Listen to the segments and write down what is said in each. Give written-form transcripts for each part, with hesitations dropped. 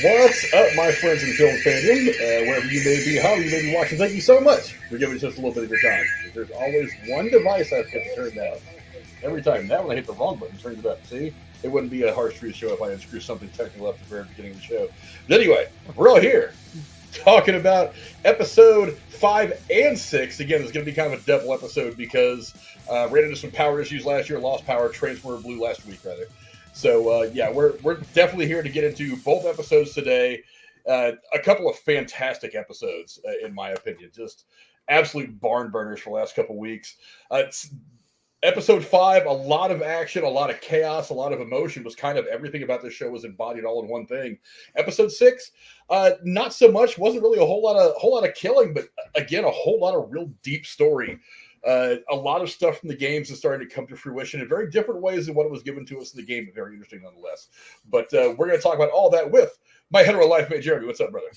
What's up, my friends in film fandom? Wherever you may be, however you may be watching, thank you so much for giving us just a little bit of your time. There's always one device I have to turn down. Every time. Now when I hit the wrong button, turns it up. See? It wouldn't be a Harsh Truth show if I had screwed something technical up at the very beginning of the show. But anyway, we're all here talking about episode 5 and 6. Again, it's going to be kind of a double episode because ran into some power issues last year, lost power, Transformer Blue last week, rather. So, yeah, we're definitely here to get into both episodes today. A couple of fantastic episodes, in my opinion. Just absolute barn burners for the last couple of weeks. Episode 5, a lot of action, a lot of chaos, a lot of emotion. Was kind of everything about this show was embodied all in one thing. Episode 6, not so much. Wasn't really a whole lot of killing, but again, a whole lot of real deep story. A lot of stuff from the games is starting to come to fruition in very different ways than what it was given to us in the game, but very interesting nonetheless. But we're going to talk about all that with my hetero life mate, Jeremy. What's up, brother?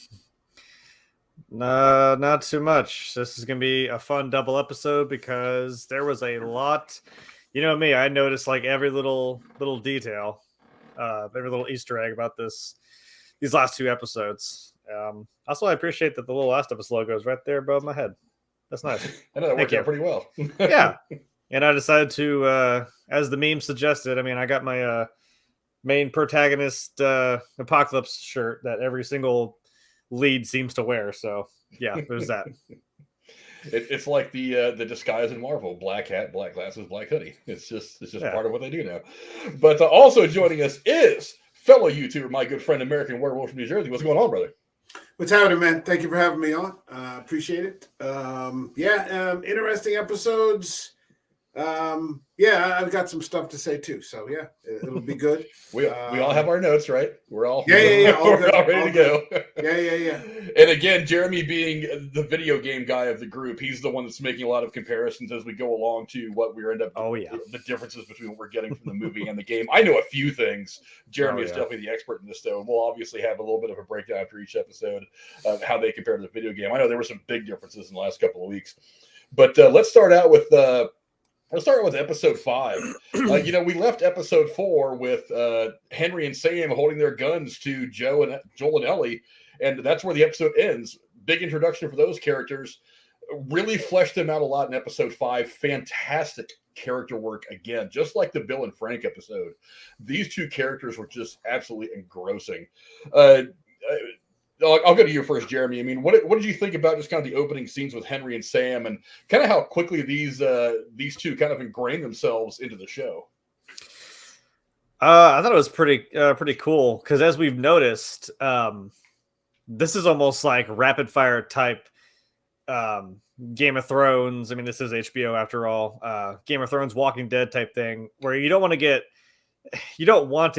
Not too much. This is going to be a fun double episode because there was a lot. You know me, I noticed like every little detail, every little Easter egg about these last two episodes. Also, I appreciate that the little Last of Us logo is right there above my head. That's nice. I know that worked out pretty well. Yeah. And I decided to, as the meme suggested, I got my main protagonist Apocalypse shirt that every single lead seems to wear. So, yeah, there's that. It's like the disguise in Marvel: black hat, black glasses, black hoodie. It's just part of what they do now. But also joining us is fellow YouTuber, my good friend, American Werewolf from New Jersey. What's going on, brother? What's happening, man? Thank you for having me on. Appreciate it. Interesting episodes. I've got some stuff to say too. So yeah, it'll be good. we all have our notes, right? We're all we're all ready to go. Yeah. And again, Jeremy being the video game guy of the group, he's the one that's making a lot of comparisons as we go along to what we end up. The differences between what we're getting from the movie and the game. I know a few things. Jeremy is definitely the expert in this, though. We'll obviously have a little bit of a breakdown after each episode of how they compare to the video game. I know there were some big differences in the last couple of weeks, but let's start out with. Let's start with episode 5. We left episode 4 with Henry and Sam holding their guns to Joel and Ellie, and that's where the episode ends. Big introduction for those characters. Really fleshed them out a lot in episode 5. Fantastic character work again, just like the Bill and Frank episode. These two characters were just absolutely engrossing. I'll go to you first, Jeremy. What did you think about just kind of the opening scenes with Henry and Sam, and kind of how quickly these two kind of ingrained themselves into the show? I thought it was pretty cool because, as we've noticed, this is almost like rapid fire type Game of Thrones. This is HBO after all. Game of Thrones, Walking Dead type thing, where you don't want to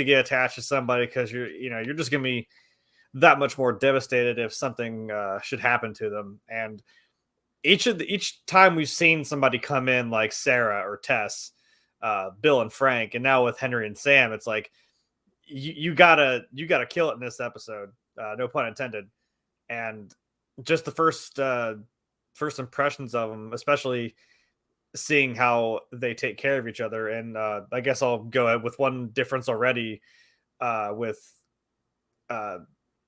get attached to somebody because you're just gonna be that much more devastated if something should happen to them. And each time we've seen somebody come in like Sarah or Tess, Bill and Frank, and now with Henry and Sam, it's like you gotta kill it in this episode. No pun intended. And just the first impressions of them, especially seeing how they take care of each other. And I guess I'll go ahead with one difference already with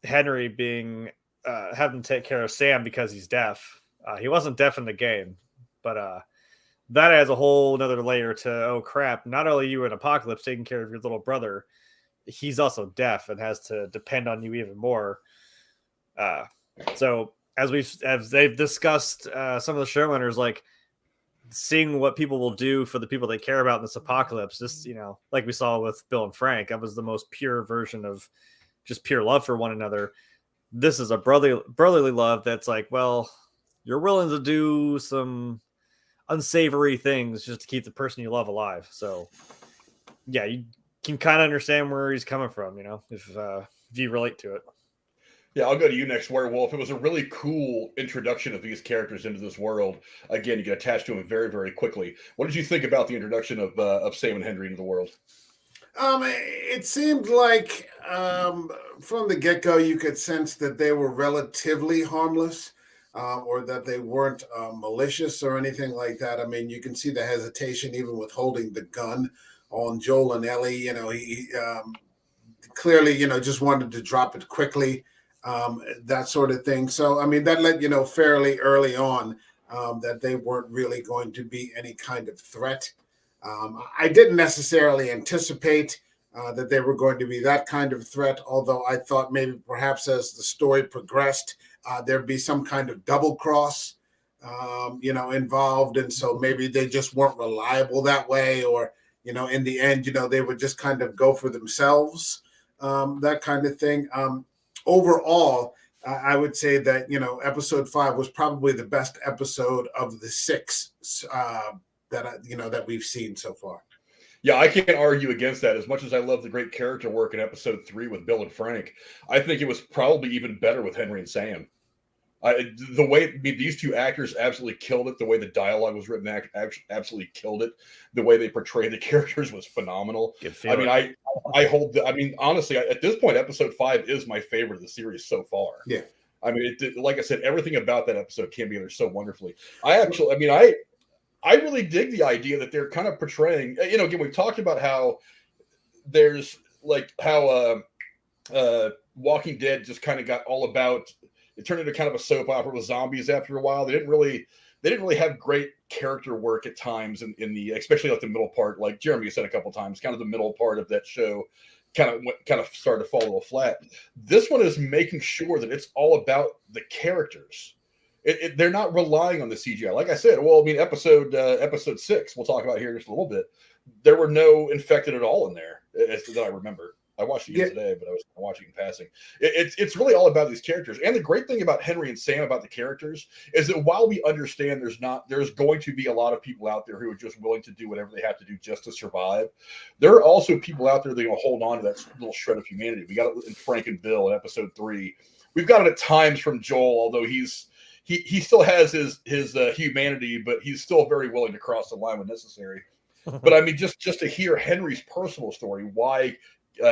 Henry being having to take care of Sam because he's deaf. He wasn't deaf in the game, but that adds a whole another layer to, oh crap, not only you in Apocalypse taking care of your little brother, he's also deaf and has to depend on you even more. So as they've discussed, some of the showrunners, like seeing what people will do for the people they care about in this apocalypse, this, like we saw with Bill and Frank, that was the most pure version of just pure love for one another. This is a brotherly love that's like, well, you're willing to do some unsavory things just to keep the person you love alive. So yeah, you can kind of understand where he's coming from, if you relate to it. Yeah, I'll go to you next, Werewolf. It was a really cool introduction of these characters into this world. Again, you get attached to them very, very quickly. What did you think about the introduction of Sam and Henry into the world? It seemed like from the get-go you could sense that they were relatively harmless, or that they weren't malicious or anything like that. You can see the hesitation even with holding the gun on Joel and Ellie. clearly, just wanted to drop it quickly, that sort of thing. So, I mean, that let you know fairly early on that they weren't really going to be any kind of threat. I didn't necessarily anticipate that they were going to be that kind of threat, although I thought maybe perhaps as the story progressed, there'd be some kind of double cross, involved. And so maybe they just weren't reliable that way, or, in the end, they would just kind of go for themselves, that kind of thing. Overall, I would say that, episode 5 was probably the best episode of the 6 that we've seen so far. Yeah, I can't argue against that. As much as I love the great character work in episode 3 with Bill and Frank, I think it was probably even better with Henry and Sam. The way these two actors absolutely killed it. The way the dialogue was written absolutely killed it. The way they portrayed the characters was phenomenal. I mean, honestly, at this point, episode 5 is my favorite of the series so far. Yeah. I mean, like I said, everything about that episode came together so wonderfully. I really dig the idea that they're kind of portraying, again, we've talked about how there's like how Walking Dead just kind of got all about, it turned into kind of a soap opera with zombies after a while. They didn't really have great character work at times in the, especially like the middle part, like Jeremy said a couple times, kind of the middle part of that show kind of started to fall a little flat. This one is making sure that it's all about the characters. They're not relying on the CGI. Like I said, well, I mean, episode 6, we'll talk about here in just a little bit. There were no infected at all in there, as I remember. I watched it today, but I was watching in passing. It's really all about these characters. And the great thing about Henry and Sam, about the characters, is that while we understand there's going to be a lot of people out there who are just willing to do whatever they have to do just to survive, there are also people out there that are going to hold on to that little shred of humanity. We got it in Frank and Bill in episode 3. We've got it at times from Joel, although he still has his humanity, but he's still very willing to cross the line when necessary. But I mean, just to hear Henry's personal story, why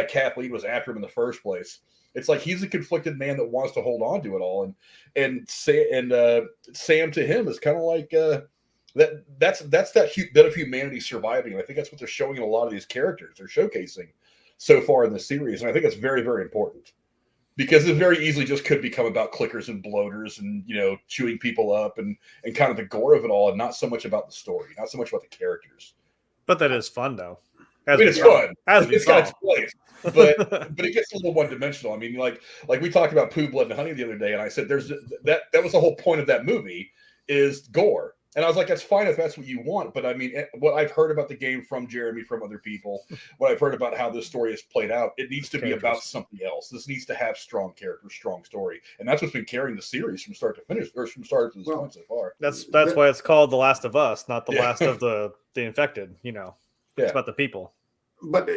Kathleen was after him in the first place, it's like he's a conflicted man that wants to hold on to it all, and Sam to him is kind of like that's that bit of humanity surviving. And I think that's what they're showing in a lot of these characters they're showcasing so far in the series, and I think it's very, very important. Because it very easily just could become about clickers and bloaters and, chewing people up and kind of the gore of it all, and not so much about the story, not so much about the characters. But that is fun, though. It's fun. It's got its place. But it gets a little one-dimensional. I mean, like we talked about Pooh, Blood, and Honey the other day, and I said that was the whole point of that movie is gore. And I was like, that's fine if that's what you want. But I mean, what I've heard about the game from Jeremy, from other people, what I've heard about how this story is played out, it needs to be about something else. This needs to have strong characters, strong story. And that's what's been carrying the series from start to finish, or from start to this point so far. That's why it's called The Last of Us, not The Last of the Infected, It's about the people. But,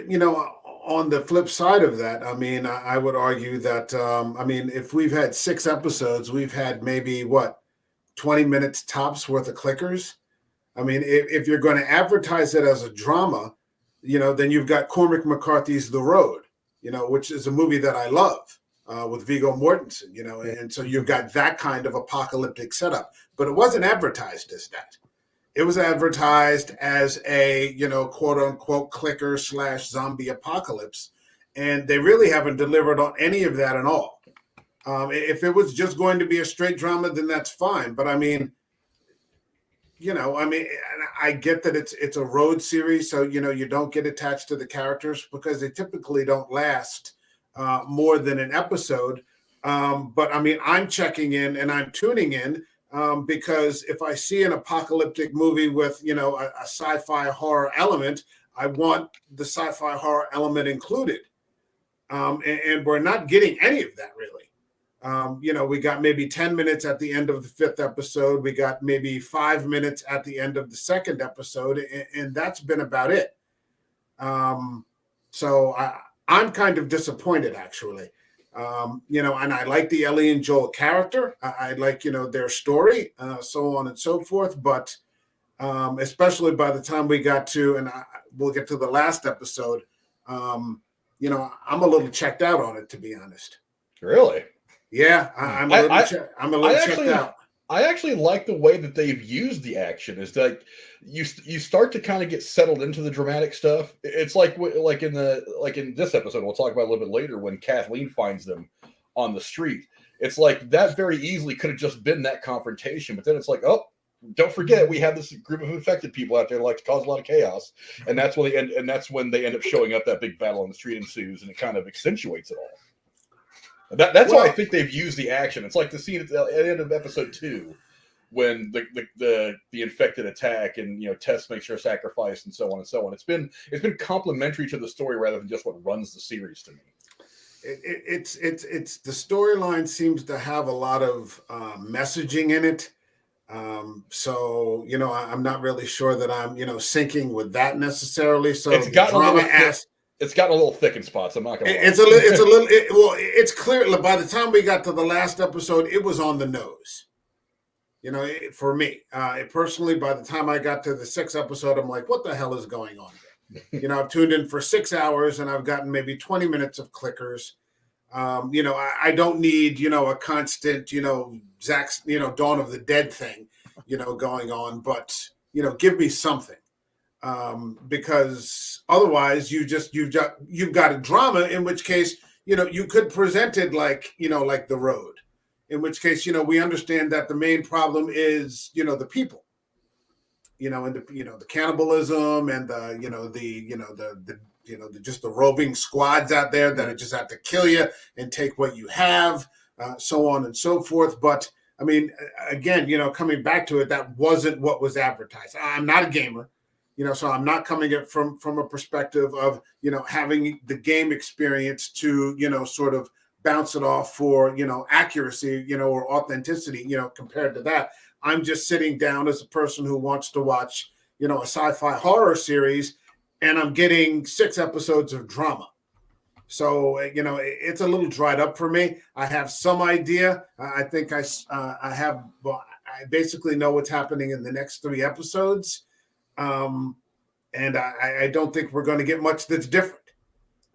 on the flip side of that, I mean, I would argue that, if we've had 6 episodes, we've had maybe 20 minutes tops worth of clickers. I mean, if you're going to advertise it as a drama, then you've got Cormac McCarthy's The Road, which is a movie that I love with Viggo Mortensen, and so you've got that kind of apocalyptic setup. But it wasn't advertised as that. It was advertised as a, quote unquote clicker / zombie apocalypse. And they really haven't delivered on any of that at all. If it was just going to be a straight drama, then that's fine. But I mean, I get that it's a road series, so you don't get attached to the characters because they typically don't last more than an episode. But I mean, I'm checking in and I'm tuning in because if I see an apocalyptic movie with a sci-fi horror element, I want the sci-fi horror element included. And we're not getting any of that really. We got maybe 10 minutes at the end of the 5th episode. We got maybe 5 minutes at the end of the 2nd episode, and that's been about it. So I'm kind of disappointed, actually. And I like the Ellie and Joel character. I like, their story, so on and so forth. But especially by the time we got to, and we'll get to the last episode, I'm a little checked out on it, to be honest. Really? Yeah, I'm a little checked out. I actually like the way that they've used the action. Is like you start to kind of get settled into the dramatic stuff. It's like in this episode we'll talk about a little bit later when Kathleen finds them on the street. It's like that very easily could have just been that confrontation, but then it's like, oh, don't forget we have this group of infected people out there that like to cause a lot of chaos, and that's when they end up showing up. That big battle on the street ensues, and it kind of accentuates it all. That's why I think they've used the action. It's like the scene at the end of episode 2 when the infected attack and Tess makes her sacrifice and so on and so on. It's been complementary to the story rather than just what runs the series to me. It's the storyline seems to have a lot of messaging in it. So I'm not really sure that I'm syncing with that necessarily. So it's gotten a little thick in spots. I'm not gonna lie. It's clear by the time we got to the last episode, it was on the nose. For me, personally, by the time I got to the 6th episode, I'm like, what the hell is going on here? I've tuned in for 6 hours and I've gotten maybe 20 minutes of clickers. I don't need, a constant, Zach's, Dawn of the Dead thing, going on, but, give me something. Because otherwise you've got a drama, in which case, you could present it like The Road, in which case, we understand that the main problem is, the people, and the cannibalism and just the roving squads out there that are just out to kill you and take what you have, so on and so forth. But I mean, again, coming back to it, that wasn't what was advertised. I'm not a gamer, so I'm not coming at from a perspective of, having the game experience to, sort of bounce it off for, accuracy, or authenticity, compared to that. I'm just sitting down as a person who wants to watch, a sci-fi horror series, and I'm getting 6 episodes of drama. So, it's a little dried up for me. I have some idea. I think I basically know what's happening in the next 3 episodes. And I don't think we're going to get much that's different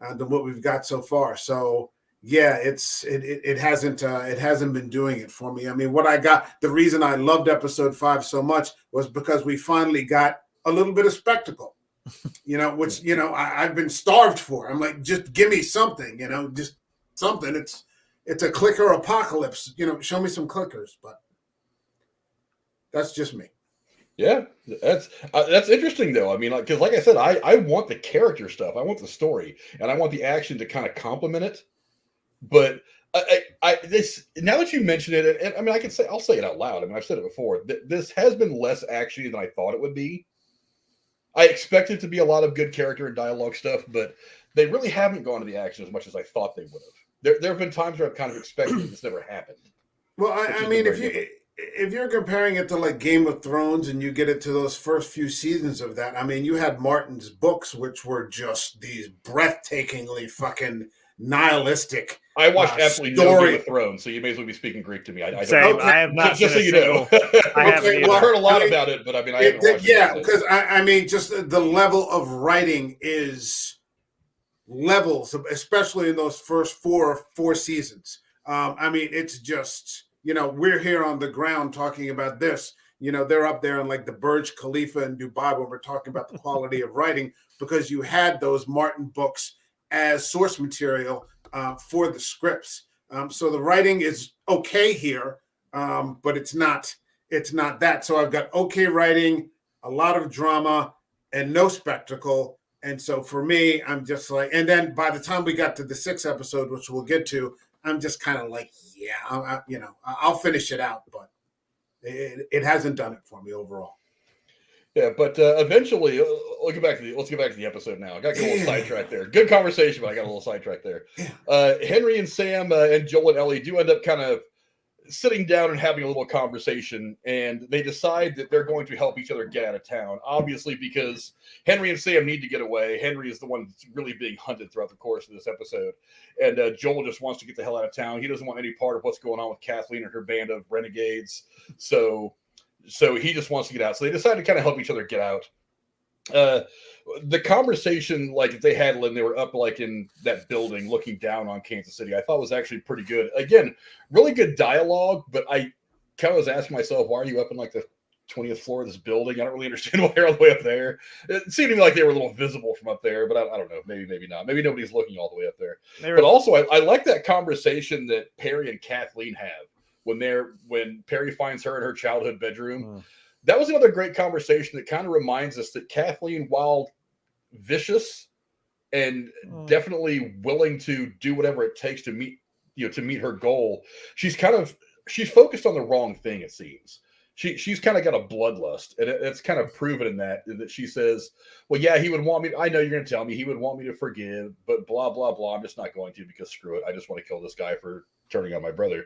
than what we've got so far. So, yeah, it hasn't been doing it for me. I mean, the reason I loved episode 5 so much was because we finally got a little bit of spectacle. Which, I've been starved for. I'm like, just give me something, just something. It's a clicker apocalypse, show me some clickers, but that's just me. Yeah, that's interesting though. I mean, because like I said, I want the character stuff. I want the story and I want the action to kind of complement it. But this, now that you mention it, and I mean, I'll say it out loud. I mean, I've said it before. This has been less actiony than I thought it would be. I expected it to be a lot of good character and dialogue stuff, but they really haven't gone to the action as much as I thought they would have. There have been times where I've kind of expected this never happened. Well, I mean, if you're comparing it to like Game of Thrones and you get it to those first few seasons of that, I mean, you had Martin's books, which were just these breathtakingly fucking nihilistic. I watched absolutely no Game of Thrones, so you may as well be speaking Greek to me. I don't know. I have not. Just so you know. I've heard a lot about it, but I mean, I haven't watched it. Yeah, because I mean, just the level of writing is levels, especially in those first four seasons. I mean, it's just, we're here on the ground talking about this. They're up there in like the Burj Khalifa in Dubai when we're talking about the quality of writing, because you had those Martin books as source material for the scripts. So the writing is okay here, but it's not that. So I've got okay writing, a lot of drama, and no spectacle. And so for me, I'm just like, and then by the time we got to the 6th episode, which we'll get to, I'm just kind of like, yeah, I'll finish it out, but it hasn't done it for me overall. Yeah, but eventually, let's get back to the episode now. I got a little sidetracked there. Good conversation, but I got a little sidetracked there. Henry and Sam and Joel and Ellie do end up kind of sitting down and having a little conversation, and they decide that they're going to help each other get out of town, obviously because Henry and Sam need to get away. Henry is the one that's really being hunted throughout the course of this episode, and Joel just wants to get the hell out of town. He doesn't want any part of what's going on with Kathleen and her band of renegades, so he just wants to get out. So they decide to kind of help each other get out. The conversation like they had when they were up like in that building looking down on Kansas City, I thought was actually pretty good. Again, really good dialogue, but kind of was asking myself, why are you up in like the 20th floor of this building? I don't really understand why they're all the way up there. It seemed to me like they were a little visible from up there, but I don't know. Maybe not. Maybe nobody's looking all the way up there. But also, I like that conversation that Perry and Kathleen have when Perry finds her in her childhood bedroom. That was another great conversation that kind of reminds us that Kathleen, while vicious and definitely willing to do whatever it takes to meet her goal, she's focused on the wrong thing, it seems. She's kind of got a bloodlust, and it's kind of proven in that she says, well, yeah, he would want me. I know you're going to tell me he would want me to forgive, but blah, blah, blah. I'm just not going to, because screw it. I just want to kill this guy for turning on my brother.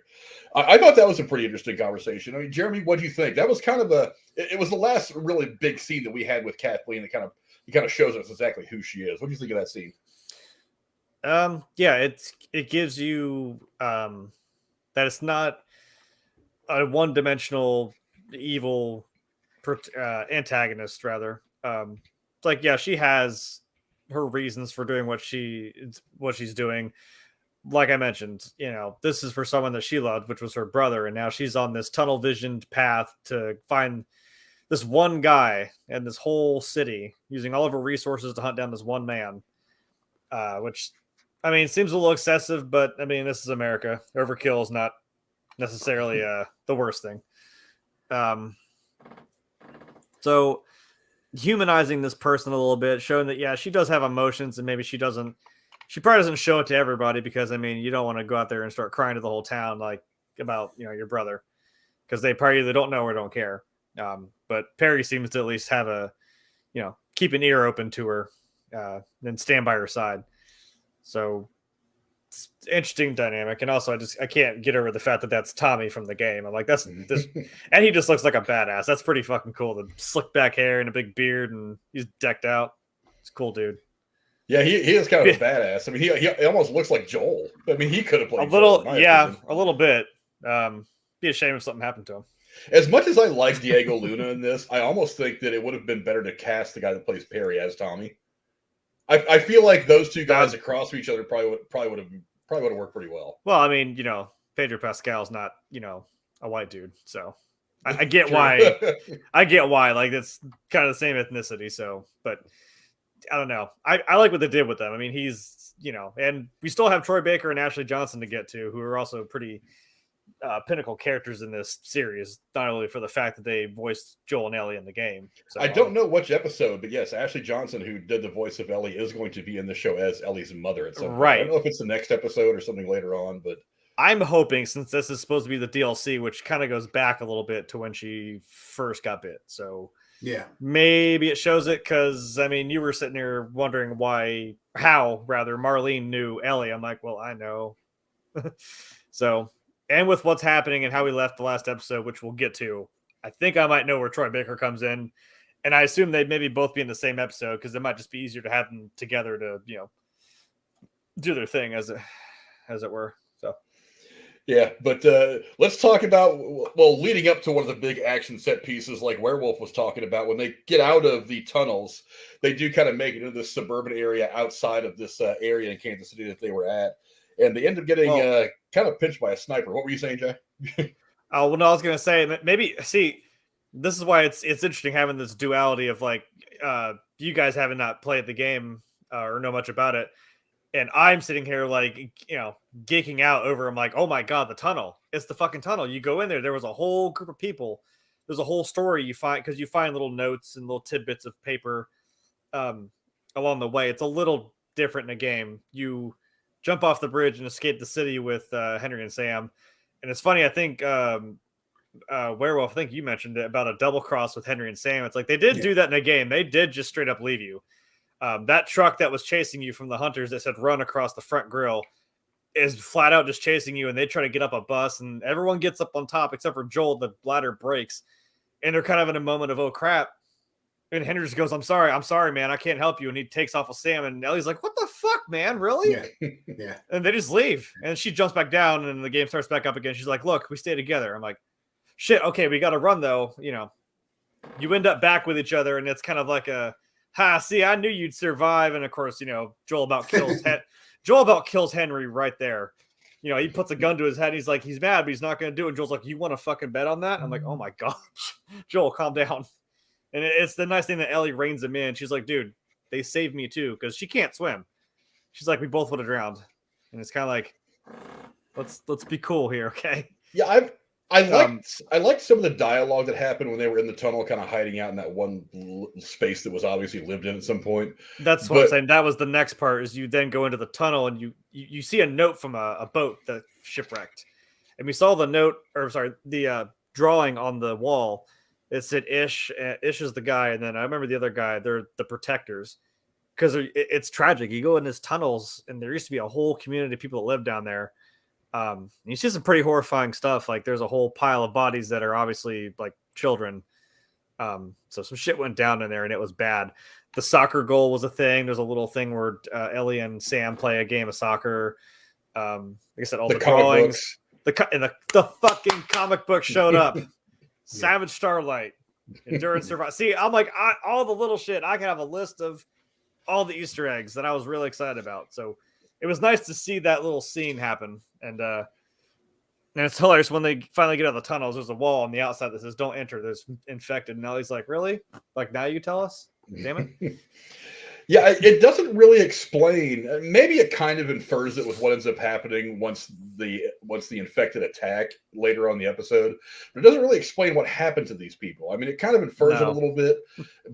I thought that was a pretty interesting conversation. I mean, Jeremy, what do you think? That was kind of it was the last really big scene that we had with Kathleen that kind of shows us exactly who she is. What do you think of that scene? Yeah, it gives you that it's not a one-dimensional evil antagonist, rather. It's like, yeah, she has her reasons for doing what she's doing. Like I mentioned, this is for someone that she loved, which was her brother, and now she's on this tunnel visioned path to find this one guy and this whole city, using all of her resources to hunt down this one man, which, I mean, seems a little excessive, but I mean, this is America. Overkill is not necessarily the worst thing. So humanizing this person a little bit, showing that, yeah, she does have emotions, and maybe she probably doesn't show it to everybody, because I mean, you don't want to go out there and start crying to the whole town like about your brother, because they probably either don't know or don't care. But Perry seems to at least have keep an ear open to her, and stand by her side. So it's interesting dynamic. And also I can't get over the fact that that's Tommy from the game. I'm like, that's this, and he just looks like a badass. That's pretty fucking cool. The slick back hair and a big beard, and he's decked out. It's a cool dude. Yeah, he is kind of a badass. I mean, he almost looks like Joel. I mean, he could have played a little, Joel, a little bit. Be a shame if something happened to him. As much as I like Diego Luna in this, I almost think that it would have been better to cast the guy that plays Perry as Tommy. I feel like those two guys across from each other probably would have worked pretty well. Well, I mean, Pedro Pascal's not, a white dude, so I get why. I get why. Like, it's kind of the same ethnicity. So, but I don't know. I like what they did with them. I mean, he's, and we still have Troy Baker and Ashley Johnson to get to, who are also pretty pinnacle characters in this series, not only for the fact that they voiced Joel and Ellie in the game. So, I don't know which episode, but yes, Ashley Johnson, who did the voice of Ellie, is going to be in the show as Ellie's mother at some point. Right. I don't know if it's the next episode or something later on, but I'm hoping, since this is supposed to be the DLC, which kind of goes back a little bit to when she first got bit. So yeah, maybe it shows it, because I mean, you were sitting here wondering how Marlene knew Ellie. I'm like, well, I know. So, and with what's happening and how we left the last episode, which we'll get to, I think I might know where Troy Baker comes in. And I assume they'd maybe both be in the same episode, because it might just be easier to have them together to, do their thing as it were. So, yeah, but let's talk about, leading up to one of the big action set pieces, like Werewolf was talking about, when they get out of the tunnels, they do kind of make it into this suburban area outside of this area in Kansas City that they were at. And they end up getting kind of pinched by a sniper. What were you saying, Jay? I was going to say, maybe, see, this is why it's interesting having this duality of, like, you guys having not played the game or know much about it. And I'm sitting here, like, geeking out over, I'm like, oh my God, the tunnel. It's the fucking tunnel. You go in there was a whole group of people. There's a whole story you find, because you find little notes and little tidbits of paper along the way. It's a little different in a game. You jump off the bridge and escape the city with Henry and Sam. And it's funny, I think Werewolf, I think you mentioned it, about a double cross with Henry and Sam. It's like they did do that in a game. They did just straight up leave you. That truck that was chasing you from the hunters that said run across the front grill is flat out just chasing you, and they try to get up a bus, and everyone gets up on top except for Joel. The ladder breaks, and they're kind of in a moment of, oh crap. And Henry just goes, I'm sorry, man, I can't help you. And he takes off with Sam, and Ellie's like, what the fuck, man? Really? Yeah. And they just leave. And she jumps back down, and the game starts back up again. She's like, look, we stay together. I'm like, shit, okay, we got to run, though. You end up back with each other, and it's kind of like see, I knew you'd survive. And, of course, Joel about kills Henry right there. you know, he puts a gun to his head. He's like, he's mad, but he's not going to do it. And Joel's like, you want to fucking bet on that? I'm like, oh my gosh, Joel, calm down. And it's the nice thing that Ellie reins him in. She's like, dude, they saved me too, because she can't swim. She's like, we both would have drowned. And it's kind of like, let's be cool here, okay? Yeah, I liked some of the dialogue that happened when they were in the tunnel, kind of hiding out in that one space that was obviously lived in at some point. That's what I'm saying. That was the next part. Is you then go into the tunnel and you see a note from a boat that shipwrecked, and we saw the note, or sorry, the drawing on the wall. It said Ish. Ish is the guy, and then I remember the other guy. They're the protectors, because it's tragic. You go in these tunnels, and there used to be a whole community of people that live down there. You see some pretty horrifying stuff. Like there's a whole pile of bodies that are obviously like children. So some shit went down in there, and it was bad. The soccer goal was a thing. There's a little thing where Ellie and Sam play a game of soccer. Like I said, all the drawings, the fucking comic book showed up. Savage Starlight, Endurance Survival. See, I'm like, all the little shit. I can have a list of all the Easter eggs that I was really excited about. So it was nice to see that little scene happen. And it's hilarious when they finally get out of the tunnels. There's a wall on the outside that says "Don't enter." There's infected. And Ellie's like, "Really? Like now you tell us? Damn it!" Yeah, it doesn't really explain. Maybe it kind of infers it with what ends up happening once the infected attack later on in the episode. But it doesn't really explain what happened to these people. I mean, it kind of infers it a little bit.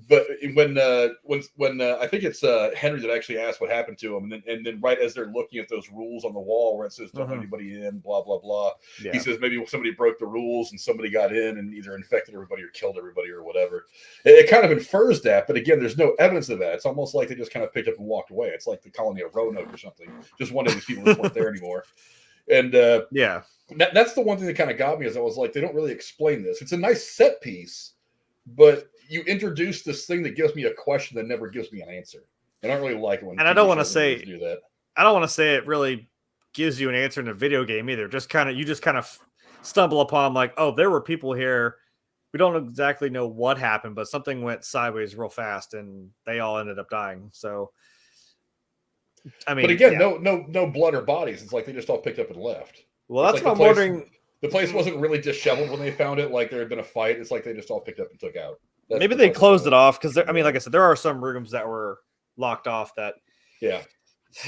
But when I think it's Henry that actually asked what happened to him, and then right as they're looking at those rules on the wall where it says "Don't let anybody in," blah blah blah. Yeah. He says maybe somebody broke the rules and somebody got in and either infected everybody or killed everybody or whatever. It kind of infers that, but again, there's no evidence of that. It's almost like they just kind of picked up and walked away. It's like the colony of Roanoke or something. Just one of these people just weren't there anymore. And that's the one thing that kind of got me, is I was like, they don't really explain this. It's a nice set piece, but you introduce this thing that gives me a question that never gives me an answer. And I don't really like it when. And I don't want to say do that. I don't want to say it really gives you an answer in a video game either. You just kind of stumble upon like, oh, there were people here. We don't exactly know what happened, but something went sideways real fast, and they all ended up dying. So, I mean, but again, no blood or bodies. It's like they just all picked up and left. Well, that's what I'm wondering. The place wasn't really disheveled when they found it. Like there had been a fight. It's like they just all picked up and took out. Maybe they closed it off because I mean, like I said, there are some rooms that were locked off. That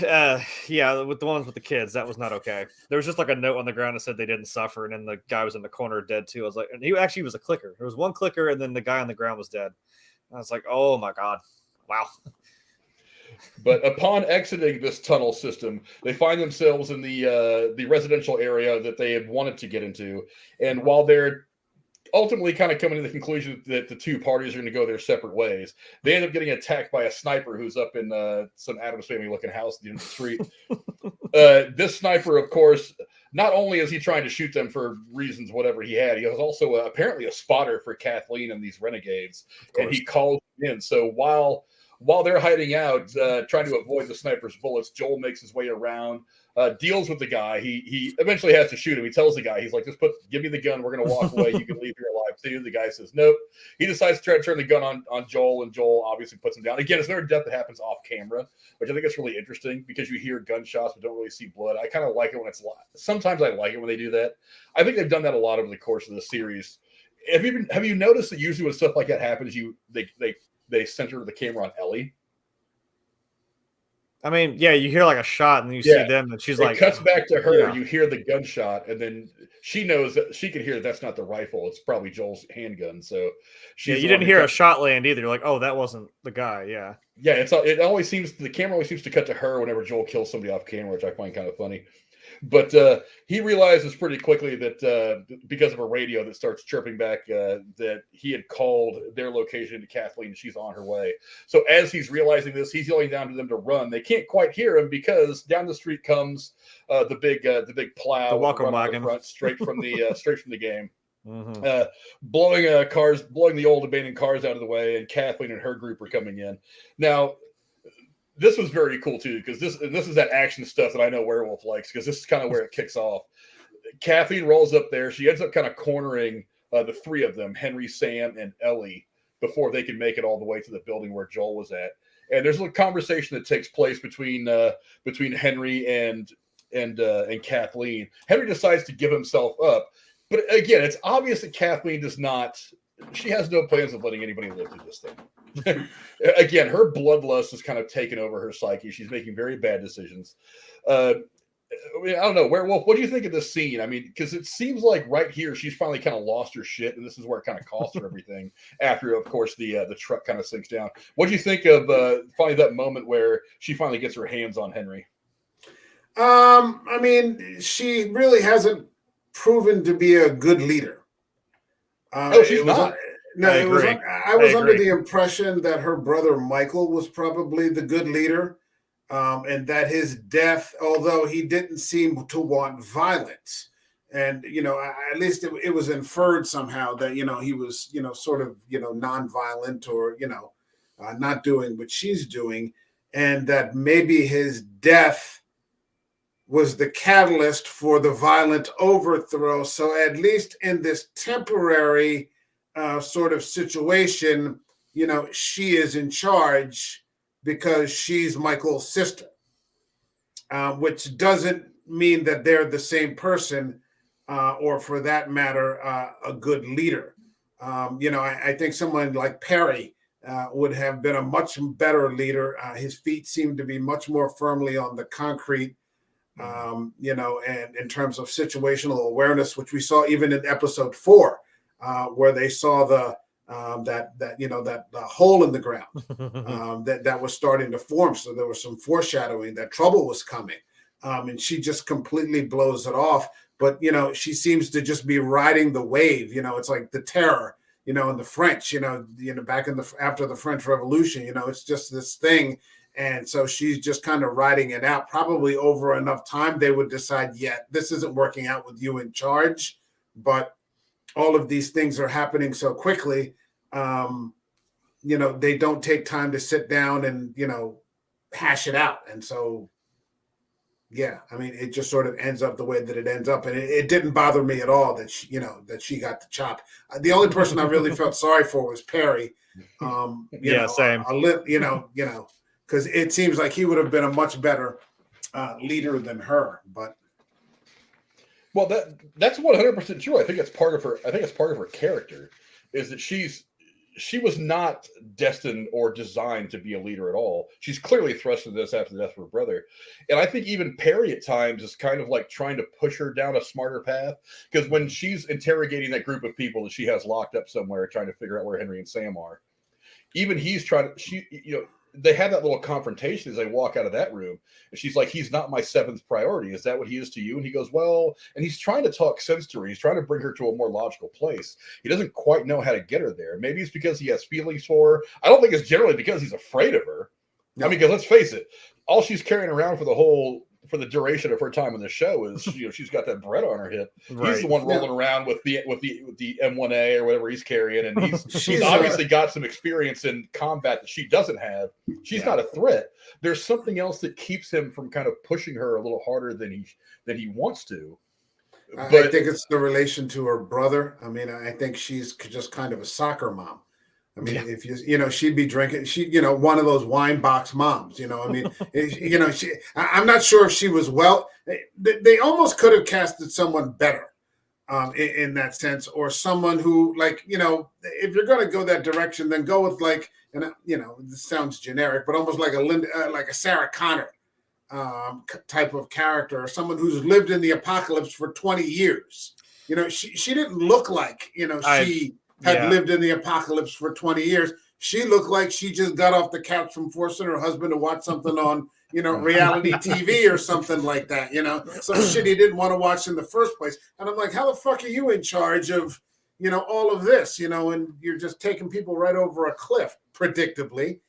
with the ones with the kids, that was not okay. There was just like a note on the ground that said they didn't suffer, and then the guy was in the corner dead too. I was like, and he actually was a clicker. There was one clicker, and then the guy on the ground was dead. I was like, oh my god, wow. But upon exiting this tunnel system, they find themselves in the residential area that they had wanted to get into, and while they're ultimately kind of coming to the conclusion that the two parties are going to go their separate ways, they end up getting attacked by a sniper who's up in some Addams Family looking house at the end of the street. This sniper, of course, not only is he trying to shoot them for reasons whatever he had, he was also apparently a spotter for Kathleen and these renegades, and he called in. So while they're hiding out, trying to avoid the sniper's bullets, Joel makes his way around, deals with the guy. He eventually has to shoot him. He tells the guy, he's like, give me the gun. We're going to walk away. You can leave here alive too. The guy says, nope. He decides to try to turn the gun on Joel, and Joel obviously puts him down. Again, it's another death that happens off camera, which I think is really interesting because you hear gunshots but don't really see blood. I kind of like it when it's live. Sometimes I like it when they do that. I think they've done that a lot over the course of the series. Have you noticed that usually when stuff like that happens, they center the camera on Ellie? I mean, yeah, you hear like a shot and you see them, and she's like, it cuts back to her. Yeah. You hear the gunshot, and then she knows that she can hear that's not the rifle. It's probably Joel's handgun. So you didn't hear a shot land either. You're like, oh, that wasn't the guy. Yeah. Yeah. It always seems, the camera always seems to cut to her whenever Joel kills somebody off camera, which I find kind of funny. But he realizes pretty quickly that because of a radio that starts chirping back that he had called their location to Kathleen, and she's on her way. So as he's realizing this, he's yelling down to them to run. They can't quite hear him because down the street comes the big plow, the welcome wagon, front, straight from the game. Mm-hmm. Blowing the old abandoned cars out of the way, and Kathleen and her group are coming in. Now, this was very cool too, because this is that action stuff that I know Werewolf likes, because this is kind of where it kicks off. Kathleen rolls up there. She ends up kind of cornering the three of them, Henry, Sam, and Ellie, before they can make it all the way to the building where Joel was at. And there's a little conversation that takes place between Henry and and Kathleen. Henry decides to give himself up, but again, it's obvious that Kathleen does not. She has no plans of letting anybody live through this thing. Again, her bloodlust has kind of taken over her psyche. She's making very bad decisions. I mean, I don't know. Werewolf, what do you think of this scene? I mean, because it seems like right here she's finally kind of lost her shit, and this is where it kind of costs her everything. After, of course, the truck kind of sinks down. What do you think of finally that moment where she finally gets her hands on Henry? I mean, she really hasn't proven to be a good leader. No, she's not. No, I was under the impression that her brother Michael was probably the good leader. And that his death, although he didn't seem to want violence, and at least it was inferred somehow that he was sort of nonviolent or not doing what she's doing, and that maybe his death was the catalyst for the violent overthrow. So at least in this temporary sort of situation, she is in charge, because she's Michael's sister, which doesn't mean that they're the same person, or for that matter, a good leader. I think someone like Perry would have been a much better leader. His feet seem to be much more firmly on the concrete, and in terms of situational awareness, which we saw even in episode 4, where they saw the hole in the ground that was starting to form. So there was some foreshadowing that trouble was coming, and she just completely blows it off. But she seems to just be riding the wave. It's like the terror. In the French. Back in after the French Revolution. It's just this thing, and so she's just kind of riding it out. Probably over enough time, they would decide, yeah, this isn't working out with you in charge, but all of these things are happening so quickly, they don't take time to sit down and, hash it out. And so, yeah, I mean, it just sort of ends up the way that it ends up. And it didn't bother me at all that she got the chop. The only person I really felt sorry for was Perry. Same. Because it seems like he would have been a much better leader than her, but. Well, that's 100% true. I think it's part of her character, is that she was not destined or designed to be a leader at all. She's clearly thrust into this after the death of her brother. And I think even Perry at times is kind of like trying to push her down a smarter path, because when she's interrogating that group of people that she has locked up somewhere, trying to figure out where Henry and Sam are, even he's trying to, they have that little confrontation as they walk out of that room. And she's like, he's not my 7th priority. Is that what he is to you? And he goes, well, and he's trying to talk sense to her. He's trying to bring her to a more logical place. He doesn't quite know how to get her there. Maybe it's because he has feelings for her. I don't think it's generally because he's afraid of her. No. I mean, because let's face it, all she's carrying around for the duration of her time in the show is, she's got that bread on her hip. Right. He's the one rolling around with the M1A or whatever he's carrying, and he's obviously got some experience in combat that she doesn't have. She's not a threat. There's something else that keeps him from kind of pushing her a little harder than he wants to. But I think it's the relation to her brother. I mean, I think she's just kind of a soccer mom. I mean, if she'd be drinking, one of those wine box moms, I mean, I'm not sure if she was they almost could have casted someone better in that sense, or someone who, like, if you're going to go that direction, then go with this sounds generic, but almost like a Sarah Connor type of character, or someone who's lived in the apocalypse for 20 years. She didn't look like, she had lived in the apocalypse for 20 years. She looked like she just got off the couch from forcing her husband to watch something on, reality TV or something like that, some shit he didn't want to watch in the first place. And I'm like, how the fuck are you in charge of, all of this, and you're just taking people right over a cliff, predictably.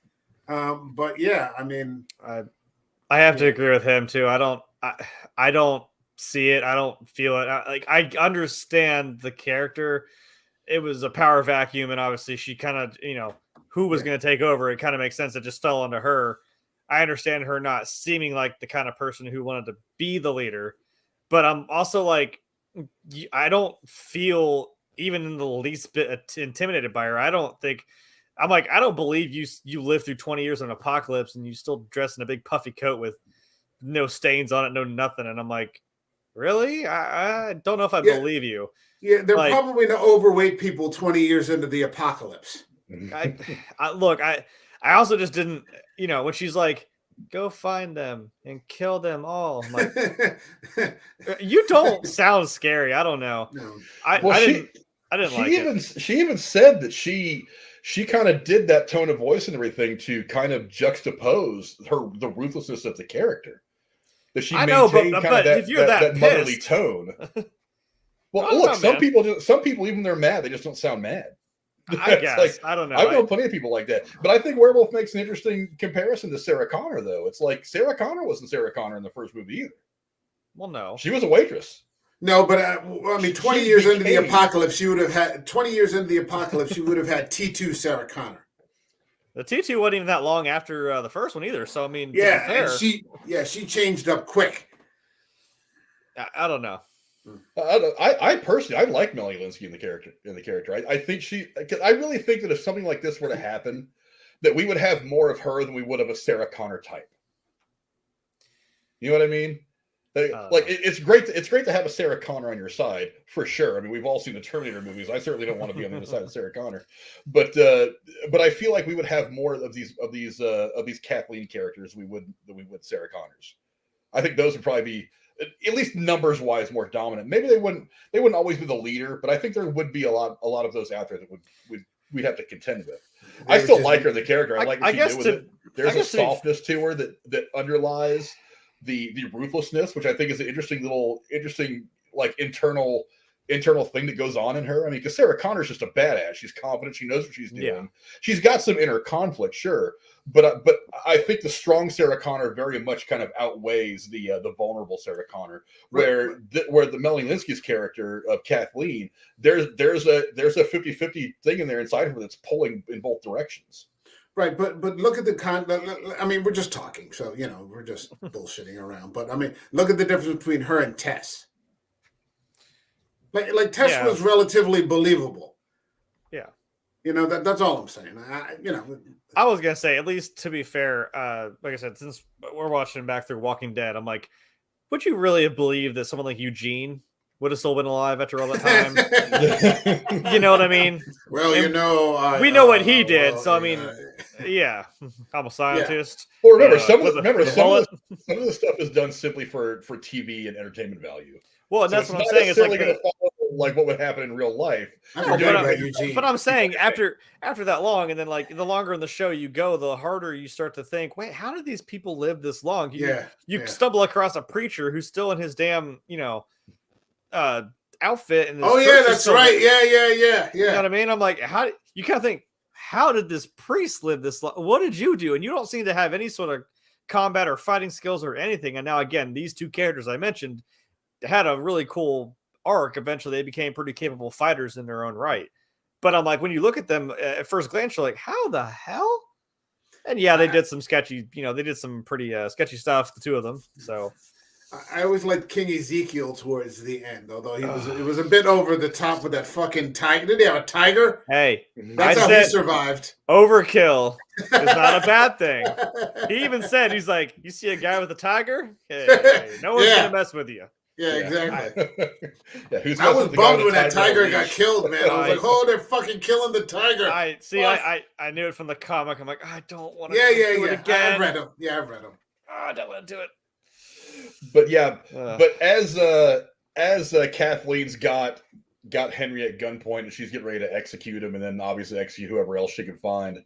But yeah, I mean, I have to agree with him too. I don't see it. I don't feel it. I understand the character. It was a power vacuum, and obviously she kind of, who was going to take over. It kind of makes sense. It just fell onto her. I understand her not seeming like the kind of person who wanted to be the leader, but I'm also like, I don't feel even in the least bit intimidated by her. I don't believe you lived through 20 years of an apocalypse and you still dress in a big puffy coat with no stains on it, no nothing. And I'm like, really? I don't know if I Yeah. believe you. Yeah, they're Like- probably the overweight people 20 years into the apocalypse. Look, I also just didn't, when she's like, go find them and kill them all. I'm like, you don't sound scary. I don't know. No. I didn't like it. She even said that she kind of did that tone of voice and everything to kind of juxtapose the ruthlessness of the character. That she maintained kind of that motherly tone. Well, look, some people, even when they're mad, they just don't sound mad. I guess. I don't know. I've known plenty of people like that. But I think Werewolf makes an interesting comparison to Sarah Connor, though. It's like Sarah Connor wasn't Sarah Connor in the first movie either. Well, no. She was a waitress. No, but 20 years into the apocalypse, she would have had T2 Sarah Connor. The T2 wasn't even that long after the first one either. So I mean, yeah, and she changed up quick. I don't know. I personally, I like Melanie Lynskey in the character. I think I really think that if something like this were to happen, that we would have more of her than we would of a Sarah Connor type. You know what I mean? It's great to have a Sarah Connor on your side for sure. I mean, we've all seen the Terminator movies. I certainly don't want to be on the other side of Sarah Connor, but I feel like we would have more of these Kathleen characters than we would Sarah Connors. I think those would probably be, at least numbers wise, more dominant. Maybe they wouldn't always be the leader, but I think there would be a lot of those out there that we'd have to contend with. I still like her, the character. I like what she did with it. There's a softness to her that underlies the ruthlessness, which I think is an interesting like internal thing that goes on in her. I mean, because Sarah Connor's just a badass. She's confident. She knows what she's doing. Yeah. She's got some inner conflict, sure, but I think the strong Sarah Connor very much kind of outweighs the vulnerable Sarah Connor, where the Melanie Lynskey's character of Kathleen, there's a 50-50 thing in there inside of her that's pulling in both directions. Right, but look at I mean, we're just talking, so we're just bullshitting around. But I mean, look at the difference between her and Tess. Like Tess was relatively believable. Yeah, that's all I'm saying. I was gonna say, at least to be fair, like I said, since we're watching back through Walking Dead, I'm like, would you really have believed that someone like Eugene would have still been alive after all that time? You know what I mean? Well, we know what he did, so I mean, yeah, I'm a scientist. Well, remember some of the stuff is done simply for TV and entertainment value. Well, and that's what I'm saying. It's like what would happen in real life. But I'm saying after that long, and then like the longer in the show you go, the harder you start to think, wait, how did these people live this long? You stumble across a preacher who's still in his damn, outfit. And that's right. Yeah. You know what I mean? I'm like, how you kind of think, how did this priest live this long? What did you do? And you don't seem to have any sort of combat or fighting skills or anything. And now again, these two characters I mentioned had a really cool arc. Eventually they became pretty capable fighters in their own right. But I'm like, when you look at them at first glance, you're like, how the hell? And yeah, they did some sketchy, they did some pretty sketchy stuff, the two of them. So I always liked King Ezekiel towards the end, although it was a bit over the top with that fucking tiger. Did he have a tiger? Hey, that's how he survived. Overkill is not a bad thing. He even said, he's like, you see a guy with a tiger? Hey, no one's gonna mess with you. Yeah, exactly. I was bummed when that tiger got killed, man. I was like, oh, they're fucking killing the tiger. I knew it from the comic. I'm like, I don't want to do it again. I've read them. Yeah, I've read them. I don't want to do it. But yeah, but as Kathleen's got Henry at gunpoint and she's getting ready to execute him, and then obviously execute whoever else she can find,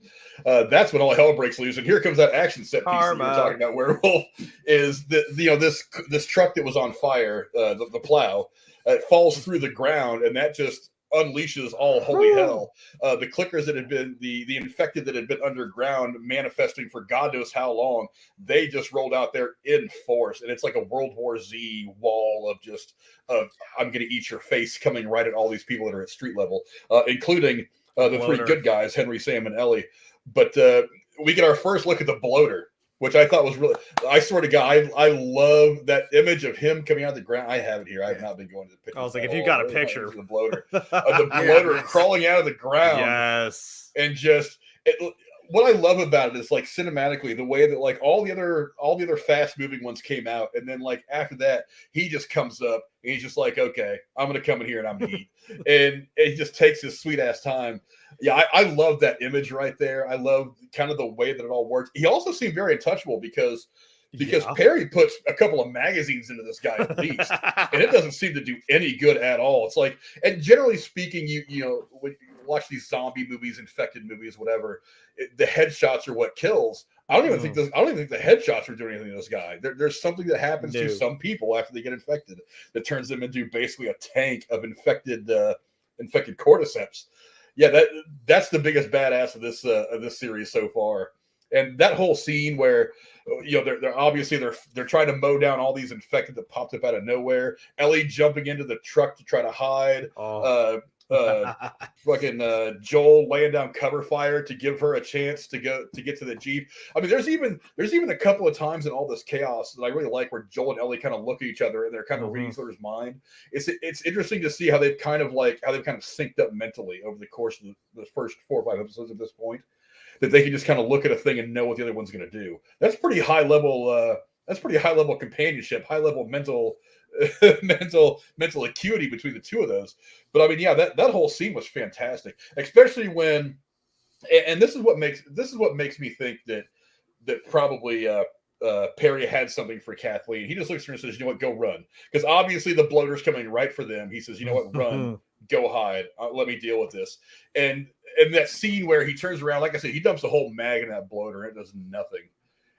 that's when all hell breaks loose. And here comes that action set piece that you were talking about, Werewolf. Is this truck that was on fire, the plow, it falls through the ground, and that just unleashes all holy hell. The clickers that had been the infected that had been underground manifesting for God knows how long, they just rolled out there in force, and it's like a World War Z wall of I'm gonna eat your face coming right at all these people that are at street level, including the three good guys, Henry, Sam, and Ellie. But we get our first look at the bloater, which I thought was really, I swear to God, I love that image of him coming out of the ground. I have it here. I have not been going to the picture. I was like, if you got a picture. The bloater. The bloater crawling out of the ground. Yes. And just, what I love about it is like cinematically the way that like all the other fast moving ones came out, and then like after that he just comes up and he's just like, okay, I'm gonna come in here and I'm gonna eat, and he just takes his sweet ass time. Yeah, I love that image right there. I love kind of the way that it all works. He also seemed very untouchable because Perry puts a couple of magazines into this guy at least, and it doesn't seem to do any good at all. It's like, and generally speaking, you know, when you watch these zombie movies, infected movies, whatever, the headshots are what kills. I don't even think the headshots are doing anything to this guy. There's something that happens to some people after they get infected that turns them into basically a tank of infected cordyceps. Yeah, that's the biggest badass of this series so far. And that whole scene where, you know, they're obviously they're trying to mow down all these infected that popped up out of nowhere. Ellie jumping into the truck to try to hide. Fucking Joel laying down cover fire to give her a chance to get to the Jeep. I mean, there's even a couple of times in all this chaos that I really like where Joel and Ellie kind of look at each other and they're kind of reading each other's mind. It's interesting to see how they've kind of synced up mentally over the course of the first 4 or 5 episodes at this point. That they can just kind of look at a thing and know what the other one's going to do. That's pretty high level. That's pretty high level companionship, high level mental acuity between the two of those. But I mean, yeah, that whole scene was fantastic, especially when, and this is what makes me think that probably Perry had something for Kathleen. He just looks at her and says, "You know what? Go run," because obviously the bloater's coming right for them. He says, "You know what? Run." Go hide. Let me deal with this. And that scene where he turns around, like I said, he dumps a whole mag in that bloater and it does nothing.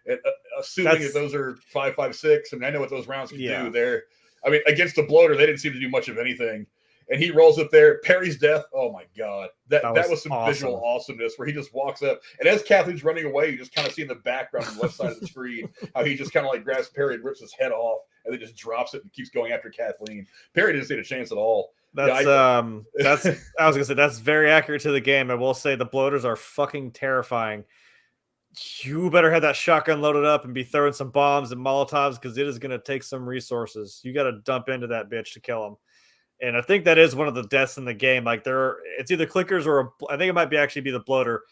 And, assuming that those are 5.56, I mean, I know what those rounds can do there. I mean, against the bloater, they didn't seem to do much of anything. And he rolls up there. Perry's death. Oh my God. That was some awesome visual awesomeness where he just walks up. And as Kathleen's running away, you just kind of see in the background on the left side of the screen how he just kind of like grabs Perry and rips his head off and then just drops it and keeps going after Kathleen. Perry didn't stand a chance at all. That's I was gonna say that's very accurate to the game. I will say the bloaters are fucking terrifying. You better have that shotgun loaded up and be throwing some bombs and Molotovs because it is gonna take some resources. You got to dump into that bitch to kill him. And I think that is one of the deaths in the game. Like it's either clickers or I think it might be actually be the bloater.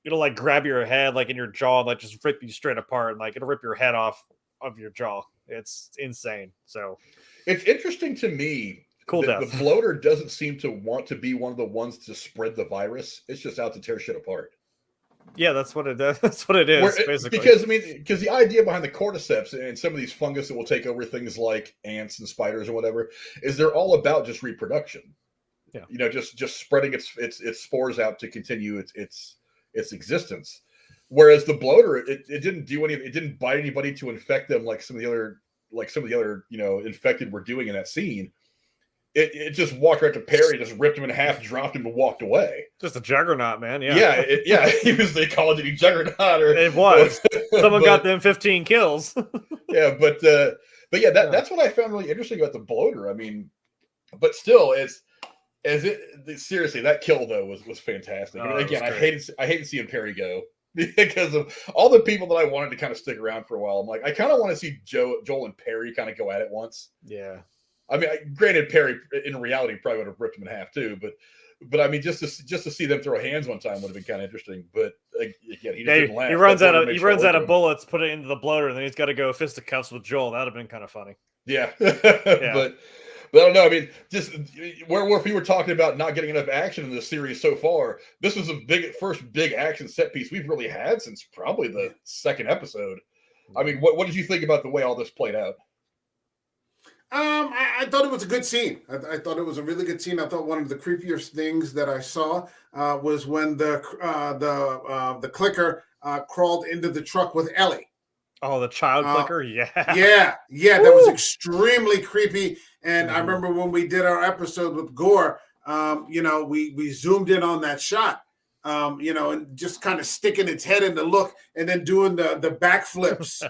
It'll like grab your head like in your jaw, and like just rip you straight apart, and like it'll rip your head off of your jaw. It's insane. So it's interesting to me. Cool death. The bloater doesn't seem to want to be one of the ones to spread the virus. It's just out to tear shit apart. Yeah, that's what it does. That's what it is, basically. Because the idea behind the cordyceps and some of these fungus that will take over things like ants and spiders or whatever is they're all about just reproduction. Yeah, you know, just spreading its spores out to continue its existence. Whereas the bloater, it didn't do anything. It didn't bite anybody to infect them like some of the other you know infected were doing in that scene. It just walked right to Perry, just ripped him in half, dropped him, and walked away. Just a juggernaut, man. Yeah, he was. They called it a juggernaut. It was. Someone got them 15 kills. Yeah, but yeah, that's what I found really interesting about the bloater. I mean, but still, seriously, that kill though was fantastic. I mean, again, I hated seeing Perry go because of all the people that I wanted to kind of stick around for a while. I'm like, I kind of want to see Joel and Perry kind of go at it once. Yeah. I mean, granted, Perry in reality probably would have ripped him in half too, but I mean, just to see them throw hands one time would have been kind of interesting. But again, he didn't laugh. He runs out of bullets, put it into the bloater, and then he's got to go fisticuffs with Joel. That would have been kind of funny. Yeah, but I don't know. I mean, just where if we were talking about not getting enough action in this series so far, this was the first big action set piece we've really had since probably the second episode. I mean, what did you think about the way all this played out? I thought it was a good scene. I thought it was a really good scene. I thought one of the creepiest things that I saw was when the clicker crawled into the truck with Ellie. Oh, the child clicker? Yeah. That was extremely creepy. And I remember when we did our episode with Gore, you know, we zoomed in on that shot. You know, and just kind of sticking its head in the look and then doing the backflips,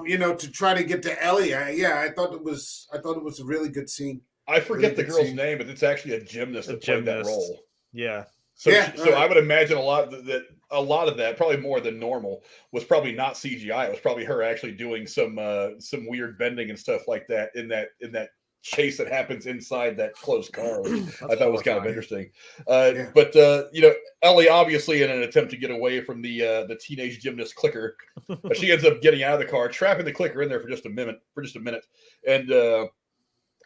you know, to try to get to Ellie. I thought it was a really good scene. I forget the girl's name, but it's actually a gymnast that played that role. Yeah. So I would imagine a lot of that, probably more than normal, was probably not CGI. It was probably her actually doing some weird bending and stuff like that in that chase that happens inside that closed car, which I thought was kind of interesting. But Ellie, obviously, in an attempt to get away from the teenage gymnast clicker, she ends up getting out of the car, trapping the clicker in there for just a minute, and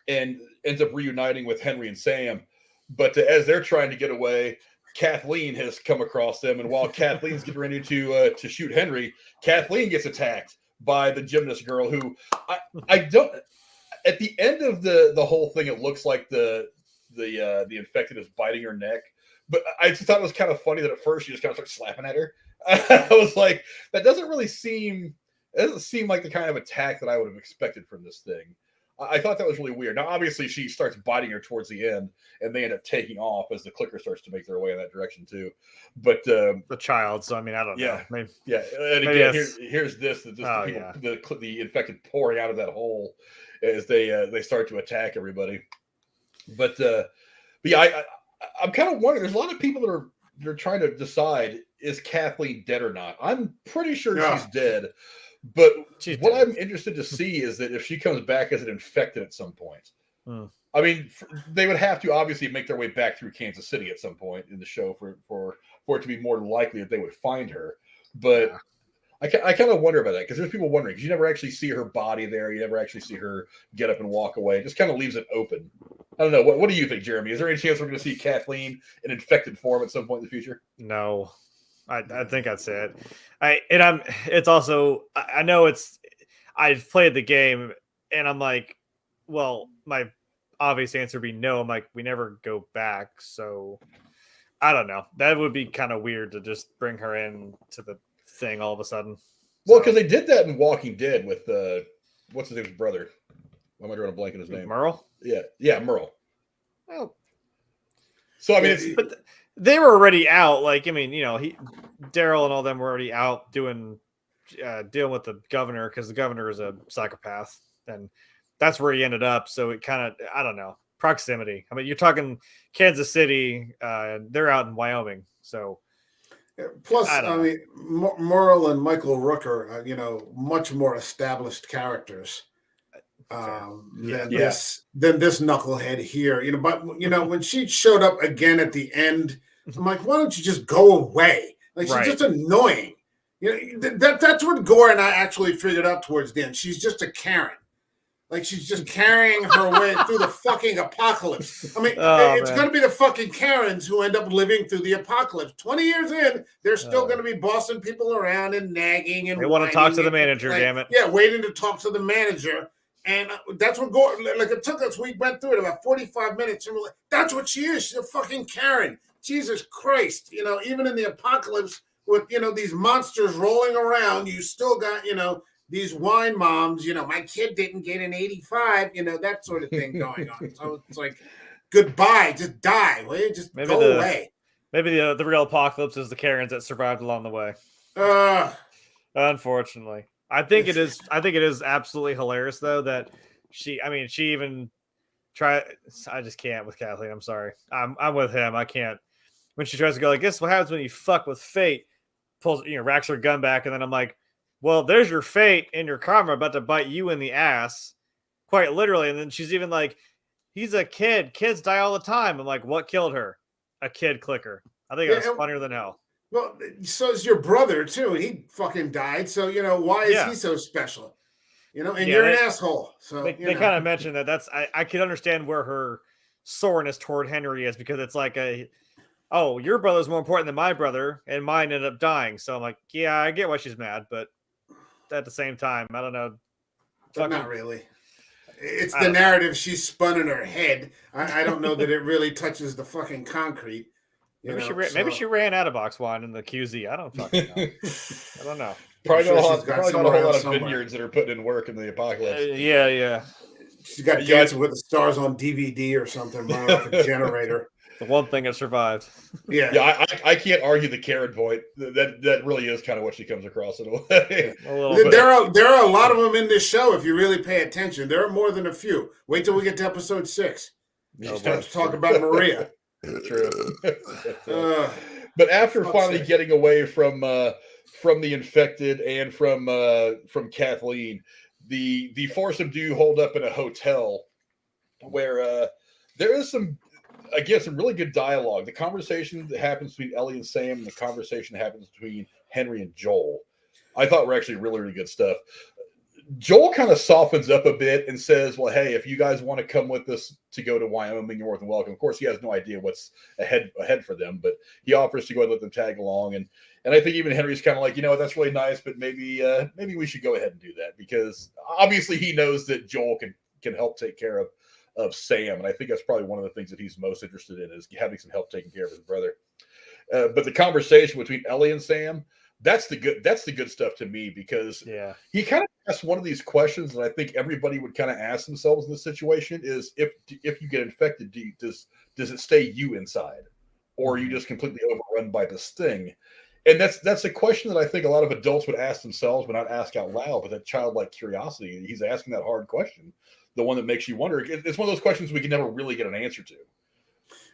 ends up reuniting with Henry and Sam. But as they're trying to get away, Kathleen has come across them, and while Kathleen's getting ready to shoot Henry, Kathleen gets attacked by the gymnast girl, who I don't. At the end of the whole thing, it looks like the infected is biting her neck. But I just thought it was kind of funny that at first she just kind of starts slapping at her. I was like, that doesn't seem like the kind of attack that I would have expected from this thing. I thought that was really weird. Now, obviously, she starts biting her towards the end, and they end up taking off as the clicker starts to make their way in that direction too. But the child, so I mean, I don't know. Maybe, yeah. And again, here's the infected pouring out of that hole as they start to attack everybody. But yeah, I'm kind of wondering. There's a lot of people that are trying to decide, is Kathleen dead or not? I'm pretty sure she's dead. But what I'm interested to see is that if she comes back as an infected at some point. I mean, they would have to obviously make their way back through Kansas City at some point in the show for it to be more likely that they would find her. But I kind of wonder about that, because there's people wondering, because you never actually see her body there. You never actually see her get up and walk away. It just kind of leaves it open. I don't know. What do you think, Jeremy? Is there any chance we're going to see Kathleen in infected form at some point in the future? No. I think that's it. It's also, I know I've played the game and I'm like, well, my obvious answer would be no. I'm like, we never go back. So I don't know. That would be kind of weird to just bring her in to the thing all of a sudden. Well, because they did that in Walking Dead with, what's his name's brother? Why am I drawing a blank on his name? Merle? Yeah, Merle. Oh. So, I mean, they were already out. Like, I mean, Daryl and all them were already out dealing with the governor, because the governor is a psychopath, and that's where he ended up. So it kind of, I don't know, proximity. I mean, you're talking Kansas City, they're out in Wyoming. So plus, I mean, Merle and Michael Rooker are, much more established characters than this knucklehead here. But when she showed up again at the end, I'm like, why don't you just go away? Like, she's just annoying. That's what Gore and I actually figured out towards the end. She's just a Karen. Like, she's just carrying her way through the fucking apocalypse. I mean, it's going to be the fucking Karens who end up living through the apocalypse. 20 years in, they're still going to be bossing people around and nagging and they want to talk to the manager, damn it. Yeah, waiting to talk to the manager. And that's what Gore, like, it took us, we went through it about 45 minutes, and we're like, that's what she is. She's a fucking Karen. Jesus Christ. Even in the apocalypse with, these monsters rolling around, you still got, these wine moms, my kid didn't get an 85, that sort of thing going on. So it's like, goodbye, just die, will you? Just go away. Maybe the real apocalypse is the Karens that survived along the way. Unfortunately. I think it is absolutely hilarious though that she even tried. I just can't with Kathleen. I'm sorry. I'm with him. I can't. When she tries to go like, "Guess what happens when you fuck with fate?" Pulls, racks her gun back, and then I'm like, "Well, there's your fate and your karma about to bite you in the ass," quite literally. And then she's even like, "He's a kid. Kids die all the time." I'm like, "What killed her? A kid clicker." I think it was funnier than hell. Well, so is your brother too, and he fucking died. So why is he so special? And you're an asshole. So they kind of mentioned that. I could understand where her soreness toward Henry is, because it's like your brother's more important than my brother, and mine ended up dying. So I'm like, yeah, I get why she's mad, but at the same time, I don't know. But not really. It's the narrative she's spun in her head. I don't know that it really touches the fucking concrete. Maybe she ran out of box wine in the QZ. I don't fucking know. I don't know. Probably not a whole lot of vineyards that are putting in work in the apocalypse. Yeah. She's got Dancing with the Stars on DVD or something, running off a generator. The one thing that survived. Yeah. I can't argue the Karen point. That really is kind of what she comes across in a way. There are a lot of them in this show if you really pay attention. There are more than a few. Wait till we get to episode 6. She starts to talk about Maria. True. But after finally getting away from the infected and from Kathleen, the foursome do hold up in a hotel where there is some really good dialogue. The conversation that happens between Ellie and Sam, and the conversation that happens between Henry and Joel, I thought were actually really, really good stuff. Joel kind of softens up a bit and says, well, hey, if you guys want to come with us to go to Wyoming, you're more than welcome. Of course, he has no idea what's ahead for them, but he offers to go and let them tag along. And I think even Henry's kind of like, that's really nice, but maybe we should go ahead and do that, because obviously he knows that Joel can help take care of Sam. And I think that's probably one of the things that he's most interested in, is having some help taking care of his brother. But the conversation between Ellie and Sam, that's the good stuff to me, because he kind of asked one of these questions that I think everybody would kind of ask themselves in this situation is, if you get infected, does it stay you inside, or are you just completely overrun by this thing? And that's a question that I think a lot of adults would ask themselves, but not ask out loud. But that childlike curiosity, he's asking that hard question, the one that makes you wonder. It's one of those questions we can never really get an answer to.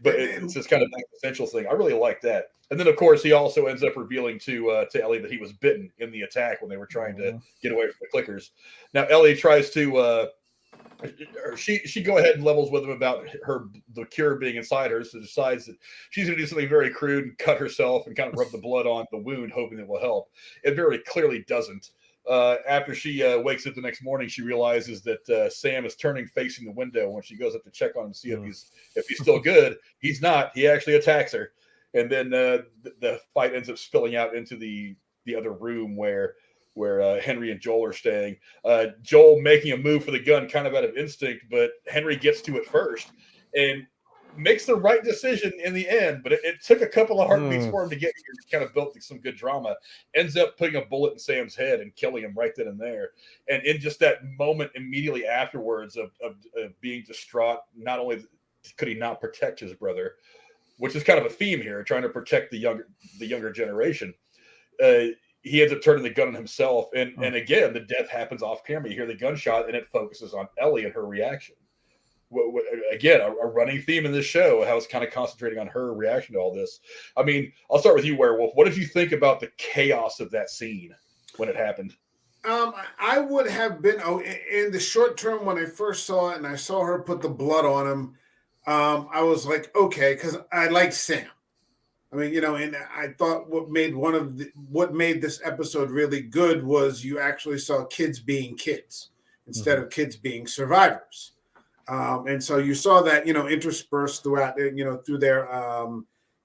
But it's this kind of existential thing. I really like that. And then, of course, he also ends up revealing to Ellie that he was bitten in the attack when they were trying to get away from the clickers. Now, Ellie tries to she go ahead and levels with him about the cure being inside her, so decides that she's going to do something very crude and cut herself and kind of rub the blood on the wound, hoping it will help. It very clearly doesn't. After she wakes up the next morning, she realizes that Sam is turning facing the window. When she goes up to check on him to see if he's still good, he's not. He actually attacks her, and then the fight ends up spilling out into the other room where Henry and Joel are staying. Joel making a move for the gun kind of out of instinct, but Henry gets to it first and makes the right decision in the end. But it took a couple of heartbeats for him to get here. Kind of built some good drama. Ends up putting a bullet in Sam's head and killing him right then and there. And in just that moment immediately afterwards of being distraught, not only could he not protect his brother, which is kind of a theme here, trying to protect the younger generation, he ends up turning the gun on himself. And again, the death happens off camera. You hear the gunshot, and it focuses on Ellie and her reaction. Again, a running theme in this show, how it's kind of concentrating on her reaction to all this. I mean, I'll start with you, Werewolf. What did you think about the chaos of that scene when it happened? I would have been in the short term when I first saw it, and I saw her put the blood on him. I was like, okay, because I like Sam. I mean, and I thought what made this episode really good was you actually saw kids being kids instead of kids being survivors. And so you saw that, interspersed throughout, through their,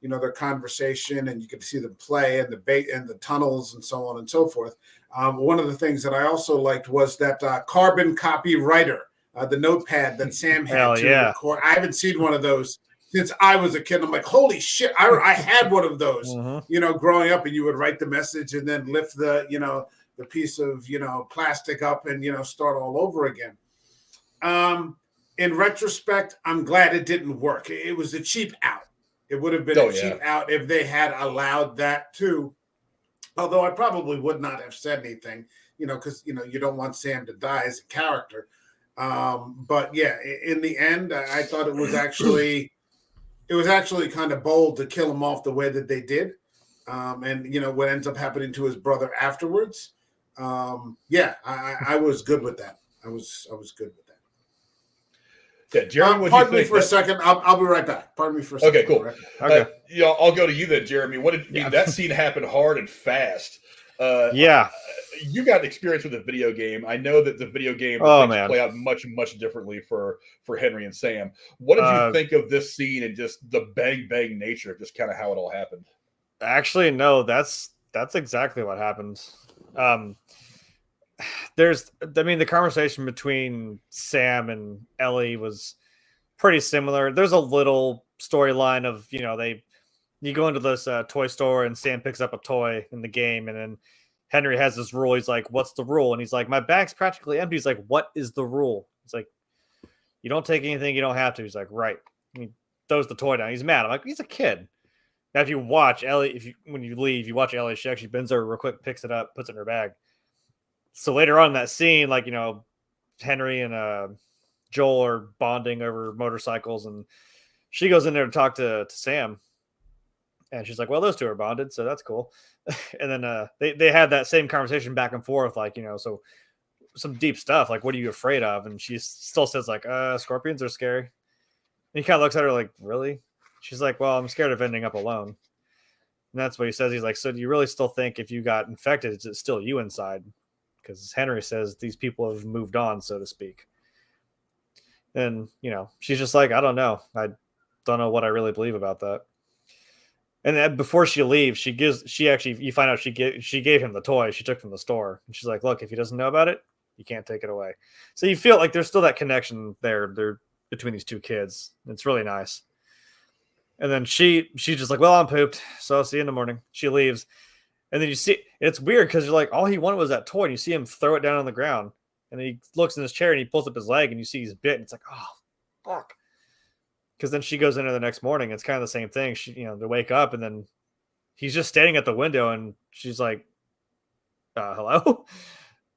their conversation, and you could see them play and the tunnels and so on and so forth. One of the things that I also liked was that carbon copy writer, the notepad that Sam had record. I haven't seen one of those since I was a kid. I'm like, holy shit, I had one of those, growing up, and you would write the message and then lift the piece of, plastic up and, start all over again. In retrospect, I'm glad it didn't work. It was a cheap out. It would have been a cheap out if they had allowed that too. Although I probably would not have said anything, because, you don't want Sam to die as a character. But yeah, in the end, I thought it was actually kind of bold to kill him off the way that they did. And, what ends up happening to his brother afterwards. I was good with that. I was good with that. Yeah, Jeremy, pardon me for a second. I'll be right back. Pardon me for a second. Okay, cool. Right. Okay. I'll go to you then, Jeremy. That scene happened hard and fast. You got experience with the video game. I know that the video game play out much, much differently for Henry and Sam. What did you think of this scene and just the bang bang nature of just kind of how it all happened? Actually, no, that's exactly what happened. The conversation between Sam and Ellie was pretty similar. There's a little storyline of, you go into this toy store and Sam picks up a toy in the game, and then Henry has this rule. He's like, what's the rule? And he's like, my bag's practically empty. He's like, what is the rule? He's like, you don't take anything you don't have to. He's like, right. And he throws the toy down. He's mad. I'm like, he's a kid. Now, if you watch Ellie, when you leave, you watch Ellie, she actually bends over real quick, picks it up, puts it in her bag. So later on in that scene, Henry and Joel are bonding over motorcycles, and she goes in there to talk to Sam, and she's like, well, those two are bonded, so that's cool. And then they had that same conversation back and forth, so some deep stuff. Like, what are you afraid of? And she still says like, scorpions are scary. And he kind of looks at her like, really? She's like, well, I'm scared of ending up alone. And that's what he says. He's like, so do you really still think if you got infected, it's still you inside? Because Henry says these people have moved on, so to speak. And, she's just like, I don't know. I don't know what I really believe about that. And then before she leaves, you find out she gave him the toy she took from the store. And she's like, look, if he doesn't know about it, you can't take it away. So you feel like there's still that connection there between these two kids. It's really nice. And then she's just like, well, I'm pooped, so I'll see you in the morning. She leaves. And then you see, it's weird because you're like, all he wanted was that toy. And you see him throw it down on the ground. And then he looks in his chair and he pulls up his leg and you see he's bit. And it's like, oh, fuck. Because then she goes in there the next morning. It's kind of the same thing. They wake up and then he's just standing at the window and she's like, hello?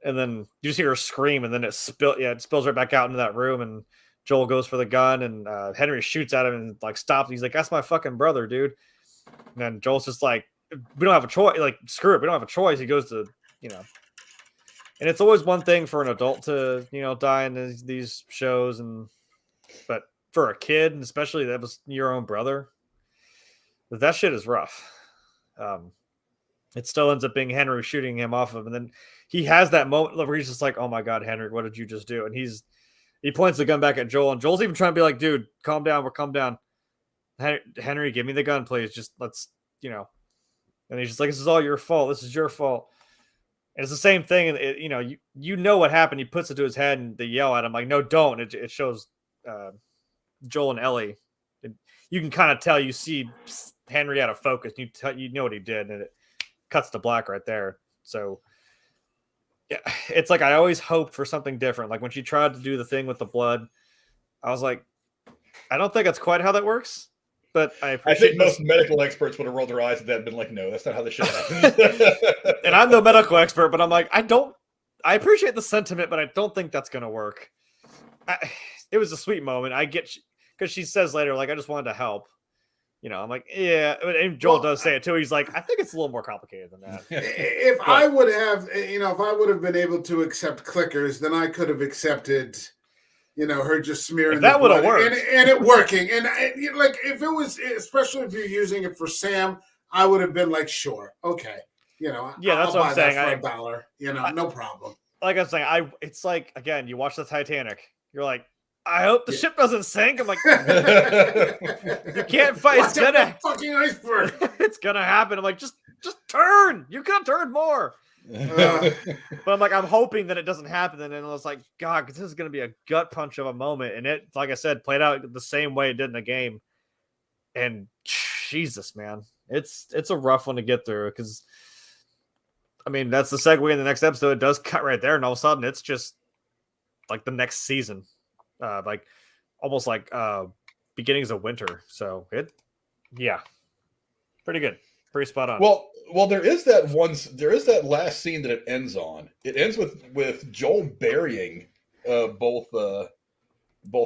And then you just hear her scream and then it spills right back out into that room. And Joel goes for the gun and Henry shoots at him and like stops. He's like, that's my fucking brother, dude. And then Joel's just like, we don't have a choice. Like, screw it. We don't have a choice. He goes to, and it's always one thing for an adult to, die in these shows. But for a kid, and especially that was your own brother, that shit is rough. It still ends up being Henry shooting him off of, and then he has that moment where he's just like, oh my God, Henry, what did you just do? And he points the gun back at Joel, and Joel's even trying to be like, dude, calm down. Calm down. Henry, give me the gun, please. Just let's, and he's just like, this is all your fault. This is your fault. And it's the same thing. And you know what happened. He puts it to his head and they yell at him like, no, don't. It shows Joel and Ellie. You can kind of tell, you see Henry out of focus. You know what he did. And it cuts to black right there. So yeah, it's like, I always hoped for something different. Like when she tried to do the thing with the blood, I was like, I don't think that's quite how that works. But I think most medical experts would have rolled their eyes at that and been like, no, that's not how this shit happens. And I'm no medical expert, but I'm like, I appreciate the sentiment, but I don't think that's going to work. It was a sweet moment. I get, because she says later, like, I just wanted to help. I'm like, yeah. And Joel does say it too. He's like, I think it's a little more complicated than that. If I would have been able to accept clickers, then I could have accepted her just smearing that would have worked, and it working. And like, if it was, especially if you're using it for Sam, I would have been like, sure, okay, that's what I'm saying. For $1, no problem. Like I'm saying, it's like, again, you watch the Titanic, you're like, I hope the ship doesn't sink. I'm like, you can't fight. It's gonna fucking iceberg. It's gonna happen. I'm like, just turn. You could have turned more. But I'm like, I'm hoping that it doesn't happen. And then I was like, God, this is going to be a gut punch of a moment. And it, like I said, played out the same way it did in the game. And Jesus, man, it's a rough one to get through because, I mean, that's the segue in the next episode. It does cut right there. And all of a sudden it's just like the next season, like almost like beginnings of winter. So pretty good. Pretty spot on. Well, there is that last scene that it ends on. It ends with Joel burying both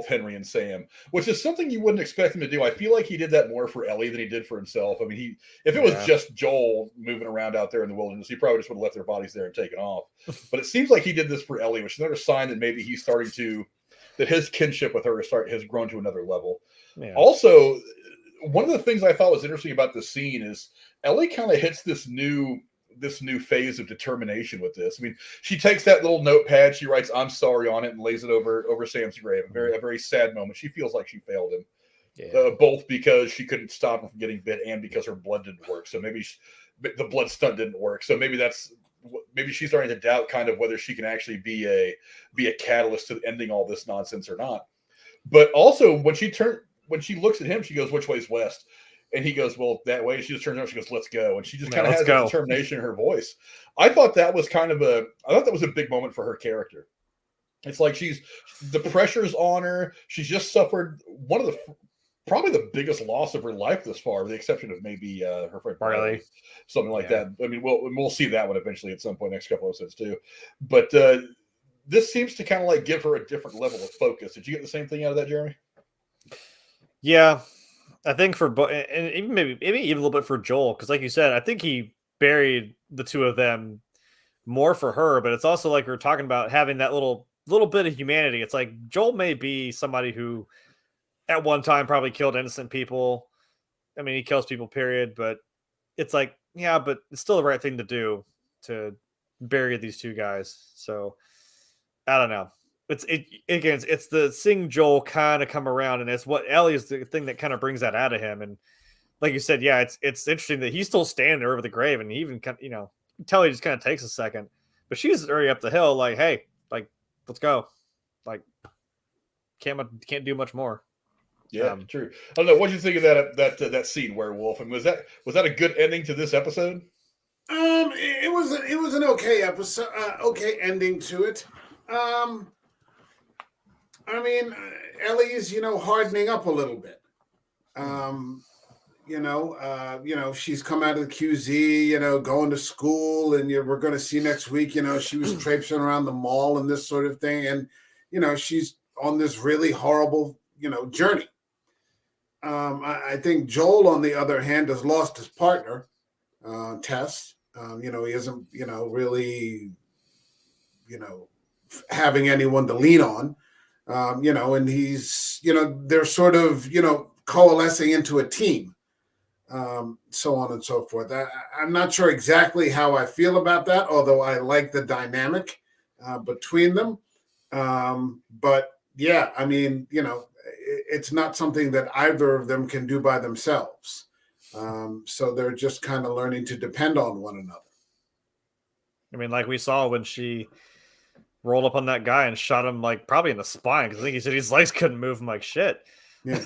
Henry and Sam, which is something you wouldn't expect him to do. I feel like he did that more for Ellie than he did for himself. I mean, if it was just Joel moving around out there in the wilderness, he probably just would have left their bodies there and taken off. But it seems like he did this for Ellie, which is another sign that maybe he's starting to, that his kinship with her has grown to another level. Yeah. Also, one of the things I thought was interesting about this scene is Ellie kind of hits this new phase of determination with this. I mean, she takes that little notepad, she writes "I'm sorry" on it, and lays it over Sam's grave. A very sad moment. She feels like she failed him, both because she couldn't stop him from getting bit and because her blood didn't work. So maybe the blood stunt didn't work. So maybe she's starting to doubt kind of whether she can actually be a catalyst to ending all this nonsense or not. But also when she looks at him, she goes, "Which way's west?" And he goes, "Well, that way." She just turns around, she goes, "Let's go." And she just kind of has that determination in her voice. I thought that was a big moment for her character. It's like the pressure's on her. She's just suffered probably the biggest loss of her life this far, with the exception of maybe her friend Riley, something like that. I mean, we'll see that one eventually at some point next couple of episodes too. But this seems to kind of like give her a different level of focus. Did you get the same thing out of that, Jeremy? Yeah. I think for and even maybe even a little bit for Joel, because like you said, I think he buried the two of them more for her, but it's also like we we're talking about having that little bit of humanity. It's like Joel may be somebody who at one time probably killed innocent people. I mean, he kills people, period, but it's like, yeah, but it's still the right thing to do to bury these two guys. So I don't know. It's the seeing Joel kind of come around, and it's what Ellie is the thing that kind of brings that out of him. And like you said, yeah, it's interesting that he's still standing there over the grave, and he even you know, you tell he just kind of takes a second, but she's already up the hill, like, hey, like, let's go, like, can't do much more. Yeah, true. I don't know. What do you think of that scene, Werewolf? And was that a good ending to this episode? It was an okay episode, okay ending to it. I mean, Ellie's, hardening up a little bit. She's come out of the QZ, going to school, and we're going to see next week, she was traipsing around the mall and this sort of thing. And, she's on this really horrible, journey. I think Joel, on the other hand, has lost his partner, Tess. He isn't, really, having anyone to lean on, and he's, they're sort of, coalescing into a team, so on and so forth. I'm not sure exactly how I feel about that, although I like the dynamic between them. But yeah, I mean, it's not something that either of them can do by themselves. So they're just kind of learning to depend on one another. I mean, like we saw when she rolled up on that guy and shot him, like, probably in the spine, because I think he said his legs couldn't move him like shit. Yeah.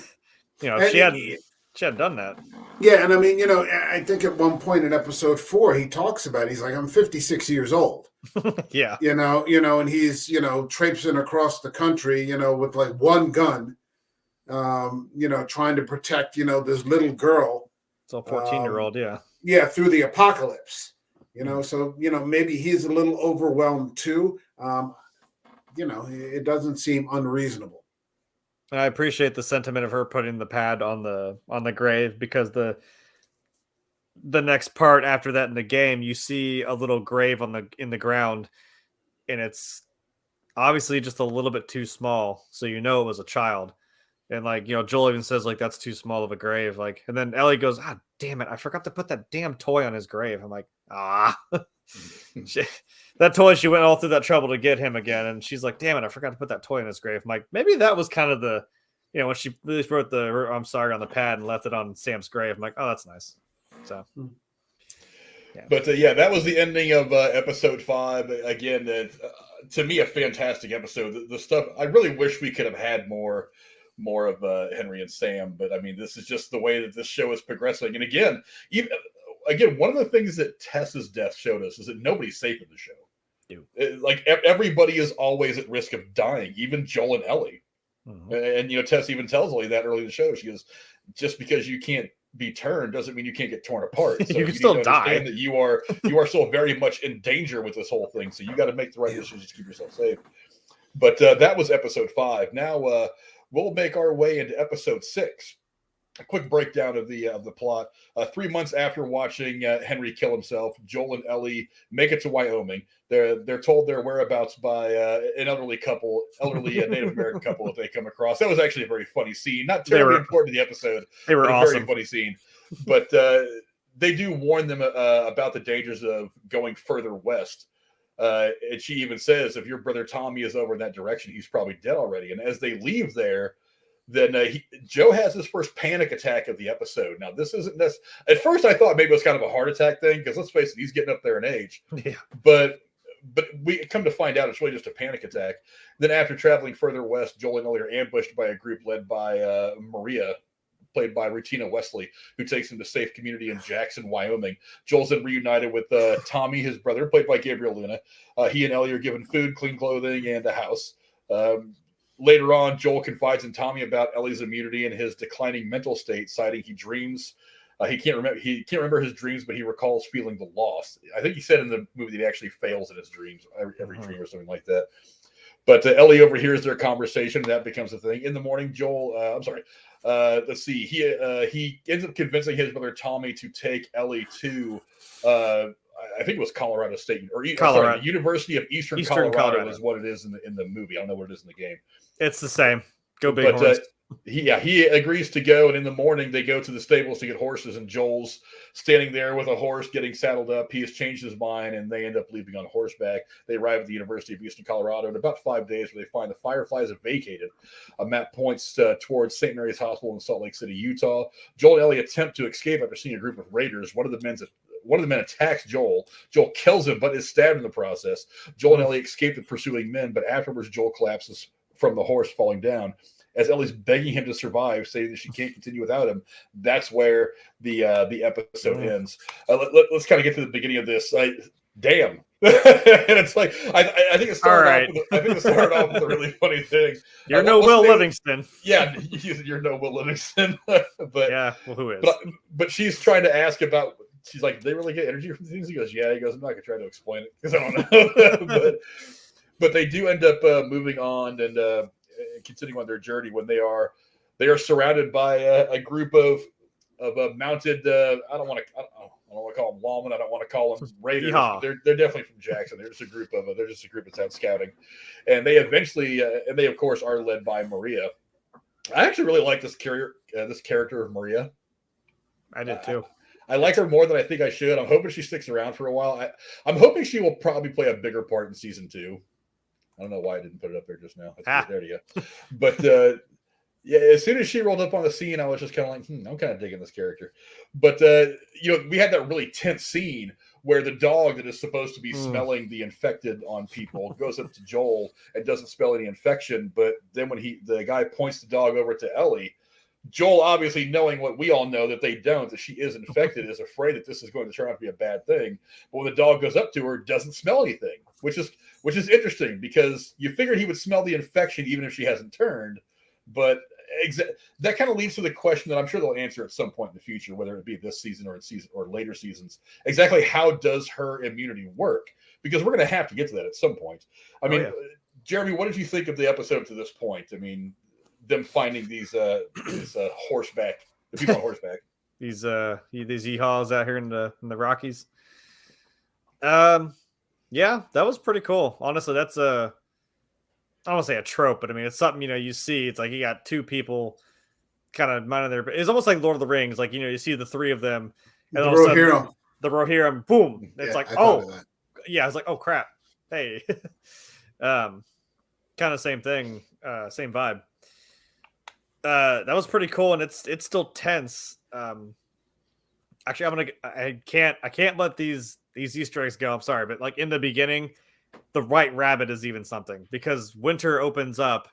If she hadn't done that. Yeah, and I mean, I think at one point in episode 4, he talks about, he's like, I'm 56 years old. Yeah. And he's, traipsing across the country, with like one gun, trying to protect, this little girl. It's a 14-year-old, yeah. Yeah, through the apocalypse, so, maybe he's a little overwhelmed too. It doesn't seem unreasonable. And I appreciate the sentiment of her putting the pad on the grave, because the next part after that in the game, you see a little grave in the ground, and it's obviously just a little bit too small, so it was a child. And like, Joel even says, like, that's too small of a grave. Like, and then Ellie goes, ah, damn it, I forgot to put that damn toy on his grave. I'm like, that toy, she went all through that trouble to get him again, and she's like, damn it, I forgot to put that toy in his grave. I'm like, maybe that was kind of the, when she really wrote the I'm sorry on the pad and left it on Sam's grave. I'm like, oh, that's nice. So, yeah. But that was the ending of episode 5. Again, to me, a fantastic episode. The stuff, I really wish we could have had more of Henry and Sam, but I mean, this is just the way that this show is progressing. And again, one of the things that Tess's death showed us is that nobody's safe in the show. Like, everybody is always at risk of dying, even Joel and Ellie. Mm-hmm. And Tess even tells Ellie that early in the show. She goes, just because you can't be turned doesn't mean you can't get torn apart. So you can still die. That you are still very much in danger with this whole thing. So you got to make the right decisions to keep yourself safe. But that was episode 5. Now we'll make our way into episode 6. A quick breakdown of the plot. 3 months after watching Henry kill himself, Joel and Ellie make it to Wyoming. They're told their whereabouts by an elderly Native American couple that they come across. That was actually a very funny scene. Not terribly important to the episode. They were awesome. A very funny scene. But they do warn them about the dangers of going further west. And she even says, if your brother Tommy is over in that direction, he's probably dead already. And as they leave there, then Joe has his first panic attack of the episode. Now, this isn't this. At first, I thought maybe it was kind of a heart attack thing, because let's face it, he's getting up there in age. Yeah. But we come to find out it's really just a panic attack. Then after traveling further west, Joel and Ellie are ambushed by a group led by Maria, played by Rutina Wesley, who takes them to safe community in Jackson, Wyoming. Joel's then reunited with Tommy, his brother, played by Gabriel Luna. He and Ellie are given food, clean clothing, and a house. Later on, Joel confides in Tommy about Ellie's immunity and his declining mental state, citing he dreams. He can't remember his dreams, but he recalls feeling the loss. I think he said in the movie that he actually fails in his dreams, every dream or something like that. But Ellie overhears their conversation, and that becomes a thing. In the morning, let's see. He ends up convincing his brother Tommy to take Ellie to, I I think it was Colorado State or Colorado. Sorry, the University of Eastern Colorado is what it is in the movie. I don't know what it is in the game. It's the same. Go Bighorns. He agrees to go, and in the morning they go to the stables to get horses, and Joel's standing there with a horse getting saddled up. He has changed his mind, and they end up leaving on horseback. They arrive at the University of Eastern Colorado in about 5 days, where they find the Fireflies have vacated. A map points towards St. Mary's Hospital in Salt Lake City, Utah. Joel and Ellie attempt to escape after seeing a group of raiders. One of the men attacks Joel. Joel kills him, but is stabbed in the process. Joel and Ellie escape the pursuing men, but afterwards Joel collapses from the horse, falling down. As Ellie's begging him to survive, saying that she can't continue without him, that's where the episode ends. Let's kind of get to the beginning of this. Damn, and it's like I think it started off with a really funny thing. You're no Will Livingston. Yeah, you're no Will Livingston. But yeah, well, who is? But she's trying to ask about. She's like, "They really get energy from things?" He goes, "Yeah." He goes, "I'm not gonna try to explain it because I don't know." but they do end up moving on and continuing on their journey when they are surrounded by a group of mounted. I don't want to call them lawmen. I don't want to call them raiders. They're definitely from Jackson. They're just a group that's out scouting, and they eventually and they of course are led by Maria. I actually really like this character of Maria. I did too. I like her more than I think I should. I'm hoping she sticks around for a while. I'm hoping she will probably play a bigger part in season 2. I don't know why I didn't put it up there just now. There you go. But yeah, as soon as she rolled up on the scene, I was just kind of like, I'm kind of digging this character. But we had that really tense scene where the dog that is supposed to be smelling the infected on people goes up to Joel and doesn't smell any infection. But then when the guy points the dog over to Ellie, Joel, obviously knowing what we all know that they don't, that she is infected, is afraid that this is going to turn out to be a bad thing. But when the dog goes up to her, doesn't smell anything, which is interesting because you figured he would smell the infection even if she hasn't turned. But that kind of leads to the question that I'm sure they'll answer at some point in the future, whether it be this season or later seasons. Exactly how does her immunity work? Because we're going to have to get to that at some point. I mean, Jeremy, what did you think of the episode to this point? I mean, them finding these horseback, the people on horseback. these yeehaws out here in the Rockies. Yeah, that was pretty cool. Honestly, that's I don't want to say a trope, but I mean it's something you see. It's like you got two people kind of minding their. It's almost like Lord of the Rings. Like you see the three of them, and all of a sudden the Rohirrim, boom! It's like it's like oh crap, hey, kind of same thing, same vibe. That was pretty cool, and it's still tense. Actually, I can't let these Easter eggs go. I'm sorry, but like in the beginning, the White Rabbit is even something because winter opens up.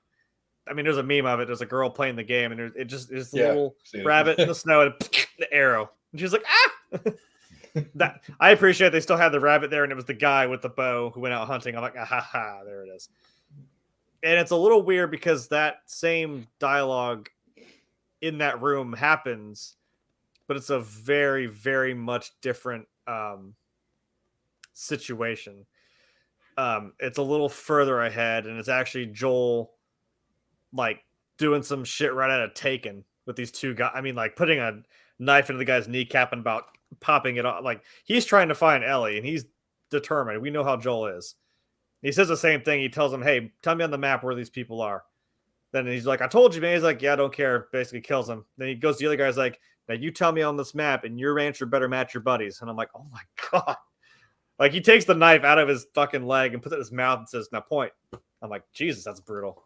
I mean, there's a meme of it. There's a girl playing the game, and there's a little rabbit in the snow and the arrow, and she's like, ah. That I appreciate they still had the rabbit there, and it was the guy with the bow who went out hunting. I'm like, ha, there it is. And it's a little weird because that same dialogue in that room happens, but it's a very, very much different situation. It's a little further ahead, and it's actually Joel like doing some shit right out of Taken with these two guys. I mean, like putting a knife into the guy's kneecap and about popping it off. Like he's trying to find Ellie, and he's determined. We know how Joel is. He says the same thing. He tells him, hey, tell me on the map where these people are. Then he's like, I told you, man. He's like, yeah, I don't care. Basically kills him. Then he goes to the other guy's like, now you tell me on this map and your answer better match your buddies. And I'm like, oh my God. Like he takes the knife out of his fucking leg and puts it in his mouth and says, now point. I'm like, Jesus, that's brutal.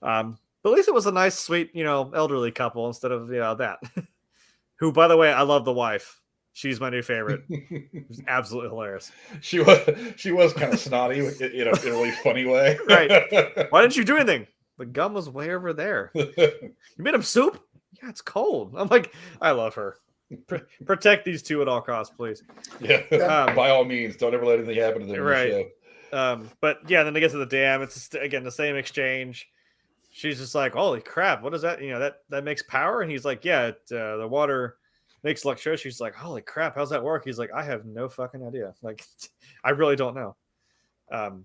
But at least it was a nice, sweet, elderly couple instead of, that. Who, by the way, I love the wife. She's my new favorite. It's absolutely hilarious. She was kind of snotty in a really funny way. Right. Why didn't you do anything? The gum was way over there. You made him soup? Yeah, it's cold. I'm like, I love her. Protect these two at all costs, please. Yeah. By all means, don't ever let anything happen to them. Right. In the show. But yeah, then they get to the dam. It's again the same exchange. She's just like, holy crap, what is that? That makes power? And he's like, yeah, the water makes electricity. She's like, holy crap, how's that work? He's like, I have no fucking idea. Like, I really don't know. And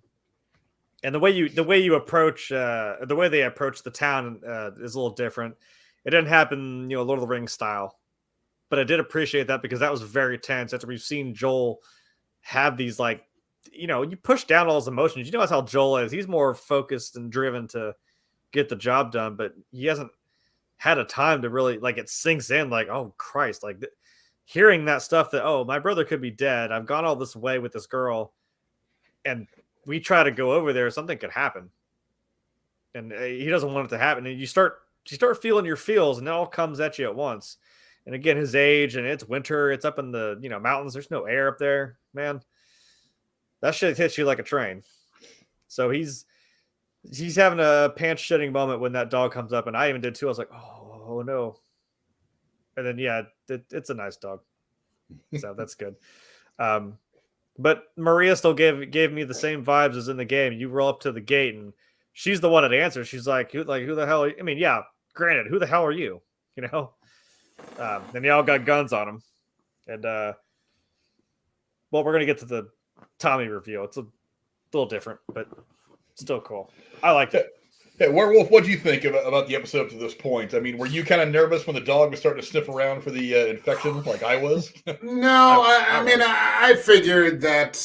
the way you approach, the way they approach the town is a little different. It didn't happen, Lord of the Rings style, but I did appreciate that because that was very tense. After we've seen Joel have these like, you push down all his emotions. That's how Joel is. He's more focused and driven to get the job done, but he hasn't had a time to really like it sinks in like, oh Christ, like hearing that stuff that, oh, my brother could be dead. I've gone all this way with this girl and we try to go over there, something could happen. And he doesn't want it to happen. And you start feeling your feels and it all comes at you at once. And again, his age, and it's winter, it's up in the mountains. There's no air up there, man. That shit hits you like a train. So he's having a pants shitting moment when that dog comes up, and I even did too. I was like, oh no. And then it's a nice dog, so that's good. But Maria still gave me the same vibes as in the game. You roll up to the gate, and she's the one that answers. She's like, who the hell? I mean, yeah, granted, who the hell are you? And they all got guns on them. And well, we're gonna get to the Tommy review. It's a little different, but still cool. I liked it. Hey, Werewolf, what do you think about the episode up to this point? I mean, were you kind of nervous when the dog was starting to sniff around for the infection like I was? No, I mean, I figured that.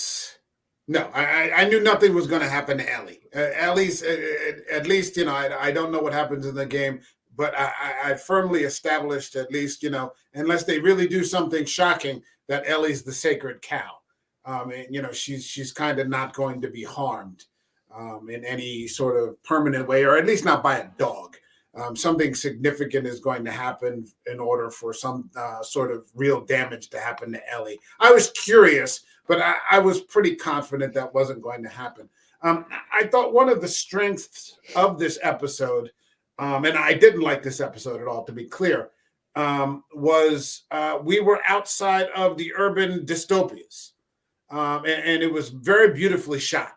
No, I knew nothing was going to happen to Ellie. Ellie's, at least, I don't know what happens in the game, but I firmly established, at least, unless they really do something shocking, that Ellie's the sacred cow. And, she's kind of not going to be harmed in any sort of permanent way, or at least not by a dog. Something significant is going to happen in order for some sort of real damage to happen to Ellie. I was curious, but I was pretty confident that wasn't going to happen. I thought one of the strengths of this episode, and I didn't like this episode at all, to be clear, was we were outside of the urban dystopias. And it was very beautifully shot.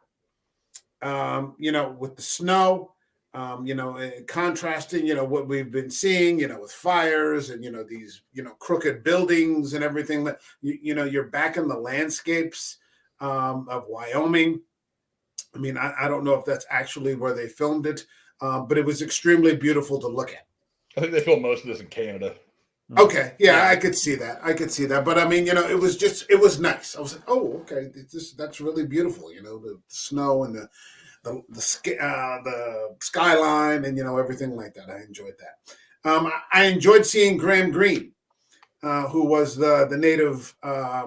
With the snow, contrasting, what we've been seeing, with fires and, these, crooked buildings and everything that, you're back in the landscapes of Wyoming. I mean, I don't know if that's actually where they filmed it, but it was extremely beautiful to look at. I think they filmed most of this in Canada. Okay. Yeah, I could see that. But I mean, it was nice. I was like, oh, okay, that's really beautiful. The snow and the skyline and, everything like that. I enjoyed that. I enjoyed seeing Graham Greene, who was the native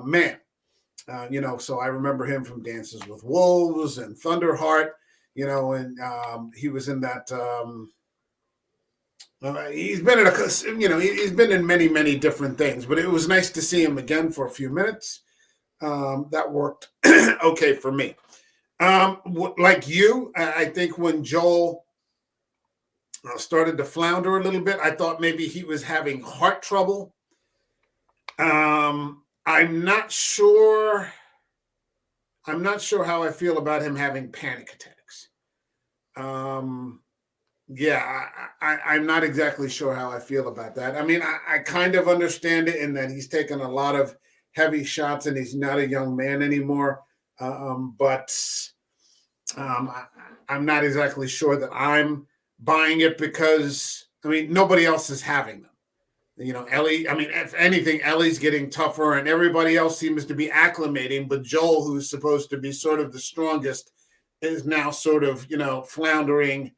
man. So I remember him from Dances with Wolves and Thunderheart, and he was in that. He's been in he's been in many, many different things, but it was nice to see him again for a few minutes. That worked okay for me. Like you, I think when Joel started to flounder a little bit, I thought maybe he was having heart trouble. I'm not sure how I feel about him having panic attacks. Yeah, I'm not exactly sure how I feel about that. I mean, I kind of understand it in that he's taken a lot of heavy shots and he's not a young man anymore. But I'm not exactly sure that I'm buying it because, I mean, nobody else is having them. Ellie, I mean, if anything, Ellie's getting tougher and everybody else seems to be acclimating. But Joel, who's supposed to be sort of the strongest, is now sort of, floundering,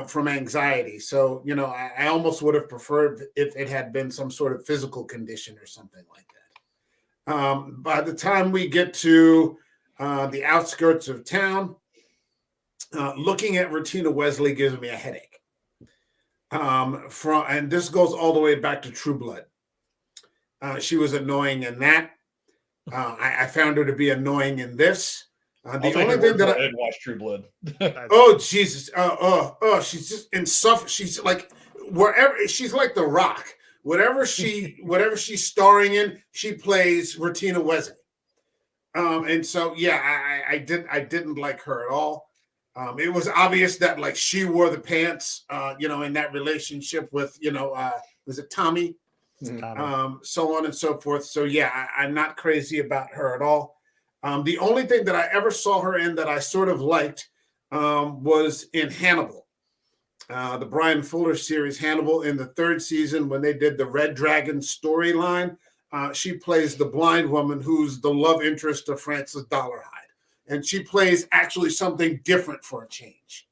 from anxiety. So, I almost would have preferred if it had been some sort of physical condition or something like that. By the time we get to the outskirts of town, looking at Rutina Wesley gives me a headache. And this goes all the way back to True Blood. She was annoying in that. I found her to be annoying in this. The only thing that I didn't watch True Blood. Oh Jesus! She's just insufferable. She's like wherever she's like The Rock. Whatever she's starring in, she plays Rutina Wesley. And so yeah, I didn't like her at all. It was obvious that like she wore the pants, in that relationship with was it Tommy? So on and so forth. So yeah, I'm not crazy about her at all. The only thing that I ever saw her in that I sort of liked was in Hannibal, the Brian Fuller series Hannibal in the third season when they did the Red Dragon storyline. she plays the blind woman who's the love interest of Frances Dollarhide. And she plays actually something different for a change.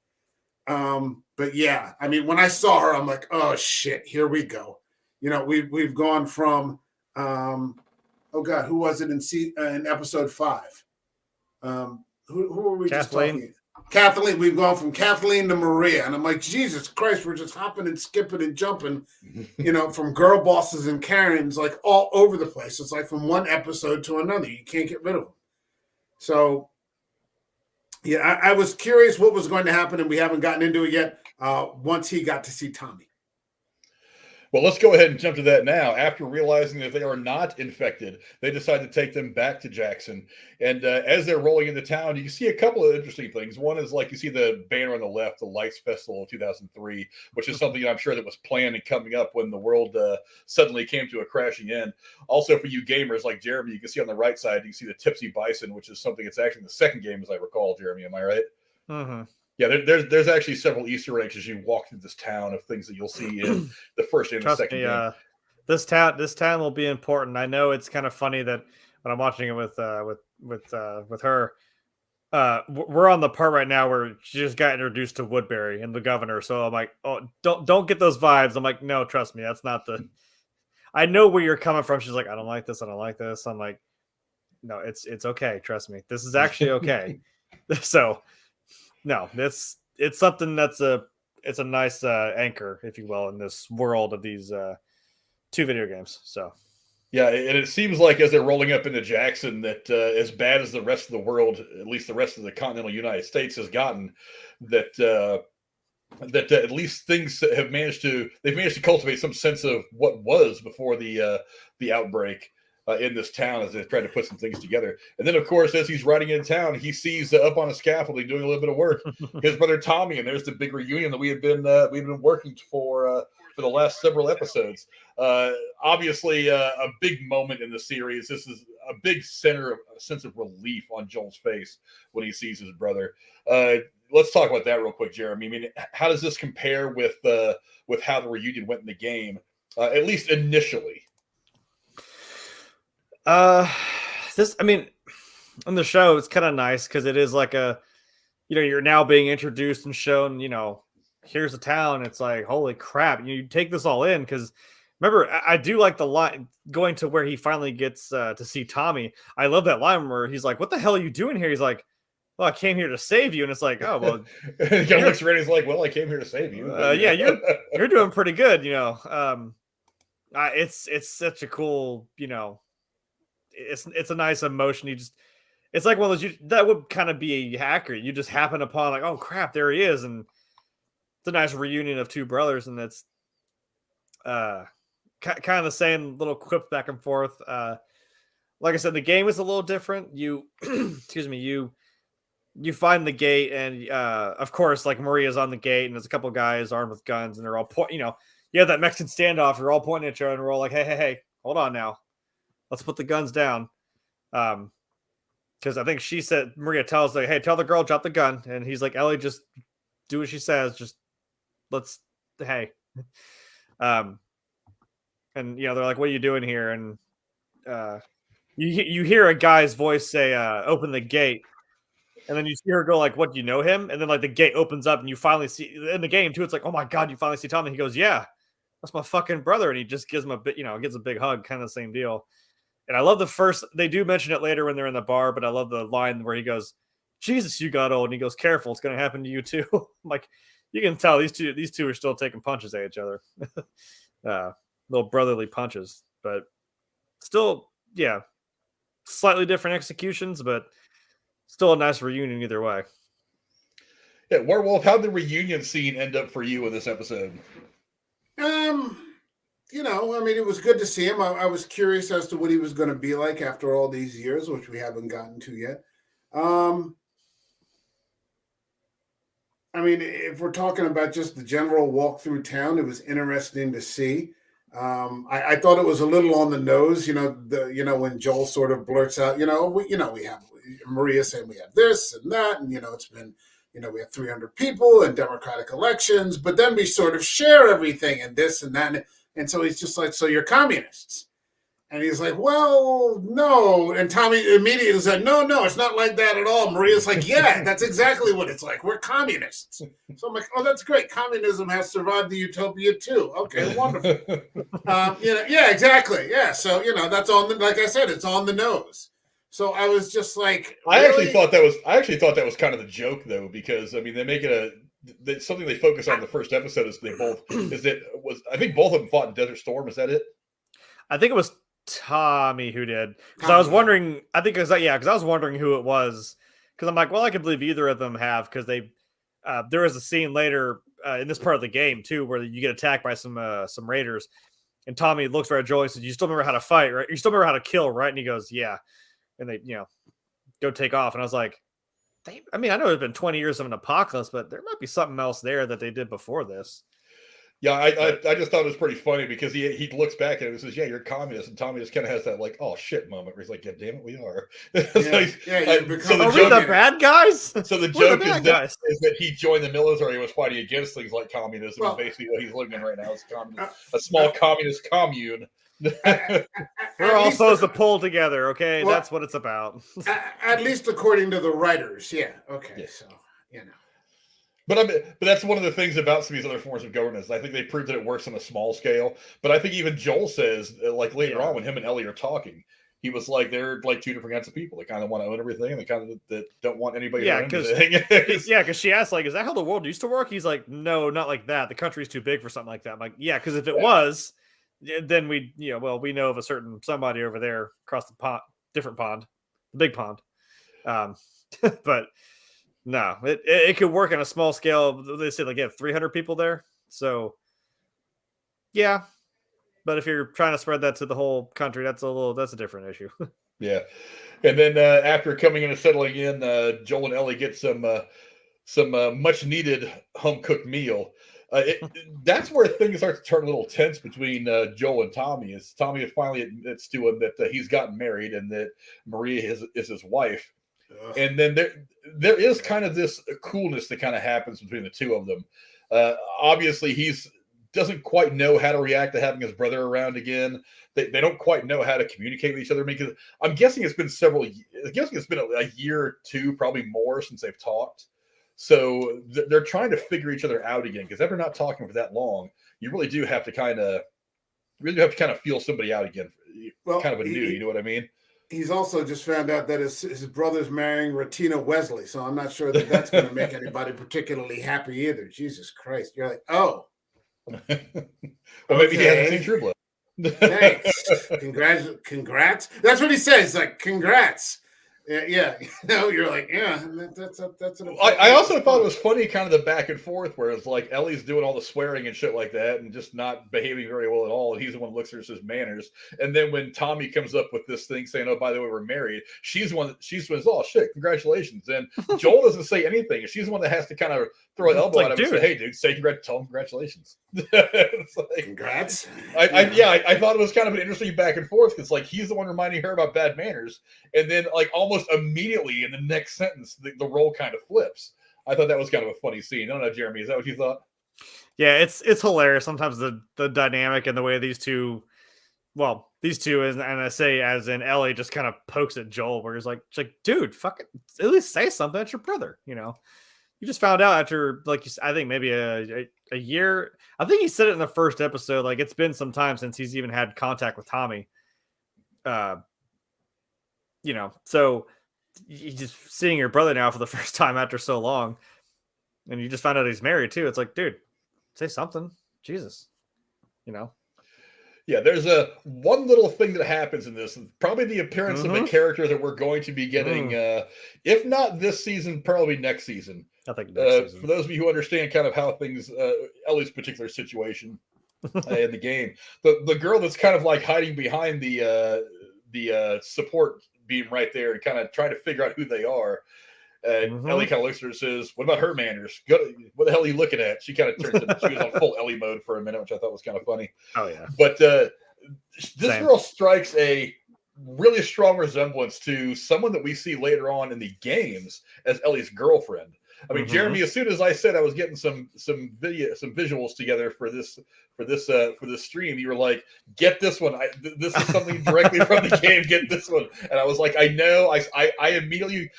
But yeah, I mean, when I saw her, I'm like, oh shit, here we go. You know, we've gone from oh God, who was it in episode 5? Who were we just talking? Kathleen. We've gone from Kathleen to Maria, and I'm like, Jesus Christ, we're just hopping and skipping and jumping, you know, from girl bosses and Karens, like all over the place. It's like from one episode to another. You can't get rid of them. So, yeah, I was curious what was going to happen, and we haven't gotten into it yet. Once he got to see Tommy. Well, let's go ahead and jump to that now. After realizing that they are not infected, they decide to take them back to Jackson. And as they're rolling into town, you see a couple of interesting things. One is like you see the banner on the left, the Lights Festival of 2003, which is something I'm sure that was planned and coming up when the world suddenly came to a crashing end. Also, for you gamers like Jeremy, you can see on the right side, you see the Tipsy Bison, which is something that's actually in the second game, as I recall, Jeremy. Am I right? Mm-hmm. Yeah, there's actually several Easter eggs as you walk through this town of things that you'll see in the first and the second game. This town will be important. I know it's kind of funny that when I'm watching it with her, we're on the part right now where she just got introduced to Woodbury and the governor. So I'm like, oh, don't get those vibes. I'm like, no, trust me, that's not the. I know where you're coming from. She's like, I don't like this. I don't like this. I'm like, no, it's okay. Trust me, this is actually okay. So. No, it's something it's a nice anchor, if you will, in this world of these 2 video games. So, yeah, and it seems like as they're rolling up into Jackson that as bad as the rest of the world, at least the rest of the continental United States has gotten, that at least things they've managed to cultivate some sense of what was before the outbreak. In this town as they try to put some things together. And then, of course, as he's riding into town, he sees up on a scaffolding doing a little bit of work his brother Tommy, and there's the big reunion that we've been working for the last several episodes. Obviously, a big moment in the series. This is a big sense of relief on Joel's face when he sees his brother. Let's talk about that real quick, Jeremy. I mean, how does this compare with how the reunion went in the game, at least initially? I mean, on the show, it's kind of nice because it is like you're now being introduced and shown, here's a town. It's like, holy crap. You take this all in because remember, I do like the line going to where he finally gets to see Tommy. I love that line where he's like, what the hell are you doing here? He's like, well, I came here to save you. And it's like, oh, well. He kind of looks around. He's like, well, I came here to save you. Yeah, you're doing pretty good, It's such a cool, it's a nice emotion. It's like one of those that would kind of be accurate. You just happen upon like, oh crap, there he is, and it's a nice reunion of 2 brothers, and that's kind of the same little quips back and forth. Like I said, the game is a little different. You excuse me, you find the gate, and of course, like Maria's on the gate, and there's a couple guys armed with guns, and they're all you have that Mexican standoff. You're all pointing at each other, and we're all like, hey, hold on now. Let's put the guns down. Because I think she said, Maria tells like, hey, tell the girl, drop the gun. And he's like, Ellie, just do what she says. Just hey. And, they're like, what are you doing here? And you hear a guy's voice say, open the gate. And then you see her go like, what, do you know him? And then like the gate opens up and you finally see, in the game too, it's like, oh my God, you finally see Tommy. He goes, yeah, that's my fucking brother. And he just gives him a bit, gets a big hug, kind of the same deal. And I love they do mention it later when they're in the bar, but I love the line where he goes, Jesus, you got old. And he goes, careful, it's going to happen to you too. I'm like, you can tell these two are still taking punches at each other. Little brotherly punches, but still, yeah, slightly different executions, but still a nice reunion either way. Yeah, Werewolf, how'd the reunion scene end up for you in this episode? It was good to see him. I was curious as to what he was going to be like after all these years, which we haven't gotten to yet. If we're talking about just the general walk through town, it was interesting to see. I thought it was a little on the nose, when Joel sort of blurts out, we have Maria saying we have this and that, and it's been, we have 300 people and democratic elections, but then we sort of share everything and this and that. And so he's just like, so you're communists. And he's like, well, no. And Tommy immediately said, no, it's not like that at all. Maria's like, yeah, that's exactly what it's like. We're communists. So I'm like, oh, that's great. Communism has survived the utopia too. Okay, wonderful. Yeah, exactly. Yeah. So, that's on the, like I said, it's on the nose. So I was just like, really? I actually thought that was kind of the joke though, because I mean, they make it something they focus on in the first episode is I think both of them fought in Desert Storm. Is that it? I think it was Tommy who did, because I was wondering. I think because I was wondering who it was, because I'm like, well, I could believe either of them have, because they there is a scene later in this part of the game too where you get attacked by some raiders, and Tommy looks right at Joel and says, "You still remember how to fight, right? You still remember how to kill, right?" And he goes, "Yeah," and they go take off, and I was like, I mean, I know it's been 20 years of an apocalypse, but there might be something else there that they did before this. Yeah, I just thought it was pretty funny because he looks back at it and says, "Yeah, you're communist," and Tommy just kind of has that like, "Oh shit" moment where he's like, "Yeah, damn it, we are." Are we the bad guys? So the joke is that he joined the military and was fighting against things like communism. Well, and basically what he's living in right now is a small communist commune. We're all supposed to pull together, okay? Well, that's what it's about. At least according to the writers, yeah. Okay, yeah. So But that's one of the things about some of these other forms of governance. I think they proved that it works on a small scale. But I think even Joel says, like later on when him and Ellie are talking, he was like, they're like two different kinds of people. They kind of want to own everything, and they kind of that don't want anybody to own anything. Because she asked, like, is that how the world used to work? He's like, no, not like that. The country's too big for something like that. I'm like, yeah, because if it was, then we know of a certain somebody over there across the pond, different pond, the big pond. But no, it could work on a small scale. They say like, 300 people there. So yeah, but if you're trying to spread that to the whole country, that's a different issue. Yeah. And then after coming in and settling in, Joel and Ellie get some much needed home cooked meal. That's where things start to turn a little tense between Joel and Tommy. As Tommy finally admits to him that he's gotten married and that Maria is his wife. And then there is kind of this coolness that kind of happens between the two of them. Obviously, he's doesn't quite know how to react to having his brother around again. They don't quite know how to communicate with each other. Because I'm guessing it's been a year or two, probably more, since they've talked. So they're trying to figure each other out again. Because after not talking for that long, you really do have to kind of feel somebody out again. Well, kind of anew. You know what I mean? He's also just found out that his brother's marrying Ratina Wesley, so I'm not sure that that's going to make anybody particularly happy either. Jesus Christ. You're like, oh. Well, maybe he hasn't seen True Blood. Thanks. Congrats. That's what he says, like, congrats. Yeah. You're like, yeah, that's an I also thought it was funny, kind of the back and forth, where it's like Ellie's doing all the swearing and shit like that and just not behaving very well at all. And he's the one who looks at her and says manners. And then when Tommy comes up with this thing saying, "Oh, by the way, we're married," she says, "Oh shit, congratulations." And Joel doesn't say anything. She's the one that has to kind of throw an elbow at him and say, "Hey, dude, tell him congratulations." It's like, congrats. I thought it was kind of an interesting back and forth because like he's the one reminding her about bad manners, and then like almost immediately in the next sentence the role kind of flips. I thought that was kind of a funny scene. I don't know, Jeremy, is that what you thought? Yeah, it's hilarious sometimes, the dynamic and the way these two and I say as in Ellie just kind of pokes at Joel where he's like, dude, fuck it, at least say something. That's your brother, You just found out after, like, I think maybe a year. I think he said it in the first episode. Like, it's been some time since he's even had contact with Tommy. So you just seeing your brother now for the first time after so long, and you just found out he's married too. It's like, dude, say something. Jesus, Yeah, there's one little thing that happens in this, probably the appearance of a character that we're going to be getting, if not this season, probably next season. I think next season. For those of you who understand kind of how things, Ellie's particular situation in the game, the girl that's kind of like hiding behind the support beam right there and kind of trying to figure out who they are. Ellie kind of looks at her and says, "What about her manners? What the hell are you looking at?" She kind of turns into, she was on full Ellie mode for a minute, which I thought was kind of funny. Oh, yeah. But this girl strikes a really strong resemblance to someone that we see later on in the games as Ellie's girlfriend. I mean, Jeremy, as soon as I said I was getting some visuals together for this stream, you were like, "Get this one. This is something directly from the game. Get this one." And I was like, "I know." I immediately,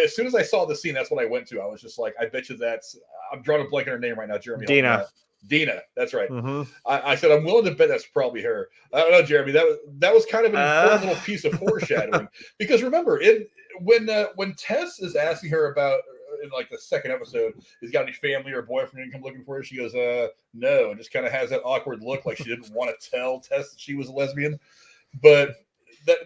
as soon as I saw the scene, that's what I went to. I was just like, "I bet you that's." I'm drawing a blank on her name right now, Jeremy. Dina, that's right. I said I'm willing to bet that's probably her. I don't know, Jeremy. That was kind of an important little piece of foreshadowing, because remember, when Tess is asking her about, in like the second episode, has got any family or boyfriend who come looking for her, she goes, no, and just kind of has that awkward look, like she didn't want to tell Tess that she was a lesbian. But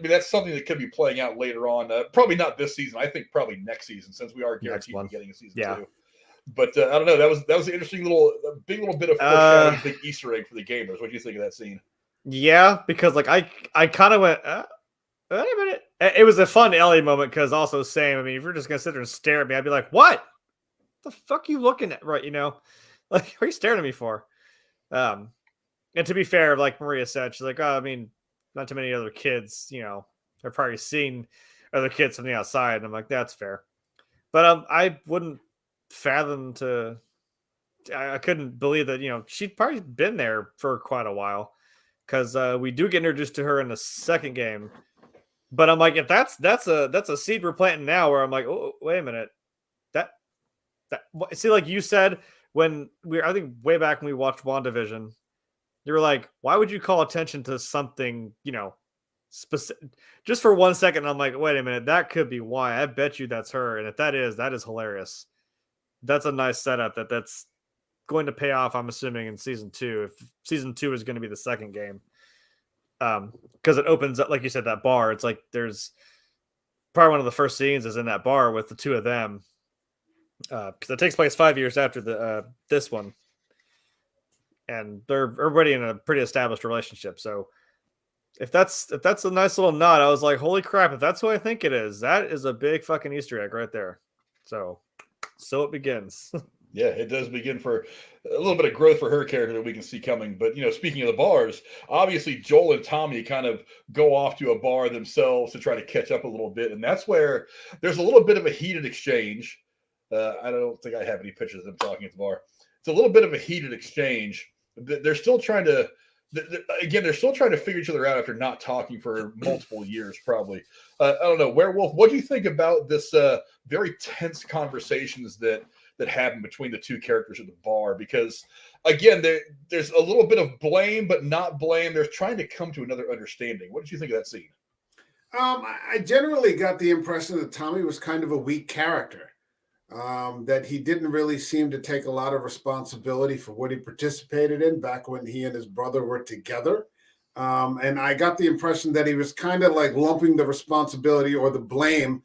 that's something that could be playing out later on. Probably not this season. I think probably next season, since we are guaranteed getting a season 2. But I don't know. That was an interesting big little bit of foreshadowing, big Easter egg for the gamers. What do you think of that scene? Yeah, because like I kind of went, wait a minute. It was a fun Ellie moment, because also same. I mean, if you're just gonna sit there and stare at me, I'd be like, "What the fuck are you looking at?" Right? Like, what are you staring at me for? And to be fair, like Maria said, she's like, "Oh, I mean, not too many other kids, have probably seen other kids from the outside." And I'm like, "That's fair," but I wouldn't fathom I couldn't believe that she'd probably been there for quite a while, because we do get introduced to her in the second game. But I'm like, if that's a seed we're planting now, where I'm like, oh, wait a minute, that see, like you said, I think way back when we watched WandaVision, you were like, why would you call attention to something specific just for 1 second? I'm like, wait a minute, that could be why. I bet you that's her, and if that is hilarious. That's a nice setup that's going to pay off, I'm assuming, in season 2, if season 2 is going to be the second game. Because it opens up, like you said, that bar. It's like there's probably one of the first scenes is in that bar with the two of them, because it takes place 5 years after this one, and they're already in a pretty established relationship. So if that's a nice little nod, I was like, holy crap! If that's who I think it is, that is a big fucking Easter egg right there. So it begins. Yeah, it does begin for a little bit of growth for her character that we can see coming. But, speaking of the bars, obviously Joel and Tommy kind of go off to a bar themselves to try to catch up a little bit. And that's where there's a little bit of a heated exchange. I don't think I have any pictures of them talking at the bar. It's a little bit of a heated exchange. They're still trying to, they're still trying to figure each other out after not talking for multiple years, probably. I don't know. Werewolf, what do you think about this very tense conversations that happen between the two characters at the bar? Because again, there's a little bit of blame, but not blame. They're trying to come to another understanding. What did you think of that scene? I generally got the impression that Tommy was kind of a weak character, that he didn't really seem to take a lot of responsibility for what he participated in back when he and his brother were together. And I got the impression that he was kind of like lumping the responsibility or the blame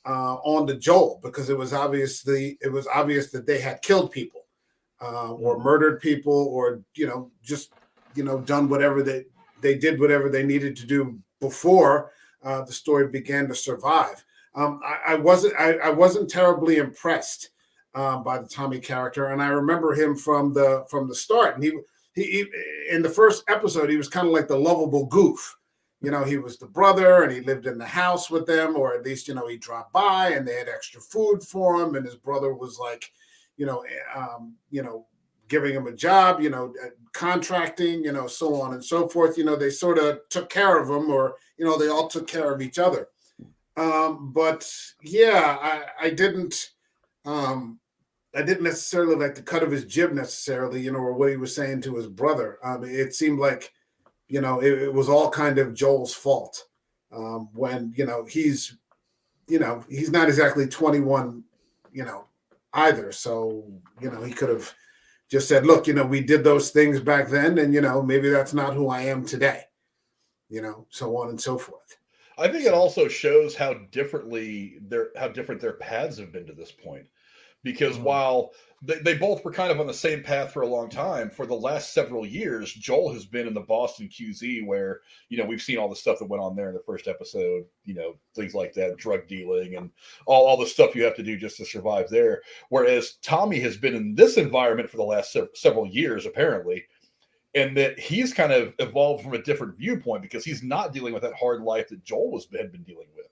on to Joel, because it was obvious that they had killed people, or murdered people, or just done whatever they did, whatever they needed to do before the story began to survive. I wasn't terribly impressed by the Tommy character, and I remember him from the start. And he in the first episode, he was kind of like the lovable goof. He was the brother, and he lived in the house with them, or at least, he dropped by and they had extra food for him. And his brother was like, giving him a job, contracting, so on and so forth. They sort of took care of him, or, they all took care of each other. But yeah, I didn't necessarily like the cut of his jib necessarily, or what he was saying to his brother. It seemed like, it was all kind of Joel's fault, when, he's not exactly 21, either. So, he could have just said, look, we did those things back then, and, maybe that's not who I am today, so on and so forth. I think it also shows how different their paths have been to this point. Because while they both were kind of on the same path for a long time, for the last several years, Joel has been in the Boston QZ, where, we've seen all the stuff that went on there in the first episode, things like that, drug dealing and all the stuff you have to do just to survive there. Whereas Tommy has been in this environment for the last several years, apparently, and that he's kind of evolved from a different viewpoint, because he's not dealing with that hard life that Joel had been dealing with.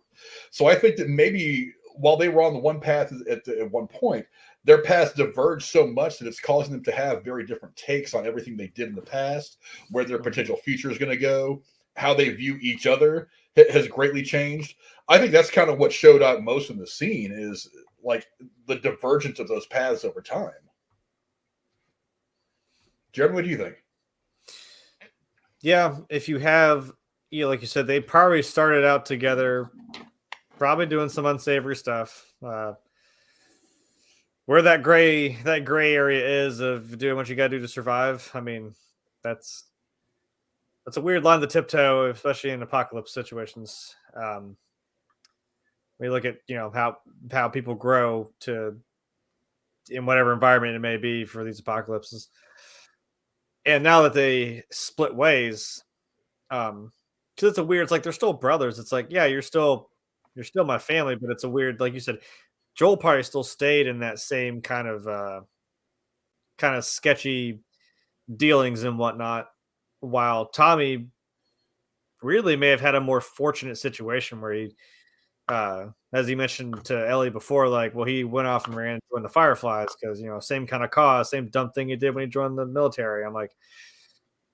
So I think that maybe while they were on the one path at one point, their paths diverged so much that it's causing them to have very different takes on everything they did in the past, where their potential future is going to go, how they view each other has greatly changed. I think that's kind of what showed up most in the scene is like the divergence of those paths over time. Jeremy, what do you think? Yeah, if you have, like you said, they probably started out together, probably doing some unsavory stuff. Where that gray area is of doing what you got to do to survive. I mean, that's a weird line to tiptoe, especially in apocalypse situations. We look at how people grow in whatever environment it may be for these apocalypses. And now that they split ways, because it's a weird. It's like they're still brothers. It's like, yeah, you're still my family, but it's a weird. Like you said, Joel probably still stayed in that same kind of sketchy dealings and whatnot, while Tommy really may have had a more fortunate situation where he, as he mentioned to Ellie before, like, well, he went off and ran and joined the Fireflies because, same kind of cause, same dumb thing he did when he joined the military. I'm like,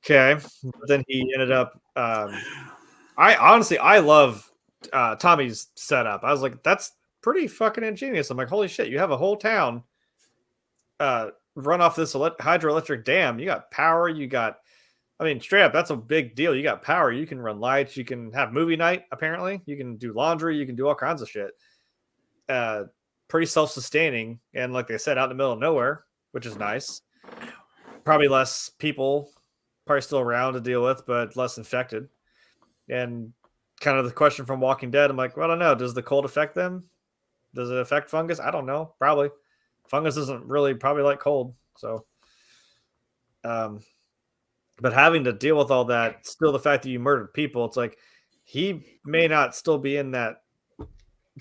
okay. But then he ended up, I love Tommy's setup. I was like, that's pretty fucking ingenious. I'm like, holy shit, you have a whole town run off this hydroelectric dam. You got power, straight up, that's a big deal. You got power. You can run lights. You can have movie night, apparently. You can do laundry. You can do all kinds of shit. Pretty self-sustaining. And like they said, out in the middle of nowhere, which is nice. Probably less people, probably still around to deal with, but less infected. And kind of the question from Walking Dead, I'm like, well, I don't know. Does the cold affect them? Does it affect fungus? I don't know. Probably. Fungus isn't really probably like cold. So, but having to deal with all that, still the fact that you murdered people, it's like he may not still be in that,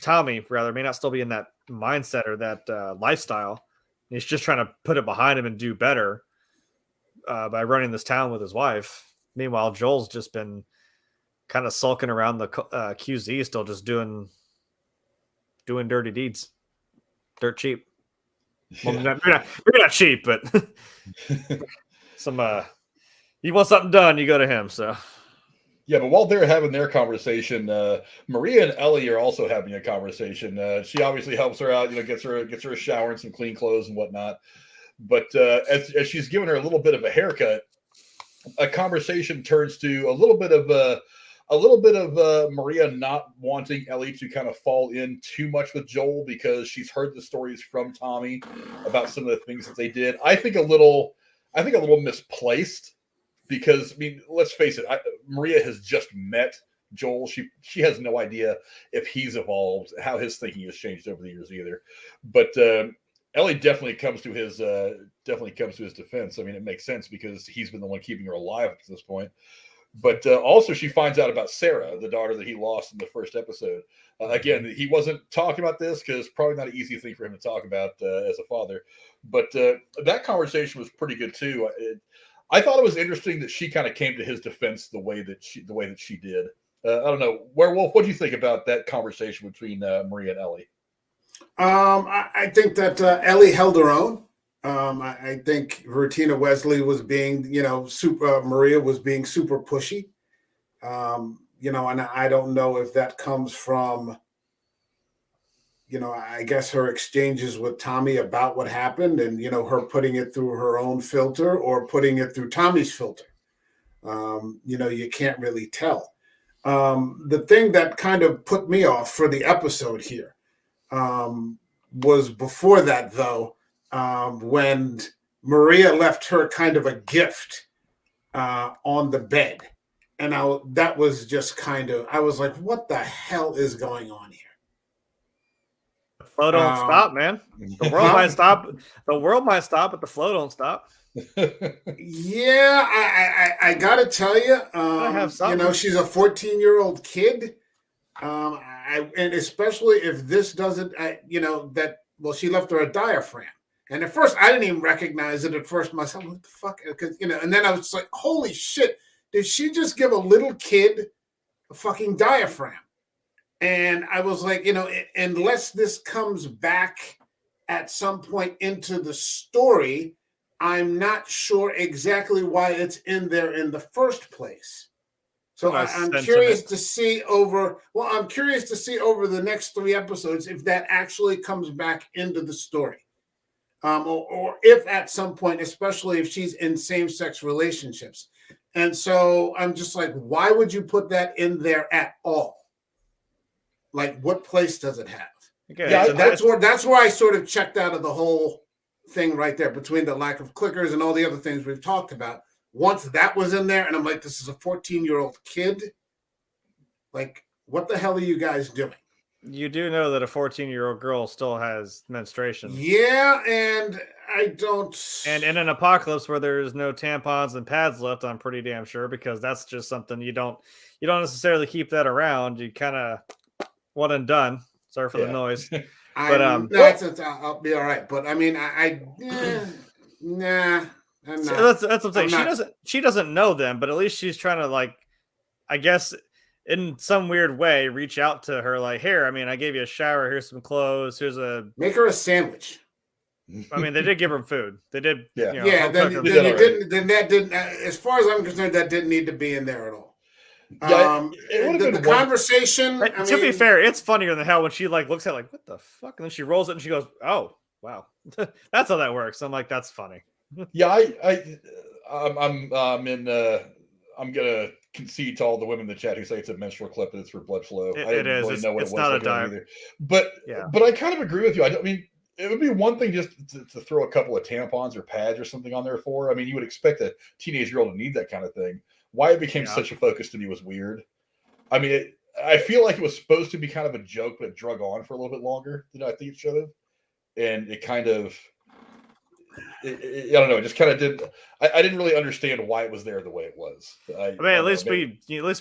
Tommy rather, may not still be in that mindset or that lifestyle. He's just trying to put it behind him and do better by running this town with his wife. Meanwhile, Joel's just been kind of sulking around the QZ, still just doing dirty deeds. Dirt cheap. Well, maybe not cheap, but some you want something done, you go to him. So yeah, but while they're having their conversation, Maria and Ellie are also having a conversation. She obviously helps her out, gets her a shower and some clean clothes and whatnot. But as she's giving her a little bit of a haircut, a conversation turns to a little bit of Maria not wanting Ellie to kind of fall in too much with Joel because she's heard the stories from Tommy about some of the things that they did. I think a little misplaced. Because, let's face it, Maria has just met Joel. She has no idea if he's evolved, how his thinking has changed over the years either. But Ellie definitely comes to his defense. It makes sense because he's been the one keeping her alive up to this point. But also she finds out about Sarah, the daughter that he lost in the first episode. Again, he wasn't talking about this because probably not an easy thing for him to talk about as a father. But that conversation was pretty good too. I thought it was interesting that she kind of came to his defense the way that she did. I don't know, Werewolf. What do you think about that conversation between Maria and Ellie? I think that Ellie held her own. I think Vertina Wesley was being, Maria was being super pushy. And I don't know if that comes from, I guess her exchanges with Tommy about what happened and, her putting it through her own filter or putting it through Tommy's filter. You can't really tell. The thing that kind of put me off for the episode here was before that, though, when Maria left her kind of a gift on the bed. And that was just I was like, what the hell is going on here? The flow don't stop, man. The world might stop. The world might stop, but the flow don't stop. Yeah, I gotta tell you, she's a 14-year-old kid, and especially if this doesn't, she left her a diaphragm, and at first I didn't even recognize it. At first myself, what the fuck? Because and then I was like, holy shit, did she just give a little kid a fucking diaphragm? And I was like, unless this comes back at some point into the story, I'm not sure exactly why it's in there in the first place. So I'm curious to see over the next 3 episodes if that actually comes back into the story. Or if at some point, especially if she's in same-sex relationships. And so I'm just like, why would you put that in there at all? Like, what place does it have? Okay, yeah, so that's where I sort of checked out of the whole thing right there, between the lack of clickers and all the other things we've talked about. Once that was in there, and I'm like, this is a 14-year-old kid. Like, what the hell are you guys doing? You do know that a 14-year-old girl still has menstruation. Yeah, and I don't. And in an apocalypse where there's no tampons and pads left, I'm pretty damn sure, because that's just something you don't necessarily keep that around. You kind of one and done. Sorry for the noise. But I'll be all right. But I mean, nah. I'm not. That's what I'm saying. She doesn't know them, but at least she's trying to, like, I guess in some weird way, reach out to her. Like, here, I mean, I gave you a shower. Here's some clothes. Make her a sandwich. I mean, they did give her food. They did. Yeah. Then that didn't. As far as I'm concerned, that didn't need to be in there at all. Yeah, the conversation. To be fair, it's funnier than hell when she like looks at it like, what the fuck, and then she rolls it and she goes, "Oh, wow, that's how that works." I'm like, that's funny. Yeah, I'm gonna concede to all the women in the chat who say it's a menstrual clip and it's for blood flow. I didn't really know what it was. Not a dive either. But I kind of agree with you. I mean, it would be one thing just to throw a couple of tampons or pads or something on there for. I mean, you would expect a teenage girl to need that kind of thing. Why it became such a focus to me was weird. I mean, I feel like it was supposed to be kind of a joke, but it drug on for a little bit longer than I think it should have. And it kind of, I don't know, it just kind of did. I didn't really understand why it was there the way it was. I mean, at least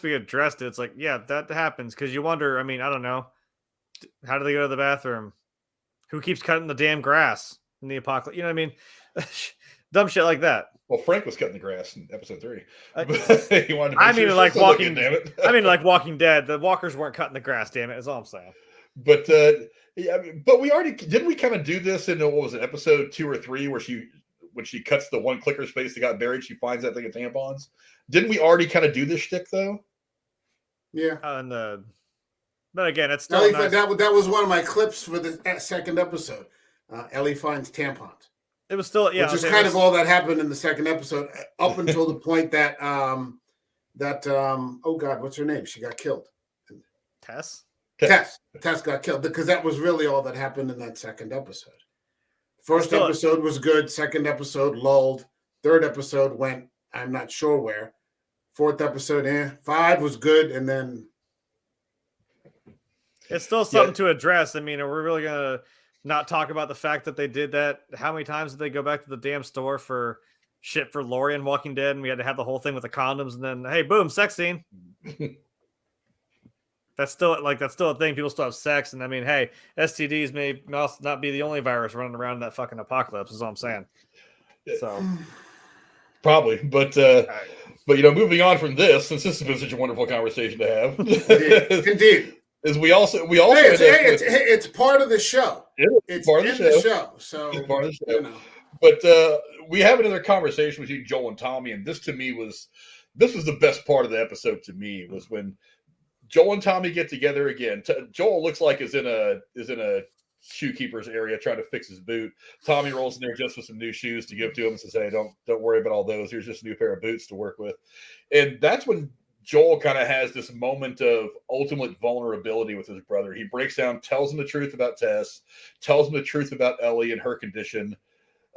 we addressed it. It's like, yeah, that happens, because you wonder. I mean, I don't know, how do they go to the bathroom? Who keeps cutting the damn grass in the apocalypse? You know what I mean? Dumb shit like that. Well, Frank was cutting the grass in episode 3. Like Walking Dead. The walkers weren't cutting the grass. Damn it, is all I'm saying. But but we already didn't we kind of do this in, what was it, episode 2 or 3, where when she cuts the one clicker's face that got buried, she finds that thing of tampons. Didn't we already kind of do this shtick though? Yeah. But again, it's still that was one of my clips for the second episod. Ellie finds tampons. It was still, which is kind of all that happened in the second episode, up until the point that oh God, what's her name? She got killed. Tess got killed, because that was really all that happened in that second episode. First episode was good. Second episode lulled. Third episode went, I'm not sure where. Fourth episode, 5 was good, and then it's still something to address. I mean, are we really gonna not talk about the fact that they did that? How many times did they go back to the damn store for shit for Lori and Walking Dead, and we had to have the whole thing with the condoms, and then, hey, boom, sex scene. That's still a thing. People still have sex, and I mean, hey, STDs may not be the only virus running around in that fucking apocalypse, is all I'm saying. So probably, but moving on from this, since this has been such a wonderful conversation to have, indeed. Is we also it's part of the show. It's part of the show. So it's part of the show. You know. But we have another conversation between Joel and Tommy, and this was the best part of the episode to me, was when Joel and Tommy get together again. Joel looks like is in a shoekeeper's area trying to fix his boot. Tommy rolls in there just with some new shoes to give to him and says, "Hey, don't worry about all those. Here's just a new pair of boots to work with." And that's when Joel kind of has this moment of ultimate vulnerability with his brother. He breaks down, tells him the truth about Tess, tells him the truth about Ellie and her condition,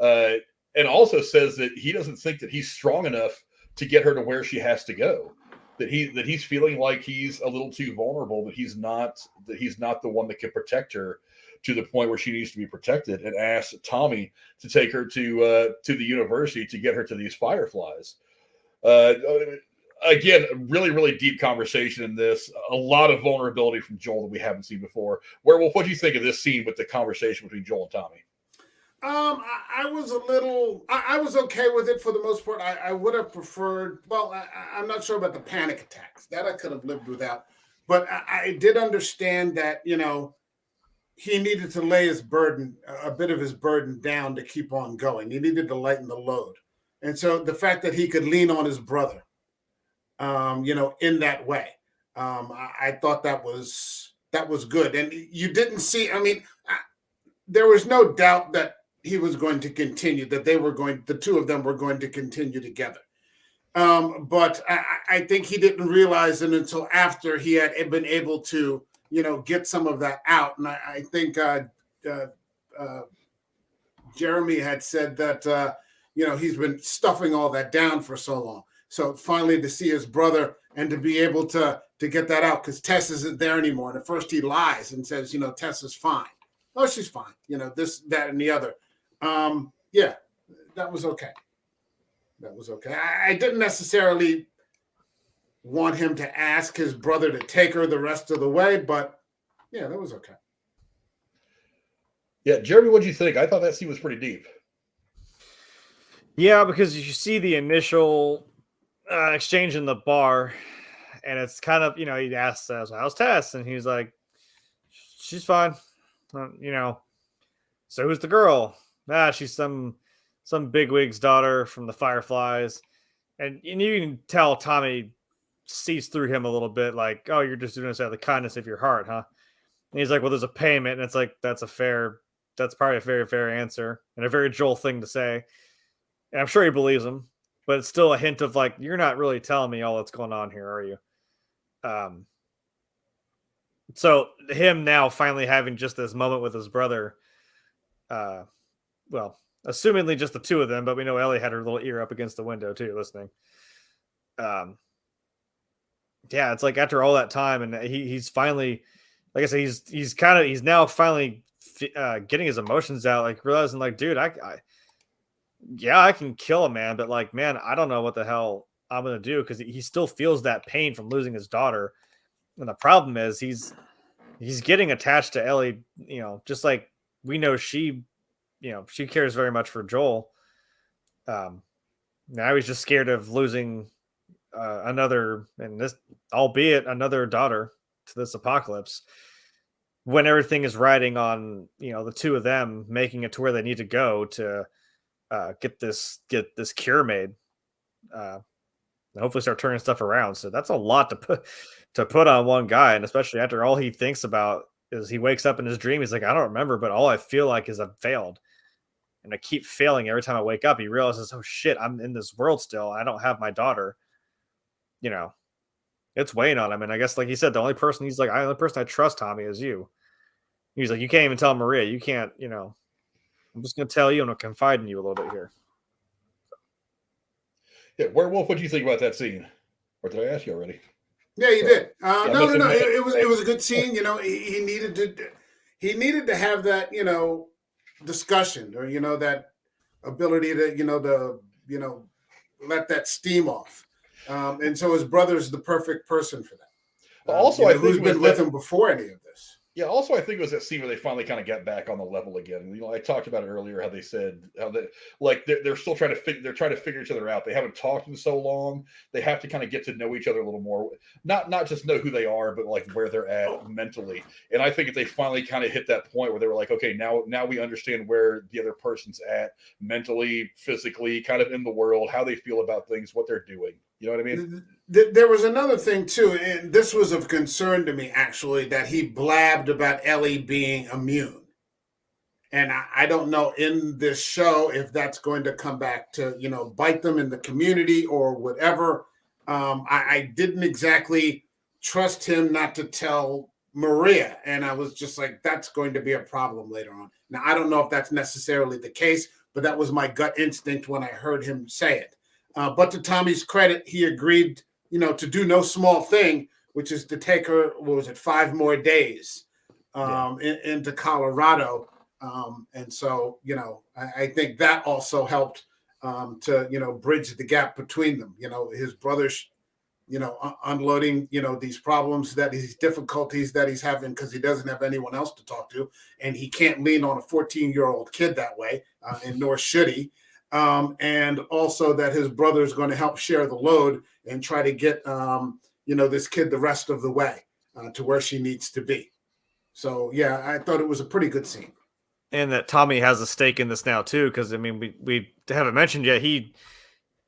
and also says that he doesn't think that he's strong enough to get her to where she has to go. That he's feeling like he's a little too vulnerable, that he's not the one that can protect her to the point where she needs to be protected, and asks Tommy to take her to the university to get her to these fireflies. Again, really, really deep conversation in this. A lot of vulnerability from Joel that we haven't seen before. Werewolf, what do you think of this scene with the conversation between Joel and Tommy? I was okay with it for the most part. I would have preferred, I'm not sure about the panic attacks. That I could have lived without. but I did understand that, he needed to lay his burden, a bit of his burden down to keep on going. He needed to lighten the load. And so the fact that he could lean on his brother, in that way, I thought that was good. And you didn't see, there was no doubt that he was going to continue, that the two of them were going to continue together. But I think he didn't realize it until after he had been able to, get some of that out. And I think Jeremy had said that, he's been stuffing all that down for so long. So finally to see his brother and to be able to get that out, because Tess isn't there anymore. And at first he lies and says, Tess is fine. Oh, she's fine. This, that, and the other. Yeah, that was okay. That was okay. I didn't necessarily want him to ask his brother to take her the rest of the way, but yeah, that was okay. Yeah, Jeremy, what do you think? I thought that scene was pretty deep. Yeah, because you see the initial exchange in the bar, and it's kind of, he asks, how's Tess? And he's like, she's fine. So who's the girl? She's some bigwig's daughter from the Fireflies. And you can tell Tommy sees through him a little bit, like, oh, you're just doing this out of the kindness of your heart, huh? And he's like, well, there's a payment. And it's like, that's probably a very fair answer and a very Joel thing to say. And I'm sure he believes him, but it's still a hint of like, you're not really telling me all that's going on here, are you? So him now finally having just this moment with his brother, well, assumingly just the two of them, but we know Ellie had her little ear up against the window too, listening. Yeah, it's like after all that time, and he's finally, like I said, he's now finally getting his emotions out, like realizing, like, dude, I can kill a man, but like, man, I don't know what the hell I'm gonna do, because he still feels that pain from losing his daughter, and the problem is he's getting attached to Ellie, just like we know she cares very much for Joel. Now he's just scared of losing another daughter to this apocalypse, when everything is riding on the two of them making it to where they need to go to get this cure made, and hopefully start turning stuff around. So that's a lot to put on one guy, and especially after all he thinks about is he wakes up in his dream, he's like, I don't remember, but all I feel like is I've failed, and I keep failing every time I wake up. He realizes, oh shit, I'm in this world still. I don't have my daughter. It's weighing on him. And I guess, like he said, the only person I trust, Tommy, is you. He's like, you can't even tell Maria. You can't, I'm just going to tell you, and I'll confide in you a little bit here. Yeah, Werewolf, what do you think about that scene? Or did I ask you already? Yeah, you did. No. It was a good scene. He needed to have that, discussion, or that ability to let that steam off. And so his brother's the perfect person for that. But also, I think who's been with him before any of this. Yeah, also I think it was that scene where they finally kind of got back on the level again. I talked about it earlier, how they said how they're still trying to figure each other out. They haven't talked in so long. They have to kind of get to know each other a little more. Not just know who they are, but like where they're at mentally. And I think if they finally kind of hit that point where they were like, okay, now we understand where the other person's at mentally, physically, kind of in the world, how they feel about things, what they're doing. You know what I mean? There was another thing, too, and this was of concern to me, actually, that he blabbed about Ellie being immune. And I don't know in this show if that's going to come back to, bite them in the community or whatever. I didn't exactly trust him not to tell Maria. And I was just like, that's going to be a problem later on. Now, I don't know if that's necessarily the case, but that was my gut instinct when I heard him say it. But to Tommy's credit, he agreed, to do no small thing, which is to take her, 5 more days into Colorado. And so, I think that also helped to, bridge the gap between them. His brother's, unloading, these problems, these difficulties that he's having because he doesn't have anyone else to talk to. And he can't lean on a 14-year-old kid that way, and nor should he. And also that his brother is going to help share the load and try to get, this kid the rest of the way. to where she needs to be. So, yeah, I thought it was a pretty good scene. And that Tommy has a stake in this now too, because I mean, we haven't mentioned yet. He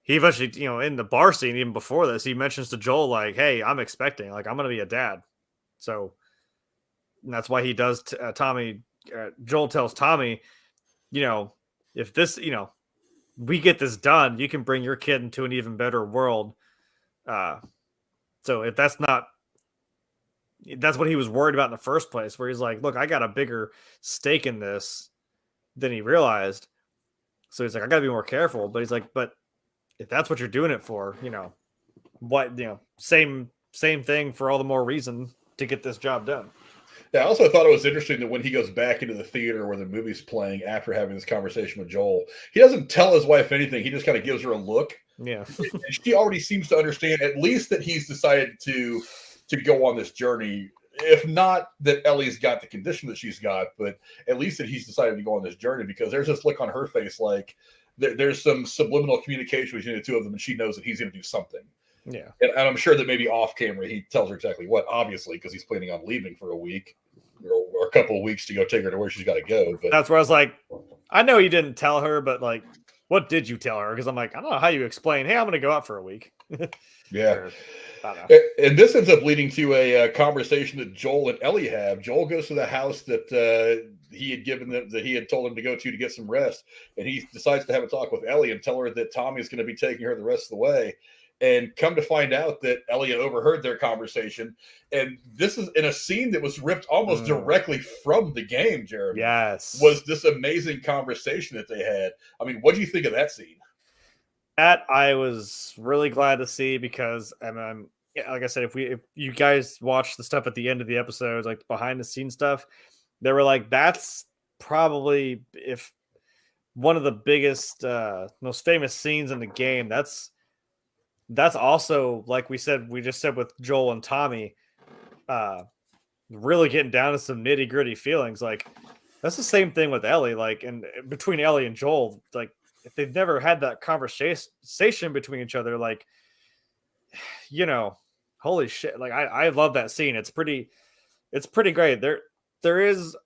eventually, you know, in the bar scene, even before this, he mentions to Joel like, "Hey, I'm expecting, like, I'm gonna be a dad." So that's why he does. Tommy, Joel tells Tommy, you know, if this, you know, we get this done, you can bring your kid into an even better world. So if that's not, that's what he was worried about in the first place, where he's like, look, I got a bigger stake in this than he realized. So he's like, I got to be more careful. But he's like, but if that's what you're doing it for, you know, what, you know, same thing for all the more reason to get this job done. Yeah, I also thought it was interesting that when he goes back into the theater where the movie's playing after having this conversation with Joel, he doesn't tell his wife anything. He just kind of gives her a look. Yeah. And she already seems to understand at least that he's decided to go on this journey. If not that Ellie's got the condition that she's got, but at least that he's decided to go on this journey, because there's this look on her face like there's some subliminal communication between the two of them, and she knows that he's going to do something. Yeah. And I'm sure that maybe off camera he tells her exactly what, obviously, because he's planning on leaving for a week or a couple of weeks to go take her to where she's got to go. But that's where I was like, I know you didn't tell her, but like, what did you tell her? Because I'm like, I don't know how you explain, hey, I'm going to go out for a week. Yeah. And this ends up leading to a conversation that Joel and Ellie have. Joel goes to the house that he had given them, that he had told him to go to get some rest. And he decides to have a talk with Ellie and tell her that Tommy is going to be taking her the rest of the way. And come to find out that Ellie had overheard their conversation. And this is in a scene that was ripped almost directly from the game, Jeremy. Yes. Was this amazing conversation that they had. I mean, what do you think of that scene? That I was really glad to see, because I'm like I said, if you guys watch the stuff at the end of the episodes, like behind the scenes stuff, they were like, that's probably if one of the biggest, most famous scenes in the game. That's also, like we just said with Joel and Tommy, really getting down to some nitty gritty feelings. Like that's the same thing with Ellie, like, and between Ellie and Joel, like if they've never had that conversation between each other, like, you know, holy shit. Like I love that scene. It's pretty great. There is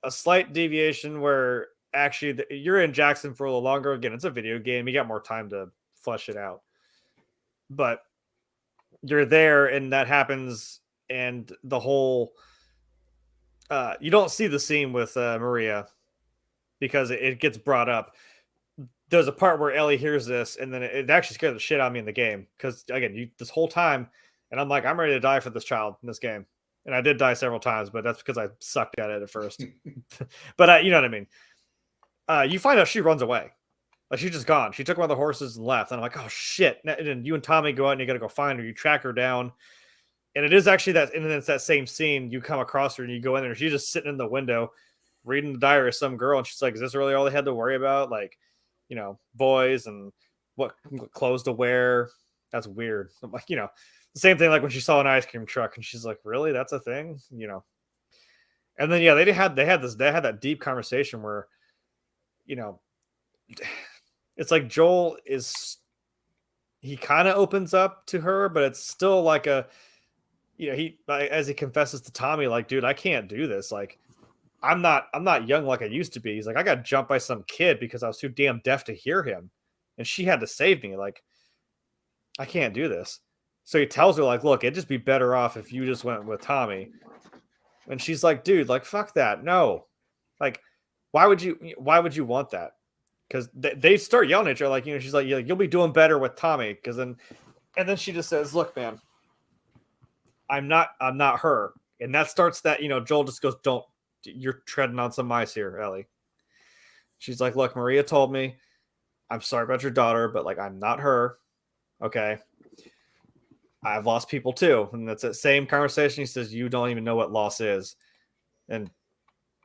a slight deviation where actually you're in Jackson for a little longer. Again, it's a video game. You got more time to flesh it out. But you're there and that happens, and the whole you don't see the scene with Maria because it gets brought up. There's a part where Ellie hears this, and then it actually scared the shit out of me in the game, because again, this whole time, and I'm like, I'm ready to die for this child in this game, and I did die several times, but that's because I sucked at it at first. But you know what I mean. You find out she runs away. Like, she's just gone. She took one of the horses and left. And I'm like, oh, shit. And then you and Tommy go out and you got to go find her. You track her down. And it is actually that, and then it's that same scene. You come across her and you go in there. She's just sitting in the window reading the diary of some girl. And she's like, is this really all they had to worry about? Like, you know, boys and what clothes to wear. That's weird. I'm like, you know, the same thing like when she saw an ice cream truck and she's like, really? That's a thing? You know? And then, yeah, they had that deep conversation where, you know, it's like Joel he kind of opens up to her, but it's still like as he confesses to Tommy, like, dude, I can't do this. Like, I'm not young like I used to be. He's like, I got jumped by some kid because I was too damn deaf to hear him, and she had to save me. Like, I can't do this. So he tells her, like, look, it'd just be better off if you just went with Tommy. And she's like, dude, like, fuck that. No. Like, why would you want that? Because they start yelling at her, like, you know, she's like, you'll be doing better with Tommy. Because then she just says, look, man, I'm not her. And that starts that, you know, Joel just goes, you're treading on some ice here, Ellie. She's like, look, Maria told me, I'm sorry about your daughter, but like, I'm not her. Okay. I've lost people too. And that's that same conversation. He says, you don't even know what loss is. And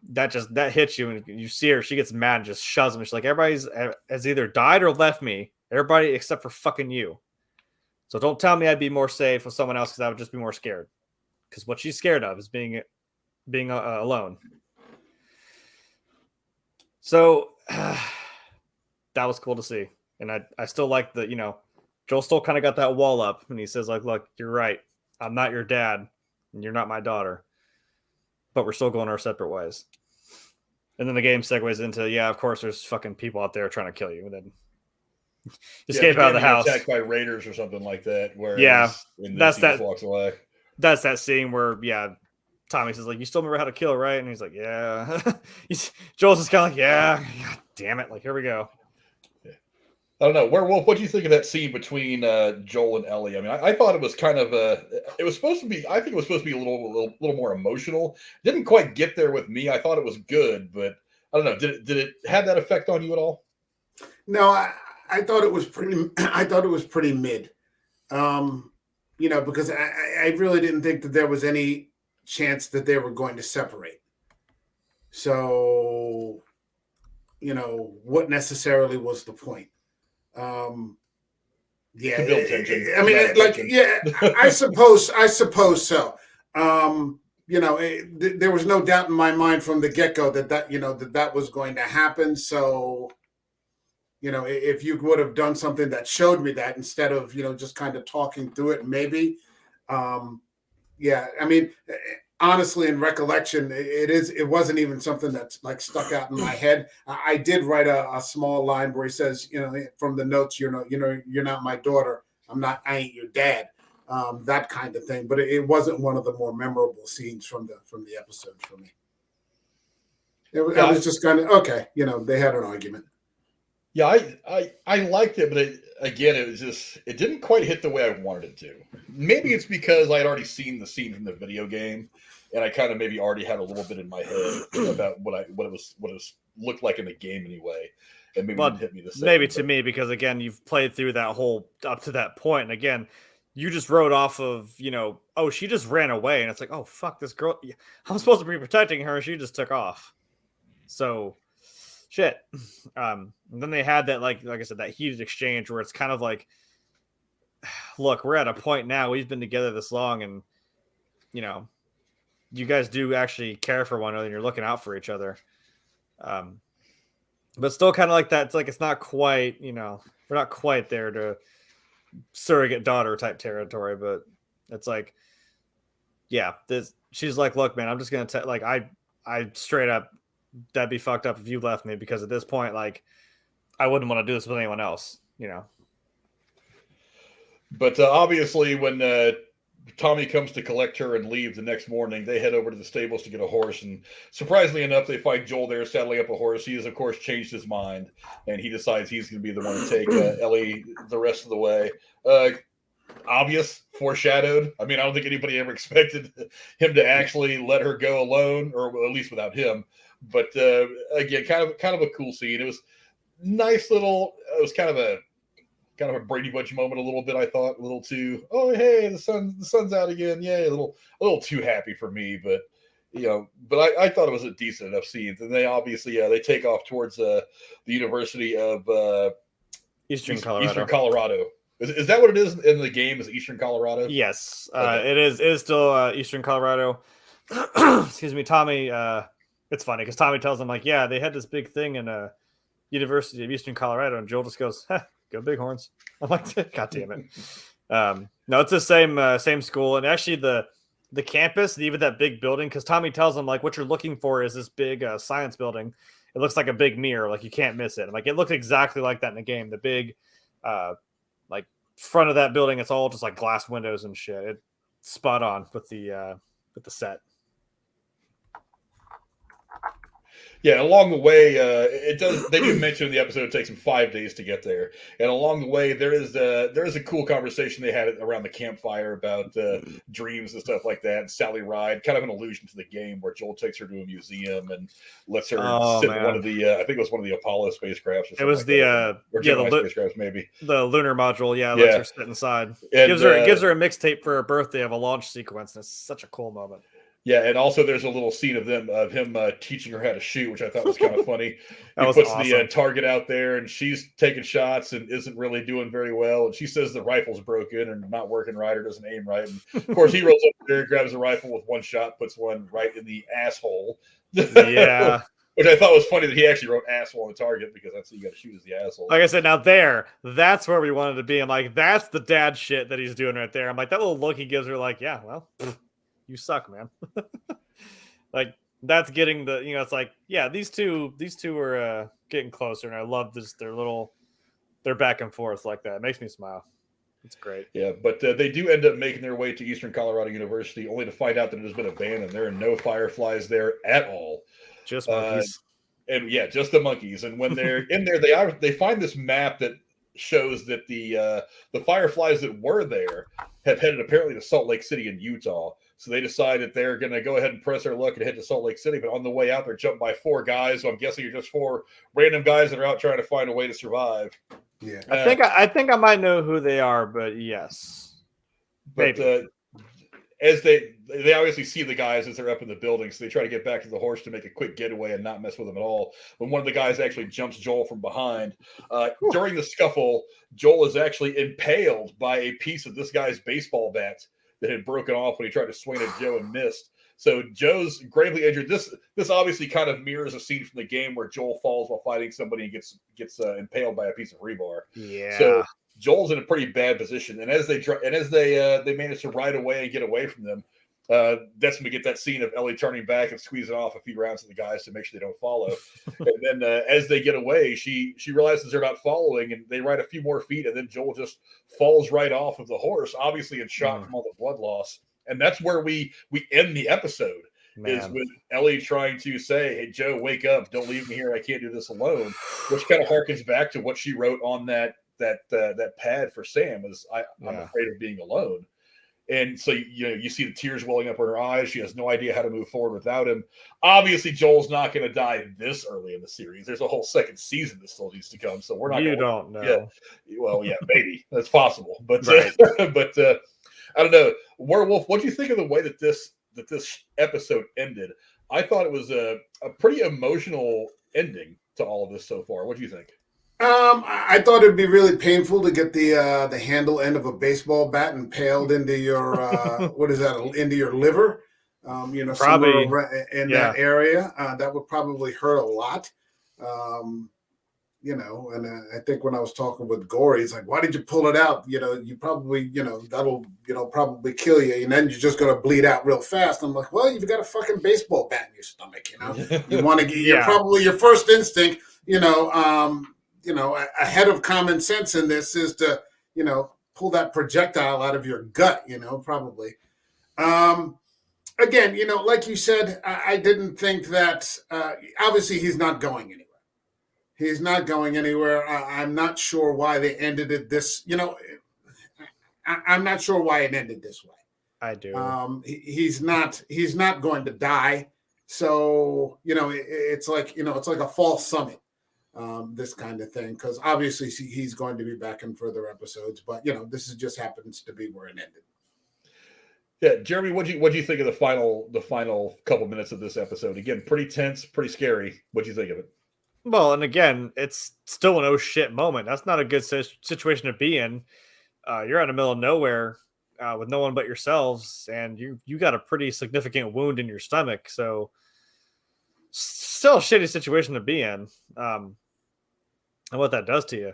that hits you, and you see her, she gets mad and just shoves him. She's like, everybody's has either died or left me, everybody except for fucking you. So don't tell me I'd be more safe with someone else, because I would just be more scared, because what she's scared of is being alone. So that was cool to see. And I still like the, you know, Joel still kind of got that wall up, and he says, like, look, you're right, I'm not your dad, and you're not my daughter, but we're still going our separate ways. And then the game segues into, yeah, of course, there's fucking people out there trying to kill you. And then escape out of the house. Attacked by raiders or something like that. Where that's that. Just walks away. That's that scene where, Tommy says, like, you still remember how to kill, right? And he's like, yeah. Joel's just kind of like, yeah. God damn it. Like, here we go. I don't know. What do you think of that scene between Joel and Ellie? I mean, I thought it was kind of it was supposed to be. I think it was supposed to be a little more emotional. Didn't quite get there with me. I thought it was good, but I don't know. Did it have that effect on you at all? No, I thought it was pretty. I thought it was pretty mid. Because I really didn't think that there was any chance that they were going to separate. So, what necessarily was the point? To build tension. I suppose so. There was no doubt in my mind from the get-go that was going to happen. So, if you would have done something that showed me that instead of, just kind of talking through it, maybe, honestly, in recollection, it wasn't even something that's like stuck out in my head. I did write a small line where he says, from the notes, you're not my daughter. I ain't your dad. That kind of thing. But it wasn't one of the more memorable scenes from the episode for me. It was just kind of, okay, they had an argument. Yeah, I liked it, but it didn't quite hit the way I wanted it to. Maybe it's because I had already seen the scene from the video game, and I kind of maybe already had a little bit in my head about what it looked like in the game anyway, and maybe it didn't hit me the same. Maybe to me, because again, you've played through that whole up to that point, and again, you just wrote off of oh, she just ran away, and it's like, oh fuck, this girl, I'm supposed to be protecting her, she just took off. So. Shit. And then they had that, like I said, that heated exchange where it's kind of like, look, we're at a point now. We've been together this long, and you guys do actually care for one another, and you're looking out for each other. But still, kind of like that. It's like it's not quite, we're not quite there to surrogate daughter type territory. But it's like, she's like, look, man, I'm just gonna I straight up. That'd be fucked up if you left me, because at this point, like, I wouldn't want to do this with anyone else, But obviously, when Tommy comes to collect her and leave the next morning, they head over to the stables to get a horse. And surprisingly enough, they find Joel there saddling up a horse. He has, of course, changed his mind, and he decides he's going to be the one to take Ellie the rest of the way. Obvious, foreshadowed. I mean, I don't think anybody ever expected him to actually let her go alone, or at least without him. But again, kind of a cool scene. It was nice little. It was kind of a Brady Bunch moment a little bit. I thought a little too. Oh, hey, the sun's out again. Yay! A little too happy for me. But But I thought it was a decent enough scene. And they obviously they take off towards the University of Eastern Colorado. Is that what it is in the game? Is Eastern Colorado? Yes, Okay. it is. It is still Eastern Colorado. Excuse me, Tommy. It's funny because Tommy tells him like, yeah, they had this big thing in University of Eastern Colorado, and Joel just goes, "Go Bighorns." I'm like, God damn it. No, it's the same school, and actually the campus, even that big building, because Tommy tells him like, what you're looking for is this big science building. It looks like a big mirror, like you can't miss it. Like it looked exactly like that in the game. The big like front of that building, it's all just like glass windows and shit. It's spot on with the set. Yeah, along the way, it does. They do mention in the episode it takes them 5 days to get there, and along the way, there is a cool conversation they had around the campfire about dreams and stuff like that. And Sally Ride, kind of an allusion to the game where Joel takes her to a museum and lets her sit in one of the I think it was one of the Apollo spacecrafts. Or it was like the spacecrafts maybe the lunar module. Yeah, lets her sit inside. And, gives her a mixtape for her birthday of a launch sequence. And it's such a cool moment. Yeah, and also there's a little scene of him teaching her how to shoot, which I thought was kind of funny. He puts awesome. The target out there, and she's taking shots and isn't really doing very well. And she says the rifle's broken and not working right or doesn't aim right. And of course, he rolls up there, grabs the rifle with one shot, puts one right in the asshole. Yeah. Which I thought was funny that he actually wrote asshole on the target because that's what you got to shoot is the asshole. Like I said, now that's where we wanted to be. I'm like, that's the dad shit that he's doing right there. I'm like, that little look he gives her, like, yeah, well. you suck, man. Like that's getting the, it's like, yeah, these two are getting closer, and I love this. They're back and forth like that. It makes me smile. It's great. Yeah, but they do end up making their way to Eastern Colorado University, only to find out that it has been abandoned. There are no fireflies there at all. Just monkeys. And yeah, just the monkeys. And when they're in there, they find this map that shows that the fireflies that were there have headed apparently to Salt Lake City in Utah. So they decide that they're going to go ahead and press their luck and head to Salt Lake City. But on the way out, they're jumped by 4 guys. So I'm guessing you're just 4 random guys that are out trying to find a way to survive. Yeah, I think I might know who they are, but yes. But as they obviously see the guys as they're up in the building, so they try to get back to the horse to make a quick getaway and not mess with them at all. When one of the guys actually jumps Joel from behind, during the scuffle, Joel is actually impaled by a piece of this guy's baseball bat that had broken off when he tried to swing at Joe and missed. So Joe's gravely injured. This obviously kind of mirrors a scene from the game where Joel falls while fighting somebody and gets impaled by a piece of rebar. Yeah. So Joel's in a pretty bad position, and as they manage to ride away and get away from them, that's when we get that scene of Ellie turning back and squeezing off a few rounds of the guys to make sure they don't follow. And then as they get away, she realizes they're not following, and they ride a few more feet, and then Joel just falls right off of the horse, obviously in shock from all the blood loss. And that's where we end the episode. Man. Is with Ellie trying to say, "Hey Joe, wake up! Don't leave me here. I can't do this alone." Which kind of harkens back to what she wrote on that pad for Sam. Is I'm afraid of being alone. And so you see the tears welling up in her eyes. She has no idea how to move forward without him. Obviously, Joel's not going to die this early in the series. There's a whole second season that still needs to come. So we're not. You don't know. Yeah. Well, yeah, maybe that's possible, but right. But I don't know. Werewolf, what do you think of the way that this episode ended? I thought it was a pretty emotional ending to all of this so far. What do you think? I thought it'd be really painful to get the handle end of a baseball bat impaled into your into your liver. Probably in that area. That would probably hurt a lot. And I think when I was talking with Gory, he's like, "Why did you pull it out? You probably, that'll, probably kill you, and then you're just gonna bleed out real fast." I'm like, "Well, you've got a fucking baseball bat in your stomach, You want to get, probably your first instinct, ahead of common sense in this is to, pull that projectile out of your gut, probably." Again, like you said, I didn't think that. Obviously, he's not going anywhere. He's not going anywhere. I'm not sure why they ended it this. I'm not sure why it ended this way. I do. He's not going to die. So it's like a false summit. This kind of thing, because obviously he's going to be back in further episodes. But this is just happens to be where it ended. Yeah, Jeremy, what do you think of the final couple minutes of this episode? Again, pretty tense, pretty scary. What do you think of it? Well, and again, it's still an oh shit moment. That's not a good situation to be in. You're in the middle of nowhere with no one but yourselves, and you got a pretty significant wound in your stomach. So, still a shitty situation to be in. And what that does to you.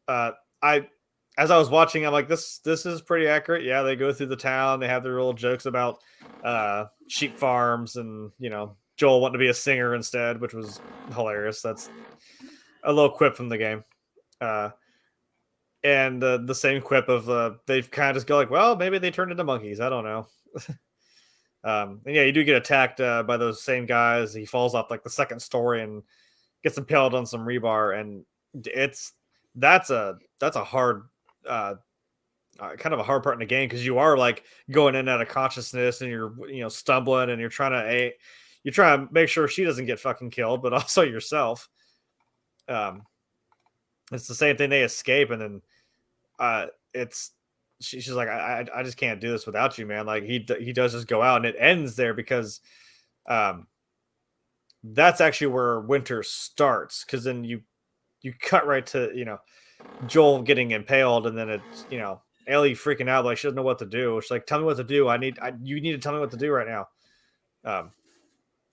As I was watching, I'm like, this is pretty accurate. Yeah, they go through the town. They have their little jokes about sheep farms and Joel wanting to be a singer instead, which was hilarious. That's a little quip from the game. And the same quip of they've kind of just go like, well, maybe they turned into monkeys. I don't know. And yeah, you do get attacked by those same guys. He falls off like the second story and gets impaled on some rebar. And that's a hard, kind of a hard part in the game, because you are like going in and out of consciousness and you're stumbling and you're trying to make sure she doesn't get fucking killed, but also yourself. It's the same thing. They escape, and then she's like, I just can't do this without you, man. Like he does just go out, and it ends there because that's actually where winter starts, because then you cut right to Joel getting impaled, and then it's Ellie freaking out, like she doesn't know what to do. She's like, "Tell me what to do. You need to tell me what to do right now."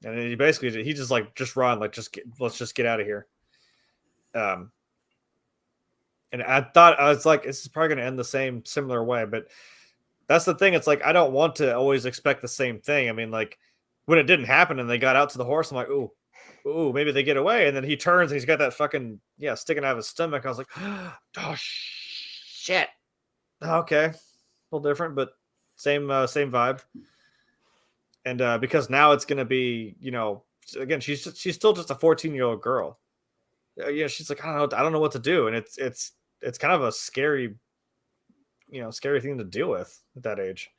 And then he just like, just run, like let's just get out of here. And I thought, I was like, this is probably going to end the similar way, but That's the thing. It's like I don't want to always expect the same thing. I mean, like when it didn't happen and they got out to the horse, I'm like, ooh, maybe they get away. And then he turns and he's got that fucking sticking out of his stomach. I was like, oh shit. Okay, a little different, but same vibe. And because now it's gonna be, again, she's still just a 14-year-old girl. She's like, I don't know what to do, and it's kind of a scary thing to deal with at that age.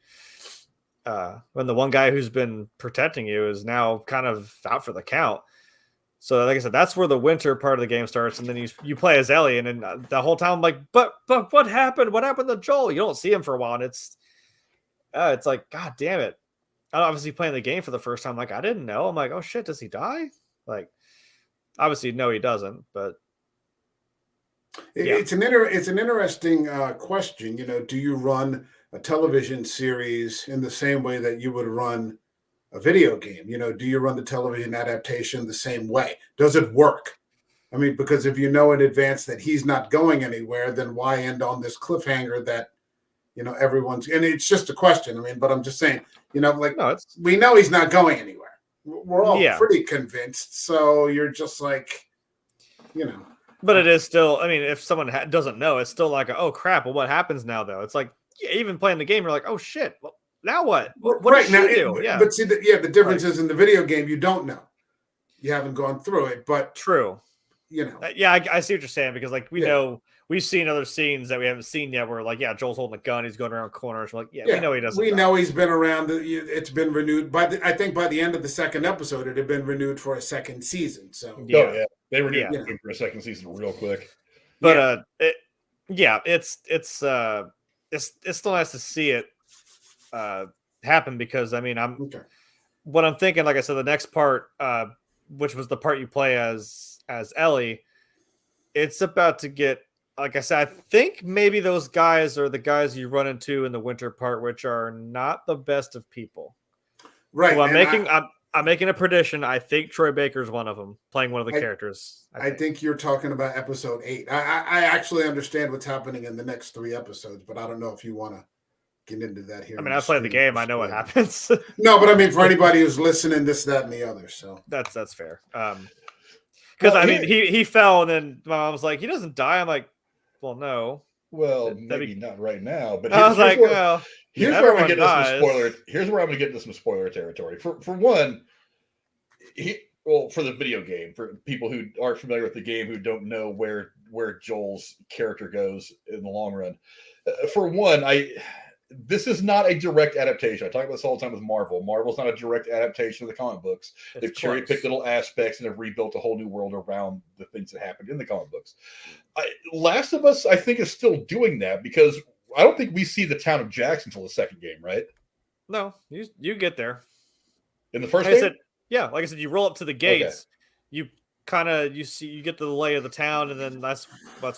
When the one guy who's been protecting you is now kind of out for the count. So, like I said, that's where the winter part of the game starts, and then you play as Ellie, and then the whole time I'm like, but what happened? What happened to Joel? You don't see him for a while, and it's like, God damn it! I'm obviously playing the game for the first time. Like, I didn't know. I'm like, oh shit, does he die? Like, obviously, no, he doesn't. But it's an interesting question. Do you run a television series in the same way that you would run a video game? Do you run the television adaptation the same way? Does it work? I mean, because if you know in advance that he's not going anywhere, then why end on this cliffhanger that, everyone's, and it's just a question. I mean, but I'm just saying, we know he's not going anywhere. We're all pretty convinced. So you're just like, But it is still, I mean, if someone doesn't know, it's still like, oh crap, well, what happens now though? It's like, even playing the game, you're like, oh shit, well, now what? What does she do? But see, the difference is in the video game, you don't know. You haven't gone through it, but true. I see what you're saying, because like we know, we've seen other scenes that we haven't seen yet where like, Joel's holding a gun, he's going around corners. We're like, we know he doesn't. We know he's been around. It's been renewed. I think by the end of the second episode, it had been renewed for a second season. So they renewed it for a second season real quick. But it's still nice to see it happen, because I mean what I'm thinking, like I said, the next part, which was the part you play as Ellie, it's about to get, like I said, I think maybe those guys are the guys you run into in the winter part, which are not the best of people. Right. So I'm making a prediction. I think Troy Baker's one of them, playing one of the characters. I think you're talking about episode 8. I actually understand what's happening in the next 3 episodes, but I don't know if you want to get into that here. I mean, I played the game. I know what happens. No, but I mean, for anybody who's listening, this, that, and the other. So that's fair. Because I mean, he fell, and then my mom was like, "He doesn't die." I'm like, "Well, no." Well, maybe not right now. But I was like, "Well, here's where I'm going to get into some spoiler. Here's where I'm going to get into some spoiler territory. For one, for the video game, for people who aren't familiar with the game, who don't know where Joel's character goes in the long run. For one, this is not a direct adaptation. I talk about this all the time with Marvel. Marvel's not a direct adaptation of the comic books. They've cherry-picked little aspects and have rebuilt a whole new world around the things that happened in the comic books. Last of Us, I think, is still doing that, because I don't think we see the town of Jackson until the second game, right? No, you get there. In the first game? Like I said, you roll up to the gates. Okay. You get to the lay of the town, and then that's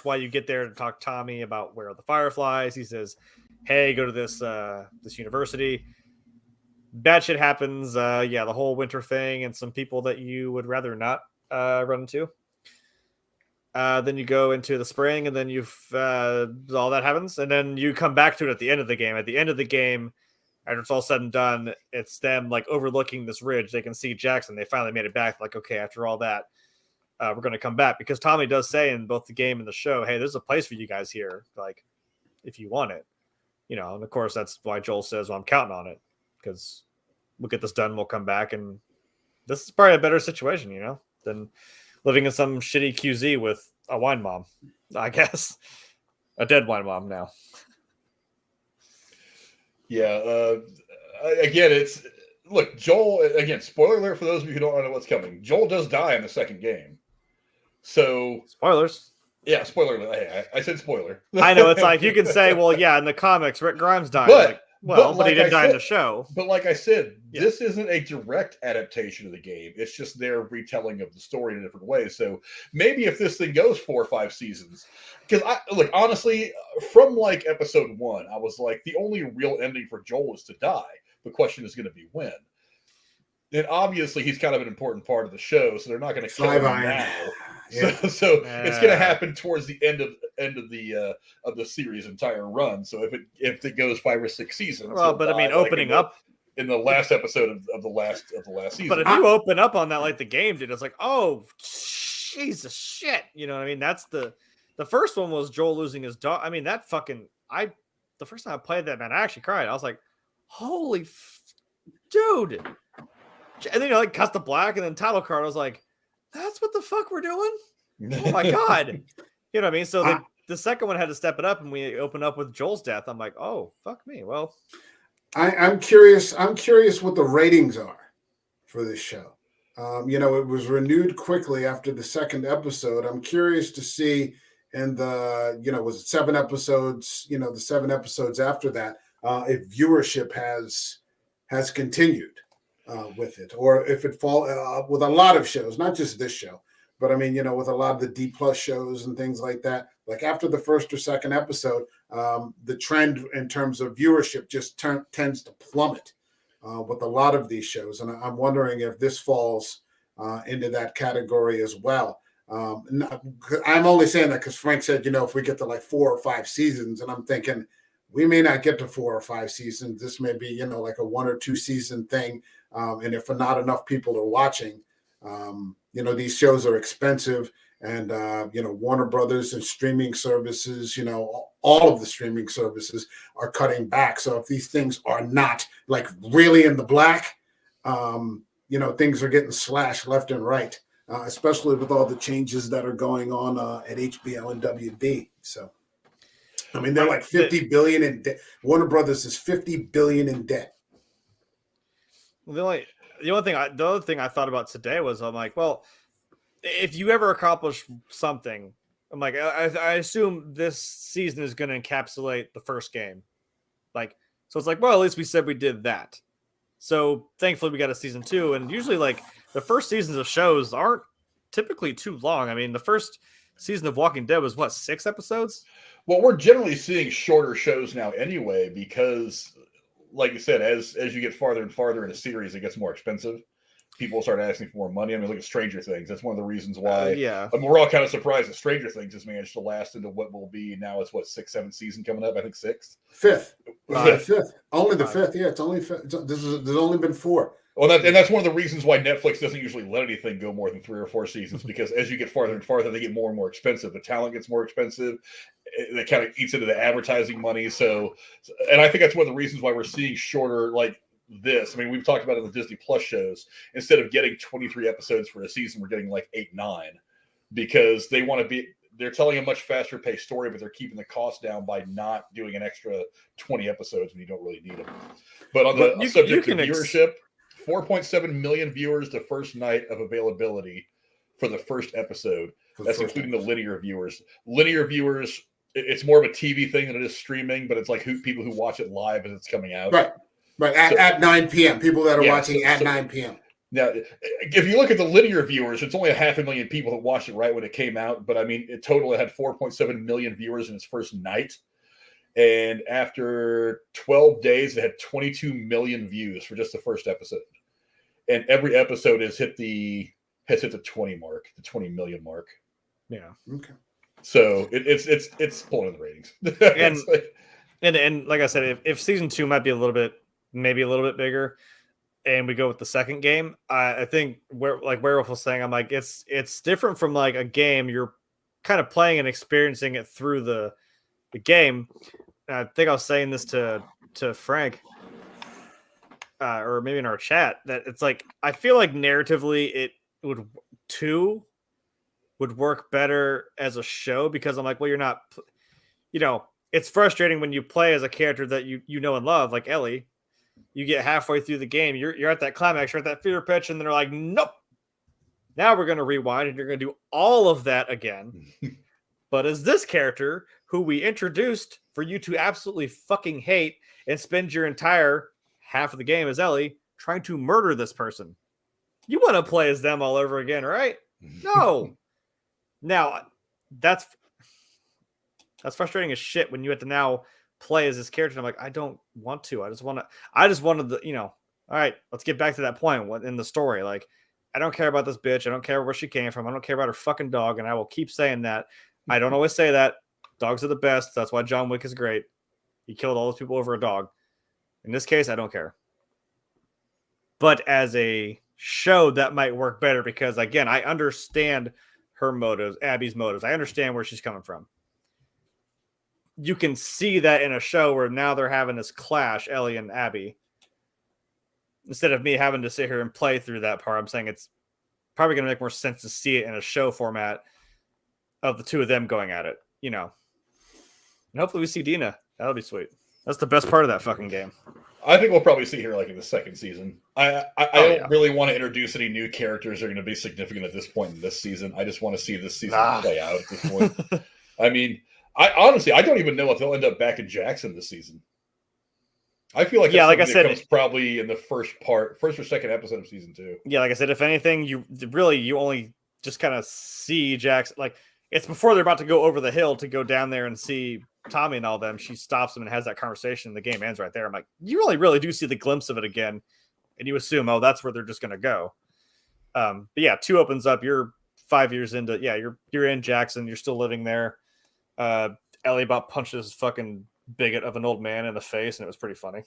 why you get there to talk to Tommy about where are the fireflies. He says, hey, go to this university. Bad shit happens. The whole winter thing, and some people that you would rather not run into. Then you go into the spring, and then all that happens, and then you come back to it at the end of the game. At the end of the game, after it's all said and done, it's them like overlooking this ridge. They can see Jackson. They finally made it back. Like, okay, after all that, we're going to come back, because Tommy does say in both the game and the show, hey, there's a place for you guys here, like, if you want it. And of course, that's why Joel says, well, I'm counting on it, because we'll get this done. We'll come back. And this is probably a better situation, than living in some shitty QZ with a wine mom, I guess. A dead wine mom now. Yeah. Again, Joel, again, spoiler alert for those of you who don't know what's coming. Joel does die in the second game. So. Spoilers. Yeah, spoiler alert. I said spoiler. I know, it's like you can say, well, in the comics, Rick Grimes died. But he didn't die in the show. But like I said, this isn't a direct adaptation of the game. It's just their retelling of the story in a different way. So maybe if this thing goes 4 or 5 seasons, because honestly, from like episode 1, I was like, the only real ending for Joel is to die. The question is going to be when. And obviously, he's kind of an important part of the show, so they're not going to kill him now. Yeah. So it's going to happen towards the end of end of the series' entire run. So if it goes 5 or 6 seasons, well, but I mean, opening up in the last episode of the last season. But if you open up on that like the game did, it's like, oh, Jesus shit. You know what I mean? That's the first one was Joel losing his dog. I mean, that fucking the first time I played that, man, I actually cried. I was like, holy dude. And then like cuts to black and then title card. I was like, that's what the fuck we're doing? Oh my God. You know what I mean? So the second one had to step it up, and we opened up with Joel's death. I'm like, oh, fuck me. Well, I'm curious what the ratings are for this show. It was renewed quickly after the second episode. I'm curious to see in the, was it 7 episodes, the 7 episodes after that, if viewership has continued with it, or if it with a lot of shows, not just this show, but I mean, with a lot of the D+ shows and things like that, like after the first or second episode, the trend in terms of viewership just tends to plummet with a lot of these shows. And I'm wondering if this falls into that category as well. I'm only saying that because Frank said, if we get to like 4 or 5 seasons, and I'm thinking we may not get to 4 or 5 seasons. This may be, like a 1 or 2 season thing. And if not enough people are watching, these shows are expensive, and, Warner Brothers and streaming services, all of the streaming services are cutting back. So if these things are not like really in the black, things are getting slashed left and right, especially with all the changes that are going on at HBO and WB. So, I mean, they're like 50 billion in debt. Warner Brothers is 50 billion in debt. The other thing I thought about today was, I'm like, well, if you ever accomplish something, I'm like, I assume this season is going to encapsulate the first game. Like, so it's like, well, at least we said we did that. So thankfully we got a season 2. And usually like the first seasons of shows aren't typically too long. I mean, the first season of Walking Dead was what, 6 episodes? Well, we're generally seeing shorter shows now anyway, because like you said, as you get farther and farther in a series, it gets more expensive. People start asking for more money. I mean, look at Stranger Things. That's one of the reasons why. Yeah. I mean, we're all kind of surprised that Stranger Things has managed to last into what will be now. It's what, 6th, 7th season coming up. I think 6th, 5th, 5th. Only the 5th. Yeah, it's only 5th. There's only been 4. Well, that's one of the reasons why Netflix doesn't usually let anything go more than 3 or 4 seasons, because as you get farther and farther, they get more and more expensive. The talent gets more expensive. That kind of eats into the advertising money. So, and I think that's one of the reasons why we're seeing shorter like this. I mean, we've talked about it in the Disney Plus shows. Instead of getting 23 episodes for a season, we're getting like 8, 9, because they're telling a much faster paced story, but they're keeping the cost down by not doing an extra 20 episodes when you don't really need them. But on the subject of viewership, 4.7 million viewers the first night of availability for the first episode. That's including the linear viewers. Linear viewers, it's more of a TV thing than it is streaming, but it's like people who watch it live as it's coming out. Right. At 9 p.m. People that are watching at 9 p.m. Now, if you look at the linear viewers, it's only 500,000 people that watched it right when it came out. But I mean, in total, it had 4.7 million viewers in its first night. And after 12 days, it had 22 million views for just the first episode. And every episode has hit the 20 mark, the 20 million mark. Yeah. Okay. So it's pulling in the ratings. And like I said, if season 2 might be maybe a little bit bigger, and we go with the second game, I think like Werewolf was saying, I'm like, it's different from like a game. You're kind of playing and experiencing it through the game. And I think I was saying this to Frank, or maybe in our chat, that it's like, I feel like narratively two would work better as a show, because I'm like, well, you're not, it's frustrating when you play as a character that you know and love, like Ellie. You get halfway through the game, you're at that climax, you're at that fever pitch, and they're like, nope. Now we're going to rewind, and you're going to do all of that again. But as this character, who we introduced for you to absolutely fucking hate and spend your entire half of the game as Ellie trying to murder this person, you want to play as them all over again, right? No. Now, that's frustrating as shit when you have to now play as this character. I'm like, I don't want to. I just wanted the, all right, let's get back to that point in the story. Like, I don't care about this bitch. I don't care where she came from. I don't care about her fucking dog. And I will keep saying that. I don't always say that. Dogs are the best. That's why John Wick is great. He killed all those people over a dog. In this case, I don't care. But as a show, that might work better because, again, I understand her motives, Abby's motives. I understand where she's coming from. You can see that in a show where now they're having this clash, Ellie and Abby. Instead of me having to sit here and play through that part, I'm saying it's probably going to make more sense to see it in a show format of the two of them going at it, you know. And hopefully we see Dina. That'll be sweet. That's the best part of that fucking game. I think we'll probably see her like in the second season. I don't really want to introduce any new characters that are going to be significant at this point in this season. I just want to see this season play out at this point. I mean, I don't even know if they'll end up back in Jackson this season. I feel like like I said, comes probably in the first or second episode of season 2. Yeah, like I said, if anything, you only just kind of see Jackson. Like, it's before they're about to go over the hill to go down there and see Tommy and all them. She stops them and has that conversation. And the game ends right there. I'm like, you really do see the glimpse of it again, and you assume, oh, that's where they're just going to go. But yeah, 2 opens up. You're 5 years into you're in Jackson. You're still living there. Ellie about punched this fucking bigot of an old man in the face, and it was pretty funny.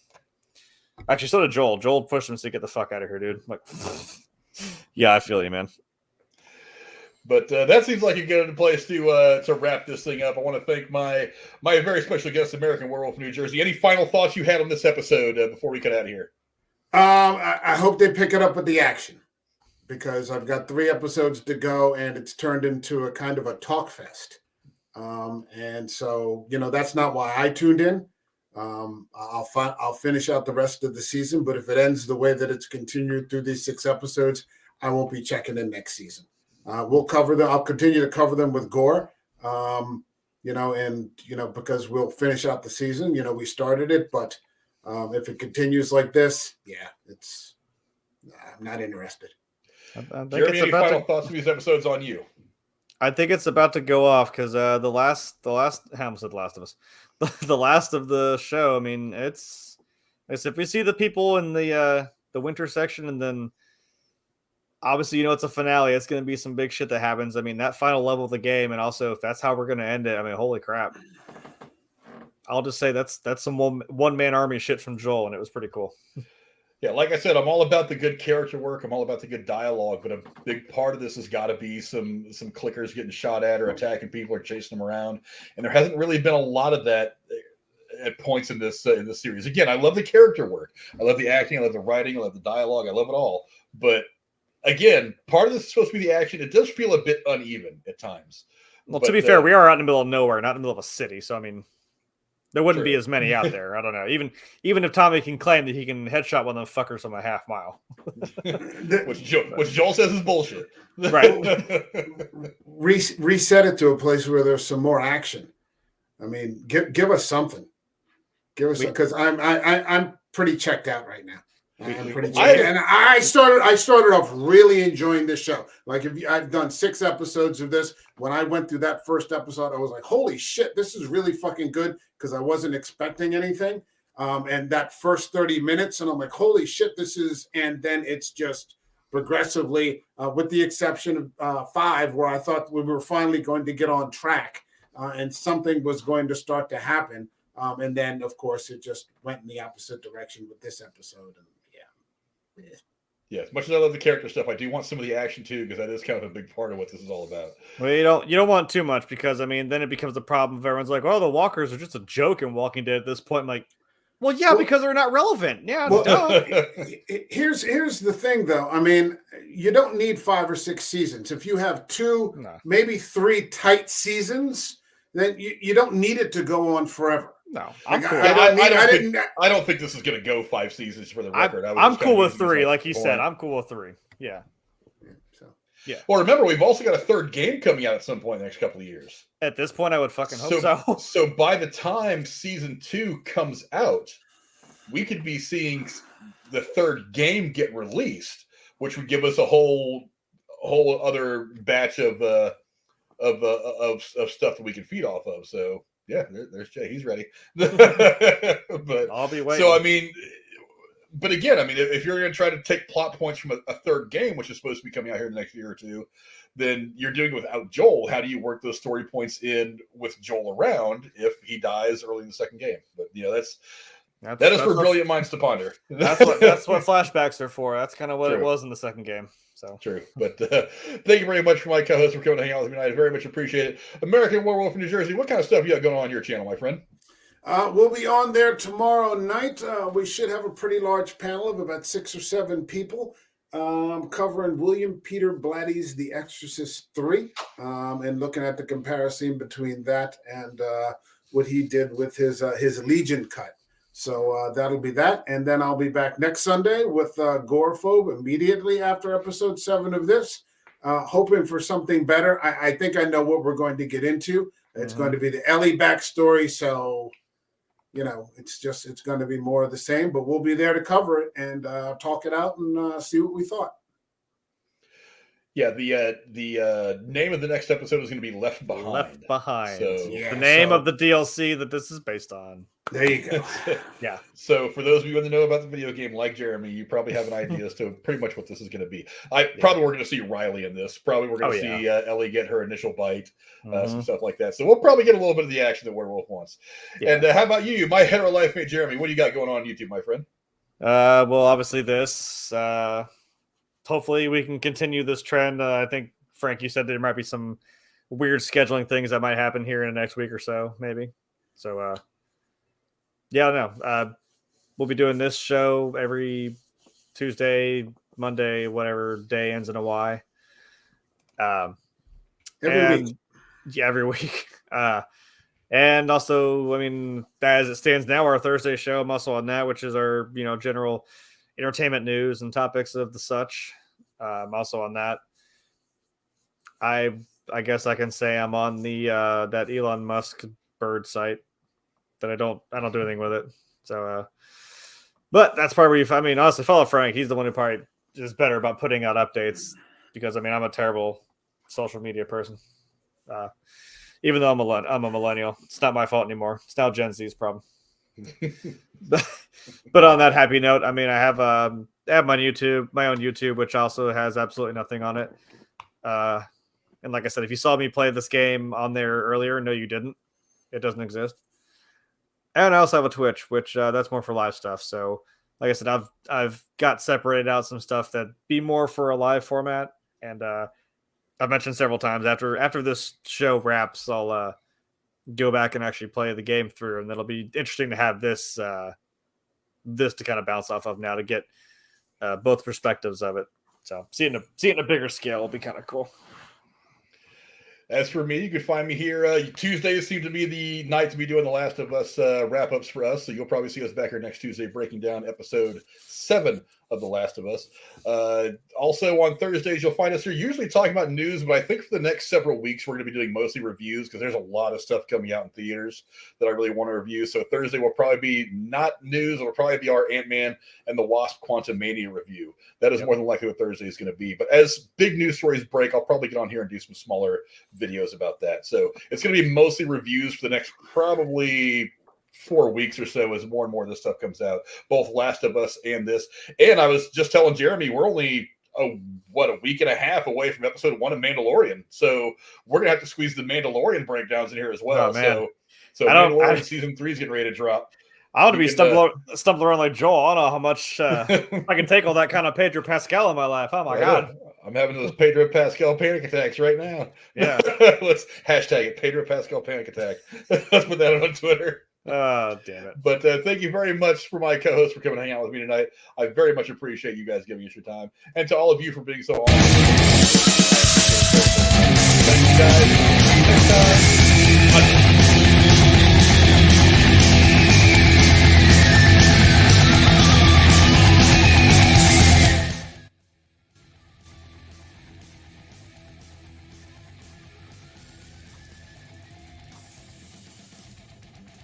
Actually, so did Joel. Joel pushed him to get the fuck out of here, dude. I'm like, yeah, I feel you, man. But that seems like a good place to wrap this thing up. I want to thank my very special guest, American Werewolf New Jersey. Any final thoughts you had on this episode before we cut out of here? I hope they pick it up with the action, because I've got 3 episodes to go, and it's turned into a kind of a talk fest. And so, that's not why I tuned in. I'll finish out the rest of the season, but if it ends the way that it's continued through these 6 episodes, I won't be checking in next season. We'll cover them. I'll continue to cover them with gore, because we'll finish out the season. We started it, but if it continues like this, I'm not interested. Jeremy, any final thoughts on these episodes on you? I think it's about to go off because the last I almost said The Last of Us, the last of the show. I mean, it's if we see the people in the winter section, and then obviously it's a finale. It's going to be some big shit that happens. I mean, that final level of the game, and also if that's how we're going to end it. I mean, holy crap! I'll just say that's some one man army shit from Joel, and it was pretty cool. Yeah, like I said, I'm all about the good character work. I'm all about the good dialogue, but a big part of this has got to be some clickers getting shot at or attacking people or chasing them around. And there hasn't really been a lot of that at points in this series. Again, I love the character work. I love the acting. I love the writing. I love the dialogue. I love it all. But again, part of this is supposed to be the action. It does feel a bit uneven at times. Well, to be fair, we are out in the middle of nowhere, not in the middle of a city. So, I mean, there wouldn't Sure. be as many out there. I don't know. Even if Tommy can claim that he can headshot one of them fuckers from a half mile. which Joel says is bullshit. Right. Reset it to a place where there's some more action. I mean, give us something. Give us because I'm pretty checked out right now. I'm pretty checked out. And I started off really enjoying this show. Like I've done 6 episodes of this. When I went through that first episode, I was like, holy shit, this is really fucking good, because I wasn't expecting anything. And that first 30 minutes, and I'm like, holy shit, this is, and then it's just progressively, with the exception of 5, where I thought we were finally going to get on track and something was going to start to happen. And then, of course, it just went in the opposite direction with this episode. And yeah, as much as I love the character stuff, I do want some of the action too, because that is kind of a big part of what this is all about. Well, you don't want too much, because I mean, then it becomes a problem if everyone's like, "Oh, the walkers are just a joke in Walking Dead at this point." I'm like, well, yeah, because they're not relevant. Yeah, Here's the thing, though. I mean, you don't need 5 or 6 seasons. If you have 2, maybe 3 tight seasons, then you don't need it to go on forever. No, I'm cool. I don't think this is going to go 5 seasons for the record. I'm cool with 3, like you said. I'm cool with 3. Yeah. Yeah. Well, remember, we've also got a 3rd game coming out at some point in the next couple of years. At this point, I would fucking hope so. So by the time season 2 comes out, we could be seeing the 3rd game get released, which would give us a whole other batch of stuff that we can feed off of. So yeah, there's Jay. He's ready. But I'll be waiting. So I mean, but again, I mean, if you're going to try to take plot points from a third game, which is supposed to be coming out here in the next year or two, then you're doing it without Joel. How do you work those story points in with Joel around if he dies early in the second game? But that is for brilliant minds to ponder. That's what flashbacks are for. That's kind of what it was in the second game. So true. But thank you very much for my co-host for coming to hang out with me tonight. I very much appreciate it. American Werewolf in New Jersey. What kind of stuff you got going on your channel, my friend? We'll be on there tomorrow night. We should have a pretty large panel of about 6 or 7 people covering William Peter Blatty's The Exorcist 3 and looking at the comparison between that and what he did with his Legion cut. So that'll be that. And then I'll be back next Sunday with Gorephobe immediately after episode 7 of this, hoping for something better. I think I know what we're going to get into. It's going to be the Ellie backstory. So, it's going to be more of the same, but we'll be there to cover it and talk it out and see what we thought. Yeah, the name of the next episode is going to be Left Behind. Left Behind. So, the name of the DLC that this is based on. There you go. Yeah. So for those of you who know about the video game, like Jeremy, you probably have an idea as to pretty much what this is going to be. Probably we're going to see Riley in this. Probably we're going to see Ellie get her initial bite, some stuff like that. So we'll probably get a little bit of the action that Werewolf wants. Yeah. And how about you, my hetero life mate Jeremy? What do you got going on YouTube, my friend? Well, obviously this. Hopefully we can continue this trend. I think, Frank, you said there might be some weird scheduling things that might happen here in the next week or so, maybe. So, we'll be doing this show every Tuesday, Monday, whatever day ends in a Y. Every week. Yeah, every week. And also, I mean, as it stands now, our Thursday show, I'm also on that, which is our, general entertainment news and topics of the such. I'm also on that. I guess I can say I'm on the that Elon Musk bird site that I don't do anything with it. So, but that's probably where honestly, follow Frank. He's the one who probably is better about putting out updates because I'm a terrible social media person. Even though I'm a millennial, it's not my fault anymore. It's now Gen Z's problem. But on that happy note, I have my own YouTube, which also has absolutely nothing on it. And like I said, if you saw me play this game on there earlier, no, you didn't. It doesn't exist. And I also have a Twitch, which that's more for live stuff. So, like I said, I've got separated out some stuff that be more for a live format. And I've mentioned several times after this show wraps, I'll go back and actually play the game through, and it'll be interesting to have this to kind of bounce off of now to get both perspectives of it. So seeing a bigger scale will be kind of cool. As for me, you can find me here. Tuesdays seem to be the night to be doing The Last of Us wrap-ups for us, so you'll probably see us back here next Tuesday breaking down episode 7 of The Last of Us. Also on Thursdays, you'll find us here usually talking about news, but I think for the next several weeks, we're going to be doing mostly reviews because there's a lot of stuff coming out in theaters that I really want to review. So Thursday will probably be not news. It'll probably be our Ant-Man and the Wasp Quantumania review. That is more than likely what Thursday is going to be. But as big news stories break, I'll probably get on here and do some smaller videos about that. So it's going to be mostly reviews for the next probably 4 weeks or so as more and more of this stuff comes out, both Last of Us and this. And I was just telling Jeremy, we're only a week and a half away from episode 1 of Mandalorian, so we're gonna have to squeeze the Mandalorian breakdowns in here as well. Oh, so Mandalorian season 3 is getting ready to drop. I want to be stumbling around like Joel. I don't know how much I can take all that kind of Pedro Pascal in my life. Oh my God. I'm having those Pedro Pascal panic attacks right now. Yeah. Let's hashtag it, Pedro Pascal panic attack. Let's put that on Twitter. Oh, damn it. But thank you very much for my co-host for coming and hang out with me tonight. I very much appreciate you guys giving us your time. And to all of you for being so awesome. Thank you guys. See you next time.